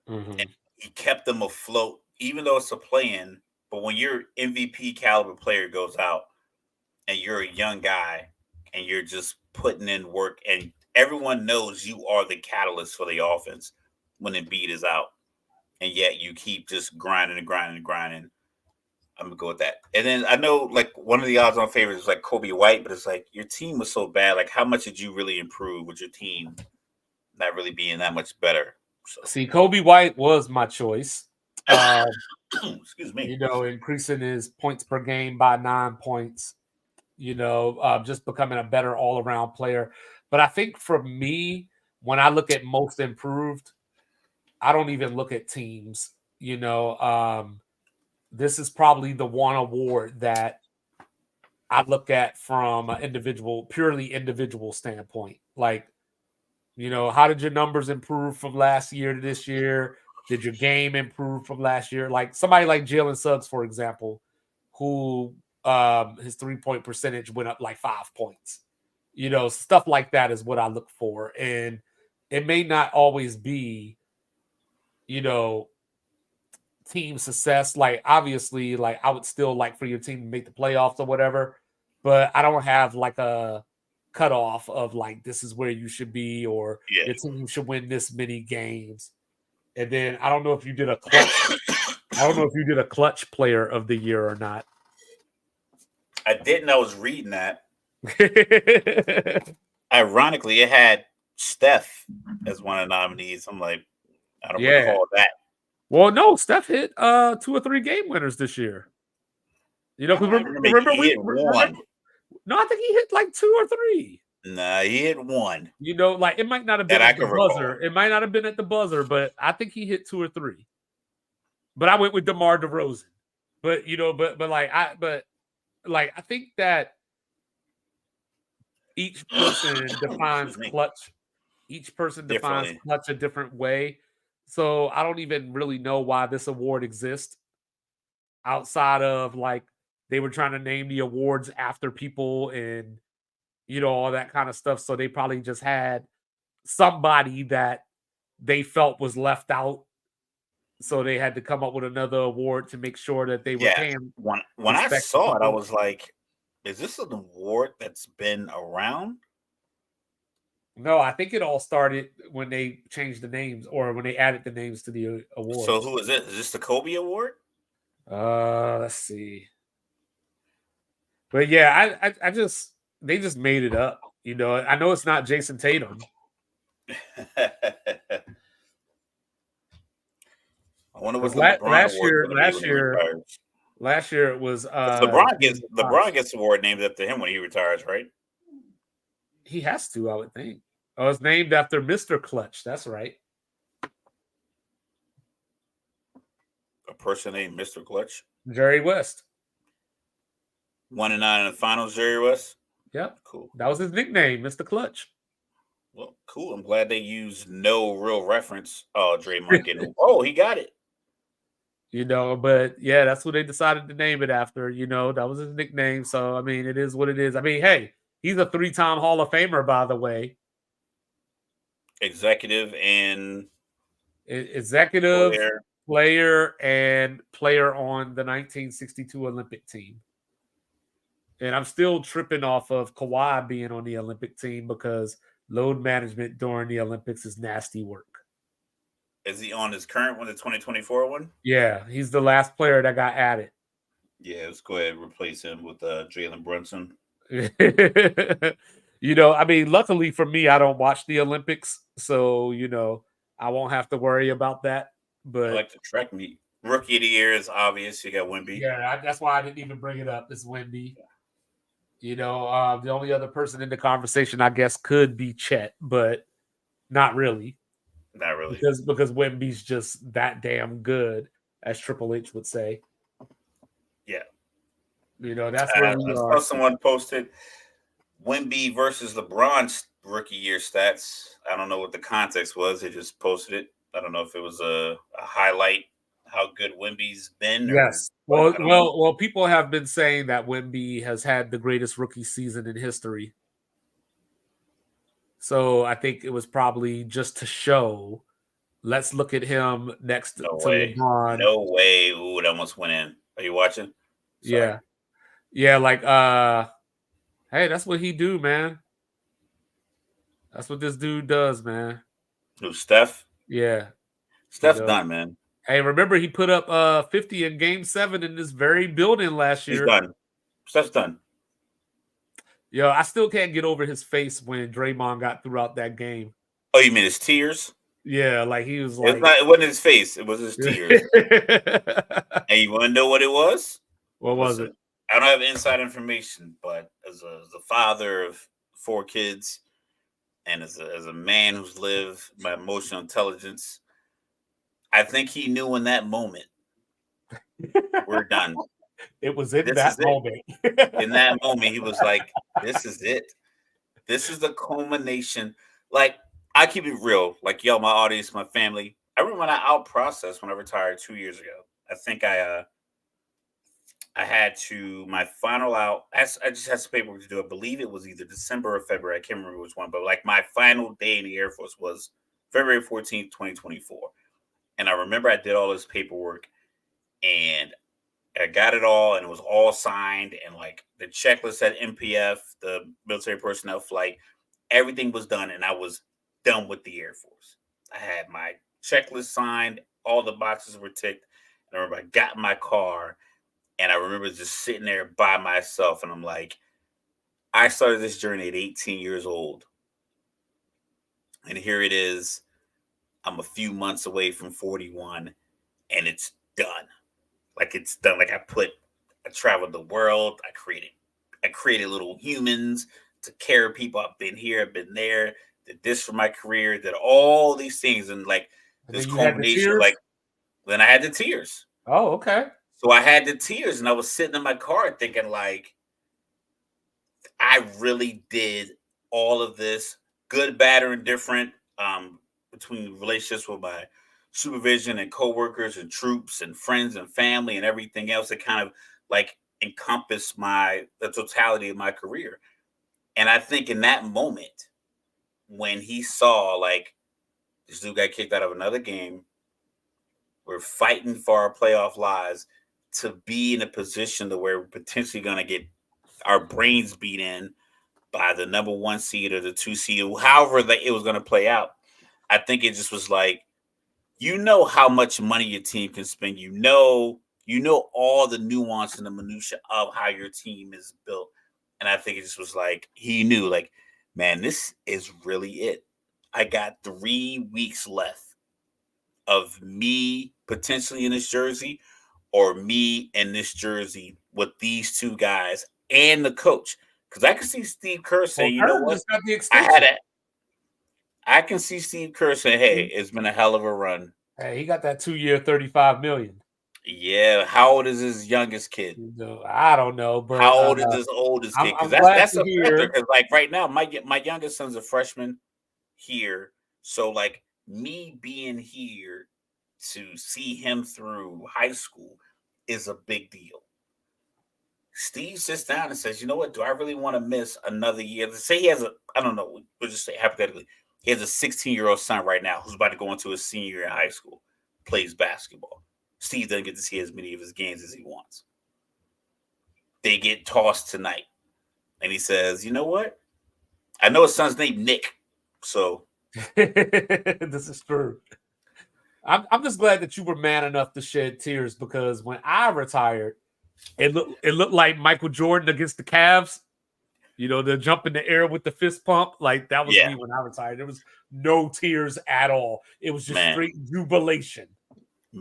Speaker 1: Mm-hmm.
Speaker 2: He kept them afloat, even though it's a play-in. But when your MVP caliber player goes out and you're a young guy and you're just putting in work, and everyone knows you are the catalyst for the offense when Embiid is out, and yet you keep just grinding and grinding and grinding. I'm gonna go with that. And then I know like one of the odds-on favorites is like Kobe White, but it's like your team was so bad. Like, how much did you really improve with your team not really being that much better? So,
Speaker 1: See, Kobe White was my choice.
Speaker 2: excuse me.
Speaker 1: You know, increasing his points per game by 9 points. You know, just becoming a better all-around player. But I think for me, when I look at most improved, I don't even look at teams. You know, this is probably the one award that I look at from an purely individual standpoint. Like, you know, how did your numbers improve from last year to this year? Did your game improve from last year? Like somebody like Jalen Suggs, for example, who his 3-point percentage went up like 5 points. You know, stuff like that is what I look for. And it may not always be, you know, team success. Like obviously, like I would still like for your team to make the playoffs or whatever, but I don't have like a cutoff of like this is where you should be or
Speaker 2: Yeah.
Speaker 1: your team should win this many games. And then I don't know if you did a clutch. I don't know if you did a clutch player of the year or not.
Speaker 2: I didn't. I was reading that. Ironically, it had Steph as one of the nominees. I'm like, I don't
Speaker 1: Yeah.
Speaker 2: recall that.
Speaker 1: Well, no, Steph hit 2 or 3 game winners this year. You know, remember
Speaker 2: he hit one.
Speaker 1: No, I think he hit like 2 or 3.
Speaker 2: Nah, he hit one.
Speaker 1: You know, like it might not have been
Speaker 2: That I
Speaker 1: at the
Speaker 2: can recall.
Speaker 1: buzzer. It might not have been at the buzzer, but I think he hit 2 or 3. But I went with DeMar DeRozan. But you know, but I think that each person defines clutch. Each person defines clutch a different way. So I don't even really know why this award exists outside of like they were trying to name the awards after people and you know all that kind of stuff. So they probably just had somebody that they felt was left out. So they had to come up with another award to make sure that they were paying.
Speaker 2: When I saw it, I was like, is this an award that's been around?
Speaker 1: No, I think it all started when they changed the names or when they added the names to the award.
Speaker 2: So who is it? Is this the Kobe Award?
Speaker 1: Let's see. But yeah, I just they just made it up. You know, I know it's not Jason Tatum.
Speaker 2: I wonder what last year
Speaker 1: it was
Speaker 2: LeBron gets award named after him when he retires, right?
Speaker 1: He has to, I would think. Oh, it's named after Mr. Clutch. That's right.
Speaker 2: A person named Mr. Clutch?
Speaker 1: Jerry West.
Speaker 2: 1-9 in the finals, Jerry West?
Speaker 1: Yep.
Speaker 2: Cool.
Speaker 1: That was his nickname, Mr. Clutch.
Speaker 2: Well, cool. I'm glad they used no real reference. Oh, Draymond getting he got it.
Speaker 1: You know, but yeah, that's what they decided to name it after. You know, that was his nickname. So I mean, it is what it is. I mean, hey, he's a 3-time Hall of Famer, by the way.
Speaker 2: Executive,
Speaker 1: player, and player on the 1962 Olympic team. And I'm still tripping off of Kawhi being on the Olympic team because load management during the Olympics is nasty work.
Speaker 2: Is he on his current one, the 2024 one?
Speaker 1: Yeah, he's the last player that got added.
Speaker 2: Yeah, let's go ahead and replace him with Jalen Brunson.
Speaker 1: You know, I mean, luckily for me, I don't watch the Olympics, so you know, I won't have to worry about that. But
Speaker 2: I like the track meet. Rookie of the year is obvious. You got Wemby.
Speaker 1: Yeah, that's why I didn't even bring it up. It's Wemby. You know, the only other person in the conversation, I guess, could be Chet, but not really.
Speaker 2: Not really.
Speaker 1: Because Wemby's just that damn good, as Triple H would say.
Speaker 2: Yeah.
Speaker 1: You know, that's where we are.
Speaker 2: Someone posted Wemby versus LeBron rookie year stats. I don't know what the context was. They just posted it. I don't know if it was a highlight how good Wimby's been or
Speaker 1: Yes.
Speaker 2: what.
Speaker 1: Well,
Speaker 2: I don't know.
Speaker 1: well, well. People have been saying that Wemby has had the greatest rookie season in history. So I think it was probably just to show. Let's look at him next
Speaker 2: No
Speaker 1: to
Speaker 2: way.
Speaker 1: LeBron.
Speaker 2: No way. Ooh, that almost went in. Are you watching? Sorry.
Speaker 1: Yeah, yeah. Like, hey, that's what he do, man. That's what this dude does, man.
Speaker 2: Who, Steph?
Speaker 1: Yeah, he
Speaker 2: Steph's
Speaker 1: does.
Speaker 2: done, man.
Speaker 1: Hey, remember he put up 50 in Game 7 in this very building last
Speaker 2: He's
Speaker 1: year.
Speaker 2: done. Steph's done.
Speaker 1: Yo, I still can't get over his face when Draymond got throughout that game.
Speaker 2: Oh, you mean his tears?
Speaker 1: Yeah, like he was
Speaker 2: It's
Speaker 1: like,
Speaker 2: not. It wasn't his face. It was his tears.
Speaker 1: what
Speaker 2: And you want to know what it was?
Speaker 1: was
Speaker 2: Listen,
Speaker 1: it?
Speaker 2: I don't have inside information, but as a father of 4 kids and as a man who's lived my emotional intelligence, I think he knew in that moment we're done.
Speaker 1: It was in
Speaker 2: This is
Speaker 1: that
Speaker 2: it.
Speaker 1: moment.
Speaker 2: In that moment, he was like, "This is it. This is the culmination." Like, I keep it real. Like, yo, my audience, my family. I remember when I out processed when I retired 2 years ago. I think I had to my final out. I just had some paperwork to do. I believe it was either December or February. I can't remember which one, but like my final day in the Air Force was February 14th, 2024. And I remember I did all this paperwork and I got it all and it was all signed and like the checklist at MPF, the military personnel flight, everything was done and I was done with the Air Force. I had my checklist signed, all the boxes were ticked. And I remember I got in my car and I remember just sitting there by myself and I'm like, I started this journey at 18 years old. And here it is. I'm a few months away from 41 and it's done. Like it's done. I traveled the world. I created little humans to care of people. I've been here, I've been there, did this for my career, did all these things. And like
Speaker 1: And
Speaker 2: this
Speaker 1: then you had the
Speaker 2: culmination,
Speaker 1: tears.
Speaker 2: like then I had the tears.
Speaker 1: Oh, okay.
Speaker 2: So I had the tears and I was sitting in my car thinking like, I really did all of this, good, bad, or indifferent, between relationships with my supervision and coworkers and troops and friends and family and everything else that kind of like encompass the totality of my career. And I think in that moment, when he saw like this dude got kicked out of another game, we're fighting for our playoff lives to be in a position to where we're potentially gonna get our brains beat in by the number 1 seed or the 2 seed, however it was going to play out. I think it just was like, you know how much money your team can spend. You know all the nuance and the minutia of how your team is built. And I think it just was like he knew, like, man, this is really it. I got 3 weeks left of me potentially in this jersey or me in this jersey with these 2 guys and the coach. Because I can see Steve Kerr
Speaker 1: Well,
Speaker 2: saying, you know
Speaker 1: Curry
Speaker 2: what?
Speaker 1: just got the
Speaker 2: I had
Speaker 1: extension.
Speaker 2: it. I can see Steve Kerr saying, hey, it's been a hell of a run.
Speaker 1: Hey, he got that 2-year, 35 million.
Speaker 2: Yeah. How old is his youngest kid?
Speaker 1: I don't know, but
Speaker 2: How old is his oldest kid? Because
Speaker 1: I'm glad
Speaker 2: that's
Speaker 1: to
Speaker 2: a factor.
Speaker 1: hear.
Speaker 2: Because like right now, my youngest son's a freshman here. So like me being here to see him through high school is a big deal. Steve sits down and says, "You know what? Do I really want to miss another year?" Let's say he has I don't know, we'll just say hypothetically, he has a 16-year-old son right now who's about to go into his senior year in high school, plays basketball. Steve doesn't get to see as many of his games as he wants. They get tossed tonight. And he says, "You know what? I know his son's named Nick. So
Speaker 1: This is true. I'm just glad that you were man enough to shed tears because when I retired, it looked like Michael Jordan against the Cavs. You know, the jump in the air with the fist pump. Like that was
Speaker 2: yeah,
Speaker 1: me when I retired. There was no tears at all. It was just
Speaker 2: man,
Speaker 1: straight jubilation.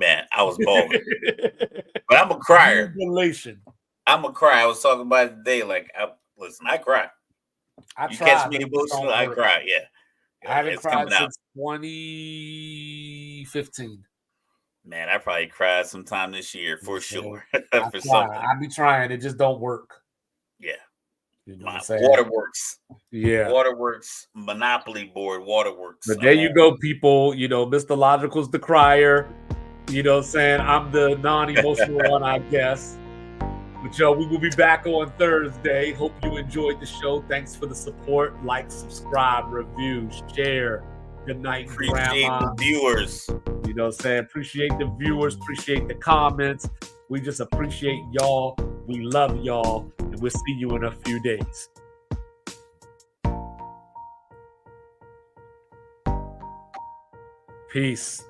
Speaker 2: I was bawling. But I'm a crier.
Speaker 1: Jubilation.
Speaker 2: I'm a cry. I was talking about it today. Like, listen, I cry.
Speaker 1: I
Speaker 2: You
Speaker 1: tried,
Speaker 2: catch me
Speaker 1: but it just
Speaker 2: emotional,
Speaker 1: don't
Speaker 2: I
Speaker 1: work.
Speaker 2: cry. Yeah.
Speaker 1: I haven't
Speaker 2: It's
Speaker 1: cried
Speaker 2: coming out.
Speaker 1: since 2015.
Speaker 2: Man, I probably cried sometime this year for sure.
Speaker 1: I
Speaker 2: For
Speaker 1: try.
Speaker 2: something.
Speaker 1: I be trying. It just don't work.
Speaker 2: Yeah.
Speaker 1: You know what
Speaker 2: My
Speaker 1: I'm saying?
Speaker 2: Waterworks.
Speaker 1: Yeah.
Speaker 2: Waterworks Monopoly board, Waterworks.
Speaker 1: But there you go, people. You know, Mr. Logical's the crier. You know what I'm saying? I'm the non-emotional one, I guess. But yo, we will be back on Thursday. Hope you enjoyed the show. Thanks for the support. Like, subscribe, review, share. Good night,
Speaker 2: Appreciate
Speaker 1: Grandma.
Speaker 2: the viewers.
Speaker 1: You know what I'm saying? Appreciate the viewers, appreciate the comments. We just appreciate y'all. We love y'all. And we'll see you in a few days. Peace.